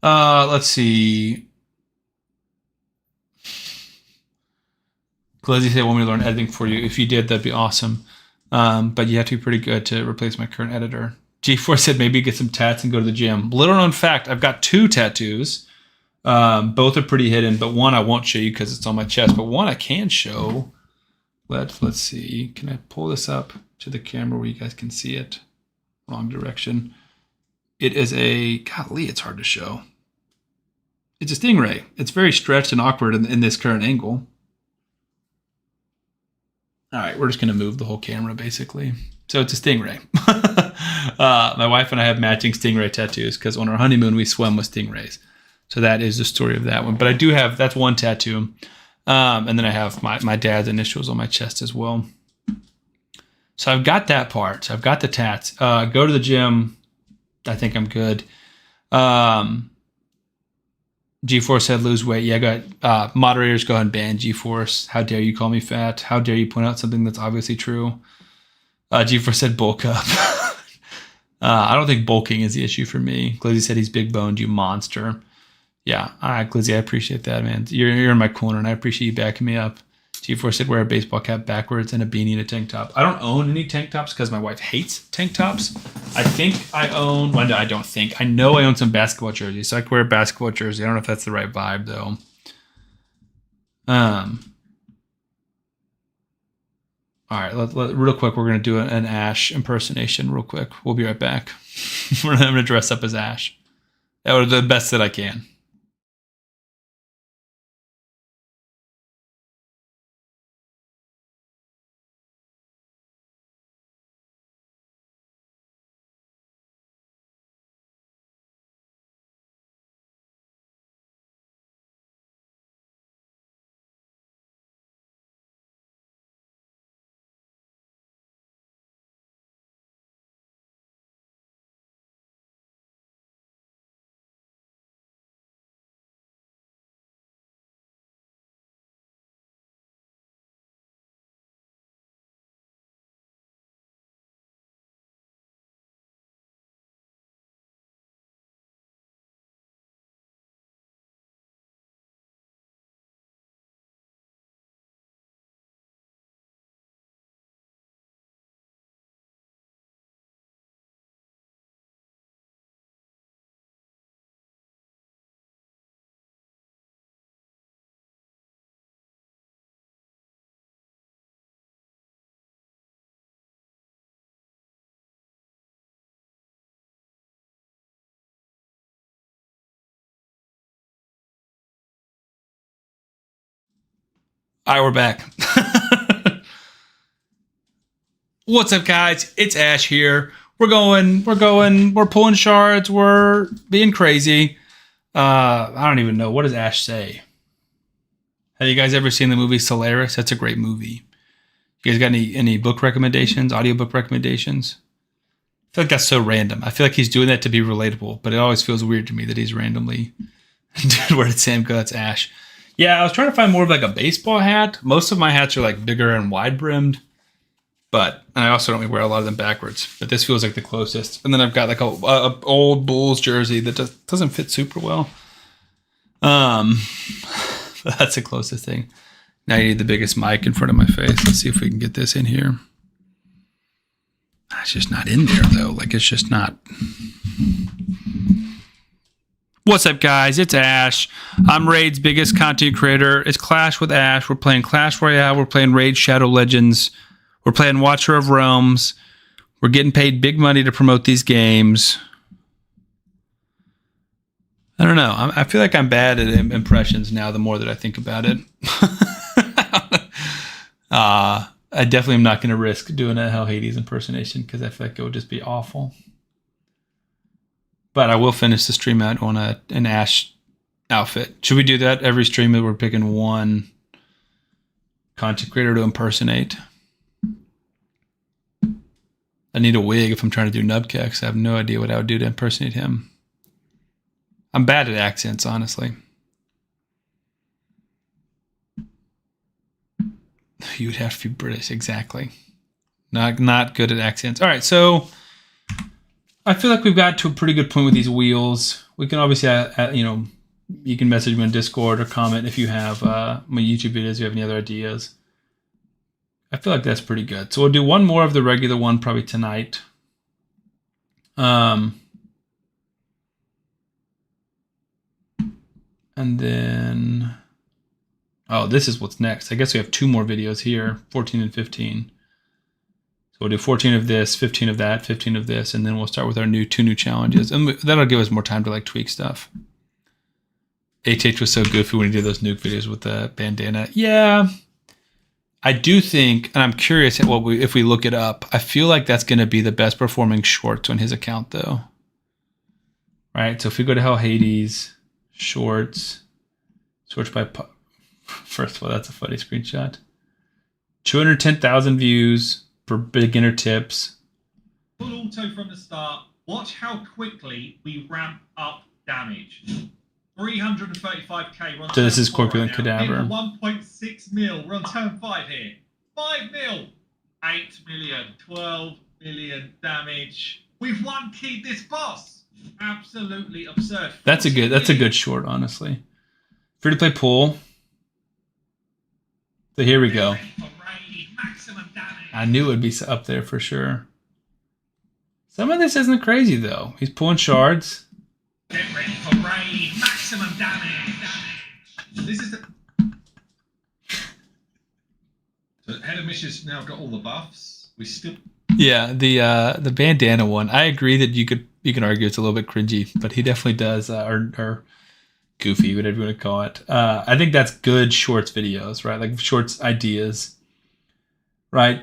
Let's see. Glizzy said, want me to learn editing for you. If you did, that'd be awesome. But you have to be pretty good to replace my current editor. G4 said maybe get some tats and go to the gym. Little known fact, I've got 2 tattoos. Both are pretty hidden, but one I won't show you because it's on my chest. But one I can show. Let's see. Can I pull this up to the camera where you guys can see it? Wrong direction. It is a, golly, it's hard to show. It's a Stingray. It's very stretched and awkward in this current angle. All right, we're just going to move the whole camera, basically. So it's a Stingray. My wife and I have matching Stingray tattoos because on our honeymoon, we swam with Stingrays. So that is the story of that one. But I do have, that's one tattoo. And then I have my dad's initials on my chest as well. So I've got that part. So I've got the tats. Go to the gym. I think I'm good. G-Force said lose weight. Yeah, go ahead. Moderators, go ahead and ban G-Force. How dare you call me fat? How dare you point out something that's obviously true? G-Force said bulk up. I don't think bulking is the issue for me. Glizzy said he's big boned, you monster. Yeah, all right, Glizzy, I appreciate that, man. You're in my corner, and I appreciate you backing me up. G4 said wear a baseball cap backwards and a beanie and a tank top. I don't own any tank tops because my wife hates tank tops. I think I own, well, I don't think. I know I own some basketball jerseys, so I could wear a basketball jersey. I don't know if that's the right vibe, though. All right, real quick, we're going to do an Ash impersonation real quick. We'll be right back. I'm going to dress up as Ash. That was the best that I can. All right, we're back. What's up, guys? It's Ash here. We're pulling shards, we're being crazy. I don't even know. What does Ash say? Have you guys ever seen the movie Solaris? That's a great movie. You guys got any book recommendations, audiobook recommendations? I feel like that's so random. I feel like he's doing that to be relatable, but it always feels weird to me that he's randomly. Dude, where did Sam go? That's Ash. Yeah, I was trying to find more of like a baseball hat. Most of my hats are like bigger and wide brimmed, but I also don't wear a lot of them backwards. But this feels like the closest. And then I've got like a old Bulls jersey that doesn't fit super well. That's the closest thing. Now you need the biggest mic in front of my face. Let's see if we can get this in here. It's just not in there though. Like it's just not. What's up, guys? It's Ash. I'm Raid's biggest content creator. It's Clash with Ash. We're playing Clash Royale. We're playing Raid Shadow Legends. We're playing Watcher of Realms. We're getting paid big money to promote these games. I don't know. I feel like I'm bad at impressions now the more that I think about it. I definitely am not going to risk doing a Hell Hades impersonation because I feel like it would just be awful. But I will finish the stream out on an Ash outfit. Should we do that every stream that we're picking one content creator to impersonate? I need a wig if I'm trying to do Nubkex. I have no idea what I would do to impersonate him. I'm bad at accents, honestly. You would have to be British, exactly. Not good at accents. All right, so I feel like we've got to a pretty good point with these wheels. We can obviously, you can message me on Discord or comment if you have my YouTube videos, if you have any other ideas. I feel like that's pretty good. So we'll do one more of the regular one probably tonight. And then, oh, this is what's next. I guess we have two more videos here, 14 and 15. So we'll do 14 of this, 15 of that, 15 of this, and then we'll start with our two new challenges. And that'll give us more time to like tweak stuff. HH was so goofy when he did those nuke videos with the bandana. Yeah. I do think, and I'm curious at if we look it up, I feel like that's going to be the best performing shorts on his account though. Right? So if we go to Hell Hades, shorts by, first of all, that's a funny screenshot. 210,000 views for beginner tips. Full auto from the start. Watch how quickly we ramp up damage. 335k. So this is Corpulent Cadaver. 1.6 mil. We're on turn 5 here. 5 mil. 8 million. 12 million damage. We've one-keyed this boss. Absolutely absurd. That's a good short, honestly. Free to play pool. So here we go. I knew it would be up there for sure. Some of this isn't crazy though. He's pulling shards. Get ready for raid. Maximum damage. This is the. So Head of Mission's now got all the buffs. We still. Yeah, the bandana one. I agree that you can argue it's a little bit cringy, but he definitely does or goofy, whatever you want to call it. I think that's good shorts videos, right? Like shorts ideas, right?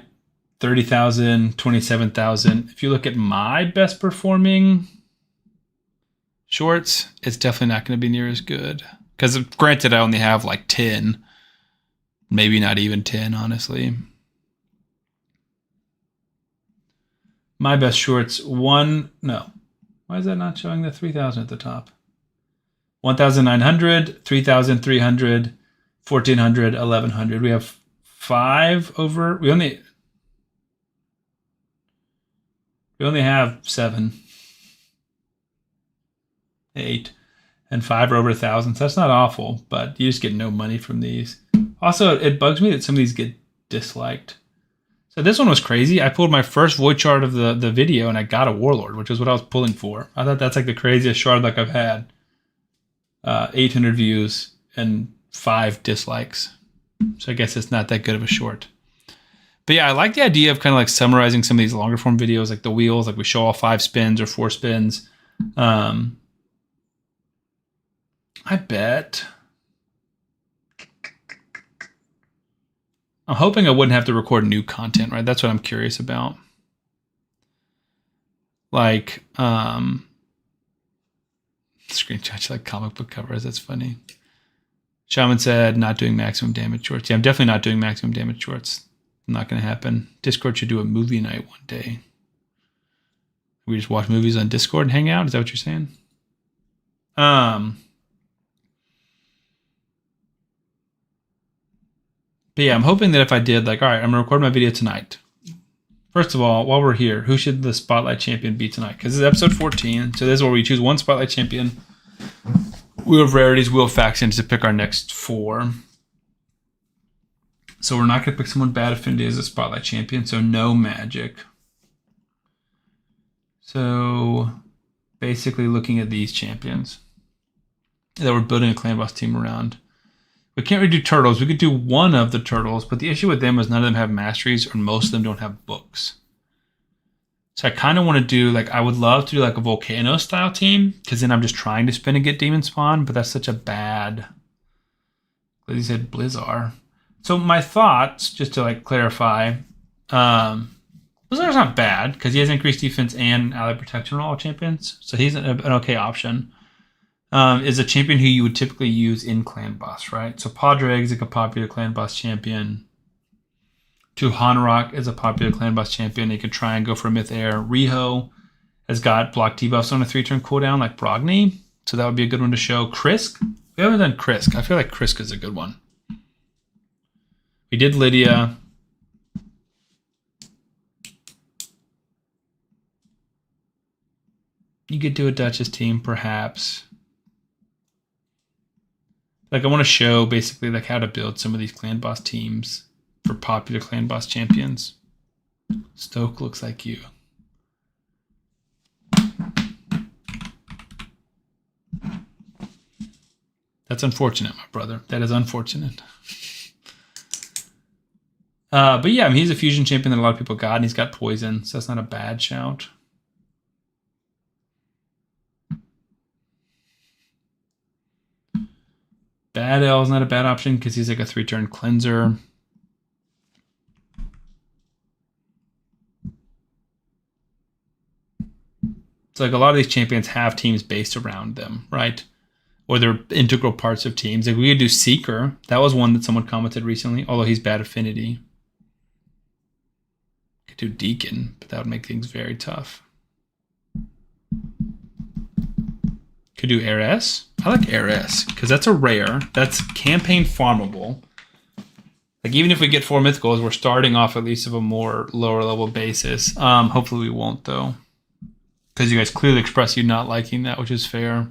30,000, 27,000. If you look at my best performing shorts, it's definitely not going to be near as good. Because granted, I only have like 10, maybe not even 10, honestly. My best shorts, why is that not showing the 3,000 at the top? 1,900, 3,300, 1,400, 1,100. We have 5 over, we only have 7, 8, and 5 are over 1,000. So that's not awful, but you just get no money from these. Also, it bugs me that some of these get disliked. So this one was crazy. I pulled my first void shard of the video and I got a warlord, which is what I was pulling for. I thought that's like the craziest shard like I've had. 800 views and 5 dislikes. So I guess it's not that good of a short. But yeah, I like the idea of kind of like summarizing some of these longer form videos, like the wheels, like we show all 5 spins or 4 spins. I bet. I'm hoping I wouldn't have to record new content, right? That's what I'm curious about. Like, screenshots like comic book covers. That's funny. Shaman said, not doing maximum damage shorts. Yeah, I'm definitely not doing maximum damage shorts. Not going to happen. Discord should do a movie night one day. We just watch movies on Discord and hang out? Is that what you're saying? But yeah, I'm hoping that if I did, like, all right, I'm going to record my video tonight. First of all, while we're here, who should the Spotlight Champion be tonight? Because this is episode 14, so this is where we choose one Spotlight Champion. Wheel of Rarities, Wheel of Factions to pick our next 4. So we're not going to pick someone bad affinity as a Spotlight Champion, so no magic. So basically looking at these champions that we're building a clan boss team around. We can't really do turtles. We could do one of the turtles, but the issue with them is none of them have masteries or most of them don't have books. So I kind of want to do, like, I would love to do like a Volcano style team because then I'm just trying to spin and get Demon Spawn, but that's such a bad, like he said, Blizzard. So my thoughts, just to like clarify, Blizzard's not bad because he has increased defense and ally protection on all champions. So he's an okay option. Is a champion who you would typically use in clan boss, right? So Padraig is like a popular clan boss champion. Hanorok is a popular clan boss champion. You could try and go for Myth Air. Riho has got block debuffs on a 3-turn cooldown like Brogni. So that would be a good one to show. Krisk? We haven't done Krisk. I feel like Krisk is a good one. We did Lydia. You could do a Duchess team, perhaps. Like, I want to show basically like how to build some of these clan boss teams for popular clan boss champions. Stoke looks like you. That's unfortunate, my brother. That is unfortunate. But yeah, I mean, he's a fusion champion that a lot of people got, and he's got poison, so that's not a bad shout. Bad L is not a bad option because he's like a 3-turn cleanser. So like a lot of these champions have teams based around them, right? Or they're integral parts of teams. Like we could do Seeker. That was one that someone commented recently, although he's bad affinity. Could do Deacon, but that would make things very tough. Could do Heiress. I like Heiress because that's a rare. That's campaign farmable. Like even if we get 4 mythicals, we're starting off at least of a more lower level basis. Hopefully we won't though, because you guys clearly express you not liking that, which is fair.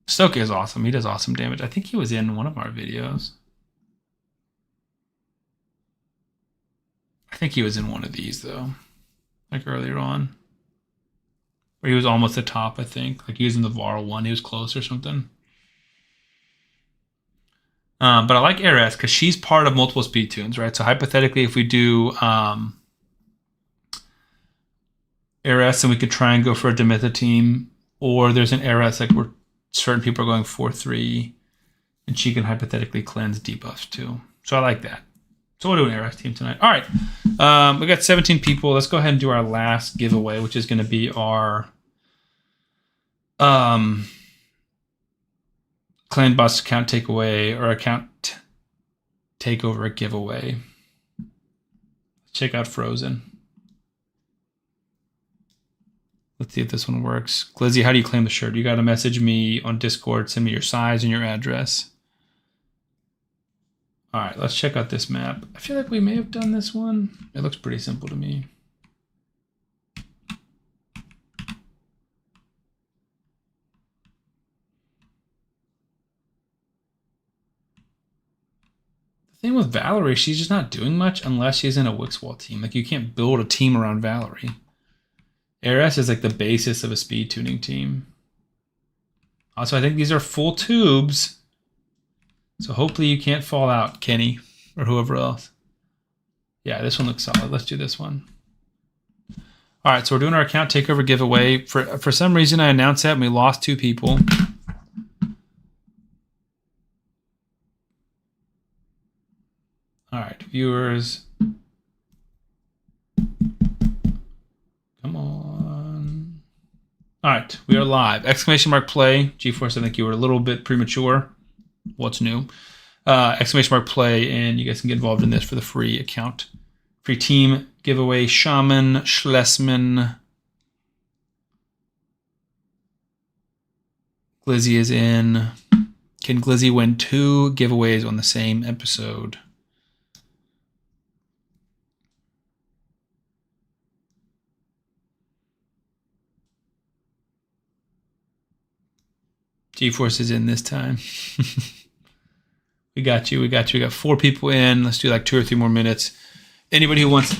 Stoke is awesome. He does awesome damage. I think he was in one of our videos. I think he was in one of these though, like earlier on. Where he was almost the top, I think. Like he was in the VAR one. He was close or something. But I like Heiress because she's part of multiple speed tunes, right? So hypothetically, if we do Heiress, and we could try and go for a Demitha team, or there's an Heiress like where certain people are going 4-3, and she can hypothetically cleanse debuffs too. So I like that. So we'll do an Heiress team tonight. All right. We got 17 people. Let's go ahead and do our last giveaway, which is going to be our Clan Boss account takeaway or account takeover giveaway. Check out Frozen. Let's see if this one works. Glizzy, how do you claim the shirt? You got to message me on Discord. Send me your size and your address. All right, let's check out this map. I feel like we may have done this one. It looks pretty simple to me. The thing with Valerie, she's just not doing much unless she's in a Wixwall team. Like you can't build a team around Valerie. Heiress is like the basis of a speed tuning team. Also, I think these are full tubes. So hopefully you can't fall out, Kenny, or whoever else. Yeah, this one looks solid. Let's do this one. All right, so we're doing our account takeover giveaway. For some reason, I announced that and we lost 2 people. All right, viewers. Come on. All right, we are live. Exclamation mark play. GeForce, I think you were a little bit premature. What's new? Exclamation mark play, and you guys can get involved in this for the free account. Free team giveaway. Shaman, Schlesman. Glizzy is in. Can Glizzy win 2 giveaways on the same episode? GeForce is in this time. We got you. We got 4 people in. Let's do like 2 or 3 more minutes. Anybody who wants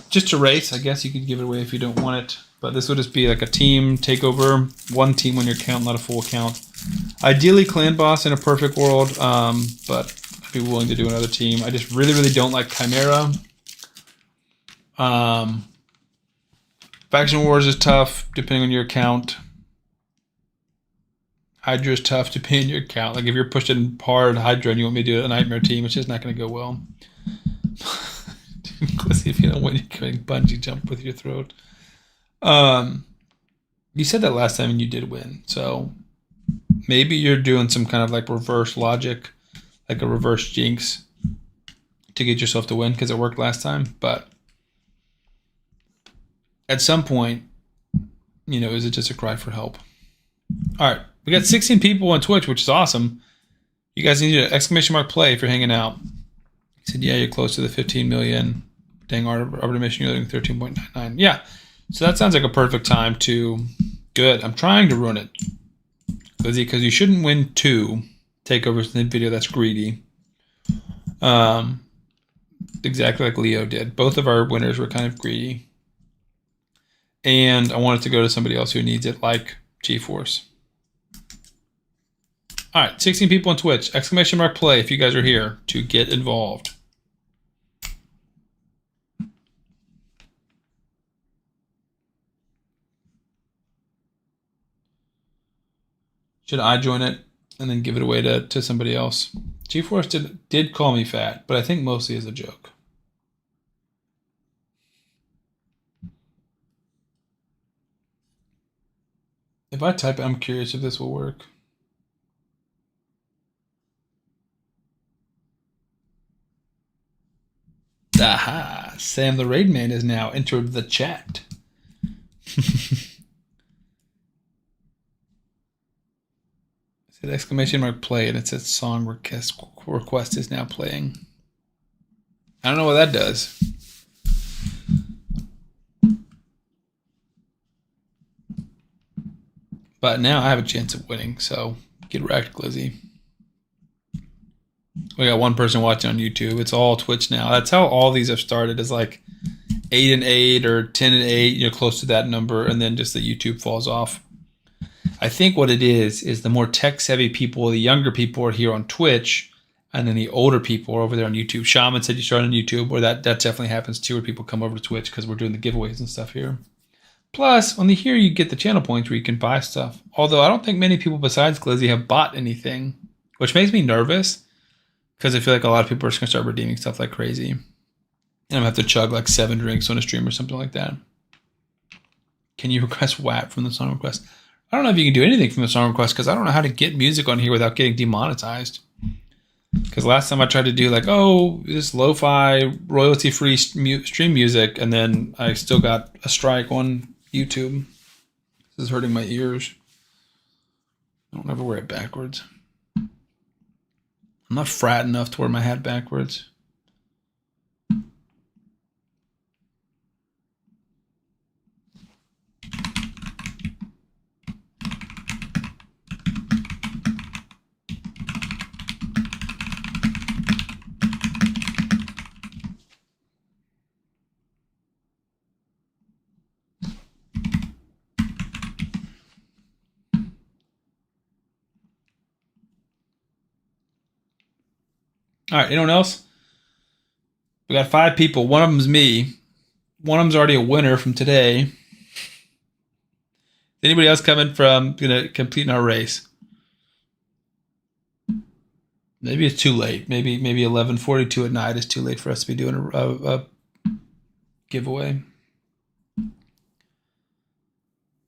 just a race, I guess you could give it away if you don't want it. But this would just be like a team takeover. 1 team on your account, not a full account. Ideally, Clan Boss in a perfect world, but I'd be willing to do another team. I just really, really don't like Chimera. Faction Wars is tough, depending on your account. Hydra is tough depending on your account. Like if you're pushing hard Hydra and you want me to do a Nightmare team, it's just not going to go well. If you don't win, you're committing bungee jump with your throat. You said that last time and you did win. So maybe you're doing some kind of like reverse logic, like a reverse jinx to get yourself to win because it worked last time. But at some point, you know, is it just a cry for help? All right. We got 16 people on Twitch, which is awesome. You guys need to exclamation mark play if you're hanging out. He said, yeah, you're close to the 15 million. Dang, Arbiter Mission, you're looking 13.99. Yeah. So that sounds like a perfect time to... Good. I'm trying to ruin it. Because you shouldn't win 2 takeovers in the video. That's greedy. Exactly like Leo did. Both of our winners were kind of greedy. And I want it to go to somebody else who needs it, like GeForce. All right, 16 people on Twitch. Exclamation mark play if you guys are here to get involved. Should I join it and then give it away to somebody else? G-Force did call me fat, but I think mostly as a joke. If I type it, I'm curious if this will work. Aha! Sam the Raid Man has now entered the chat. It said exclamation mark play, and it says song request is now playing. I don't know what that does. But now I have a chance of winning, so get wrecked, Glizzy. We got one person watching on YouTube. It's all Twitch now. That's how all these have started, is like 8 and 8 or 10 and 8, you're close to that number, and then just the YouTube falls off. I think what it is the more tech-savvy people, the younger people are here on Twitch, and then the older people are over there on YouTube. Shaman said you started on YouTube, or that definitely happens too, where people come over to Twitch because we're doing the giveaways and stuff here. Plus, on the here you get the channel points where you can buy stuff. Although I don't think many people besides Glizzy have bought anything, which makes me nervous because I feel like a lot of people are just going to start redeeming stuff like crazy. And I'm going to have to chug like 7 drinks on a stream or something like that. Can you request WAP from the song request? I don't know if you can do anything from the song request because I don't know how to get music on here without getting demonetized. Because last time I tried to do like, oh, this lo-fi royalty-free stream music, and then I still got a strike on YouTube. This is hurting my ears. I don't ever wear it backwards. I'm not frat enough to wear my hat backwards. All right, anyone else? We got 5 people. One of them's me. One of them's already a winner from today. Anybody else coming from gonna compete in our race? Maybe it's too late. Maybe 11:42 at night is too late for us to be doing a giveaway.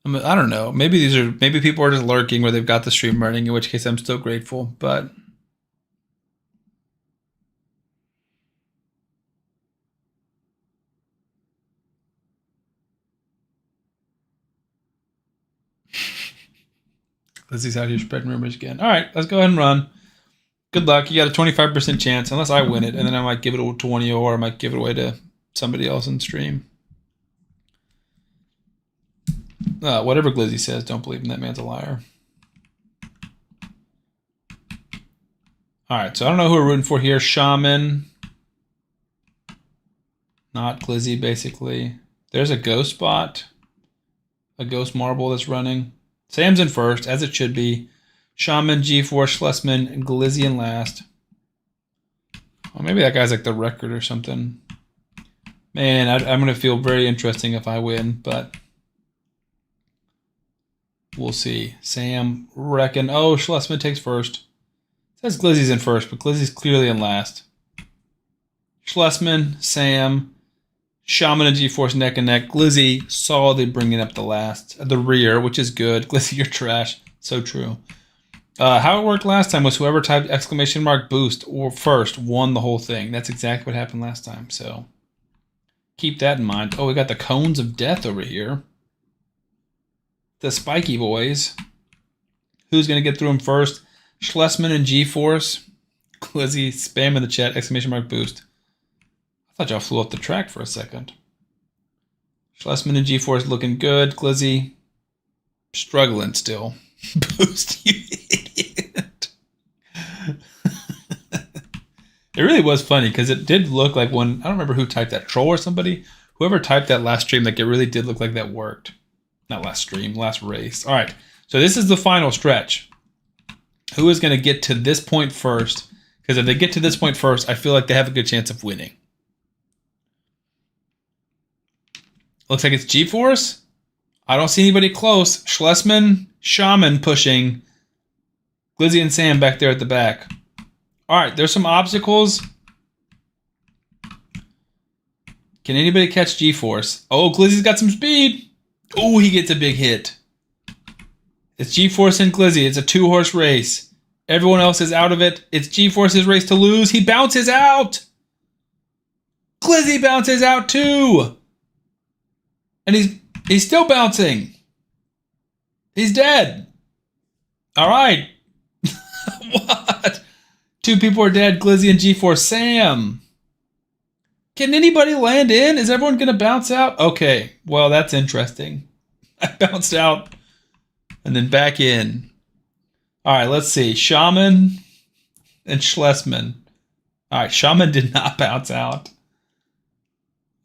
I don't know. Maybe people are just lurking where they've got the stream running. In which case, I'm still grateful, but. Lizzie's out here spreading rumors again. All right, let's go ahead and run. Good luck. You got a 25% chance, unless I win it, and then I might give it to one of you, or I might give it away to somebody else in stream. Whatever Glizzy says, don't believe him. That man's a liar. All right, so I don't know who we're rooting for here. Shaman. Not Glizzy, basically. There's a ghost bot. A ghost marble that's running. Sam's in first, as it should be. Shaman, G-Force, Schlesman, and Glizzy in last. Well, maybe that guy's like the record or something. Man, I'm going to feel very interesting if I win, but we'll see. Sam, reckon. Oh, Schlesman takes first. It says Glizzy's in first, but Glizzy's clearly in last. Schlesman, Sam, Shaman and G-Force neck and neck. Glizzy solidly bringing up the rear, which is good. Glizzy, you're trash. So true. How it worked last time was whoever typed exclamation mark boost or first won the whole thing. That's exactly what happened last time. So keep that in mind. Oh, we got the cones of death over here. The spiky boys. Who's going to get through them first? Schlesman and G-Force. Glizzy spamming the chat exclamation mark boost. I thought y'all flew off the track for a second. Schlesman and G-Force looking good. Glizzy struggling still. Boost, you idiot. It really was funny because it did look like when, I don't remember who typed that, Troll or somebody. Whoever typed that last stream, like it really did look like that worked. Not last stream, last race. All right, so this is the final stretch. Who is going to get to this point first? Because if they get to this point first, I feel like they have a good chance of winning. Looks like it's G-Force. I don't see anybody close. Schlesman, Shaman pushing. Glizzy and Sam back there at the back. All right, there's some obstacles. Can anybody catch G-Force? Oh, Glizzy's got some speed. Oh, he gets a big hit. It's G-Force and Glizzy. It's a 2-horse race. Everyone else is out of it. It's G-Force's race to lose. He bounces out. Glizzy bounces out too. And he's still bouncing. He's dead. All right. What? 2 people are dead. Glizzy and G-Force. Sam. Can anybody land in? Is everyone going to bounce out? Okay. Well, that's interesting. I bounced out and then back in. All right, let's see. Shaman and Schlesman. All right, Shaman did not bounce out.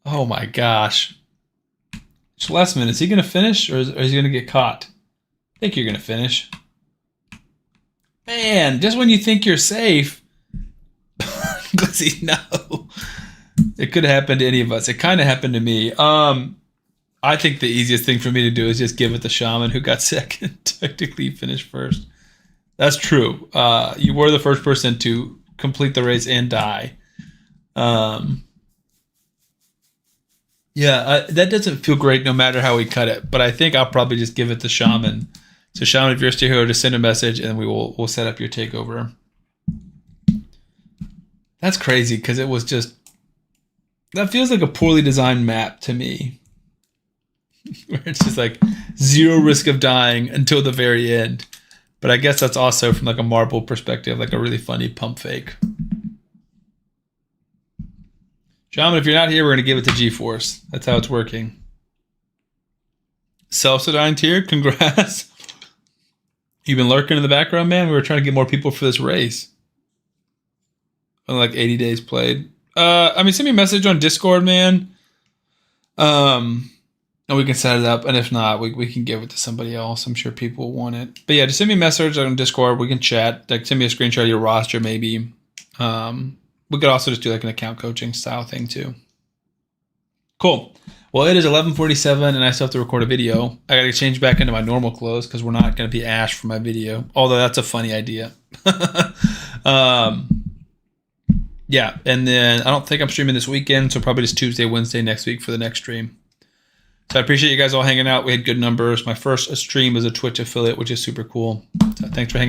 Oh my gosh. Schlesman, is he going to finish or is he going to get caught? I think you're going to finish. Man, just when you think you're safe. Glizzy, no. It could have happened to any of us. It kind of happened to me. I think the easiest thing for me to do is just give it to Shaman, who got second. Technically finished first. That's true. You were the first person to complete the race and die. Yeah, that doesn't feel great no matter how we cut it. But I think I'll probably just give it to Shaman. So Shaman, if you're still here, just send a message and we'll set up your takeover. That's crazy because it was just... That feels like a poorly designed map to me. Where it's just like 0 risk of dying until the very end. But I guess that's also from like a marble perspective, like a really funny pump fake. Shaman, if you're not here, we're going to give it to G-Force. That's how it's working. Self-Sedine tier, congrats. You've been lurking in the background, man. We were trying to get more people for this race. Only like 80 days played. Send me a message on Discord, man. And we can set it up. And if not, we can give it to somebody else. I'm sure people will want it. But yeah, just send me a message on Discord. We can chat. Like, send me a screenshot of your roster, maybe. We could also just do like an account coaching style thing too. Cool. Well, it is 11:47 and I still have to record a video. I got to change back into my normal clothes because we're not going to be Ash for my video. Although that's a funny idea. Yeah, and then I don't think I'm streaming this weekend, so probably just Tuesday, Wednesday next week for the next stream. So I appreciate you guys all hanging out. We had good numbers. My first stream was a Twitch affiliate, which is super cool. So thanks for hanging out.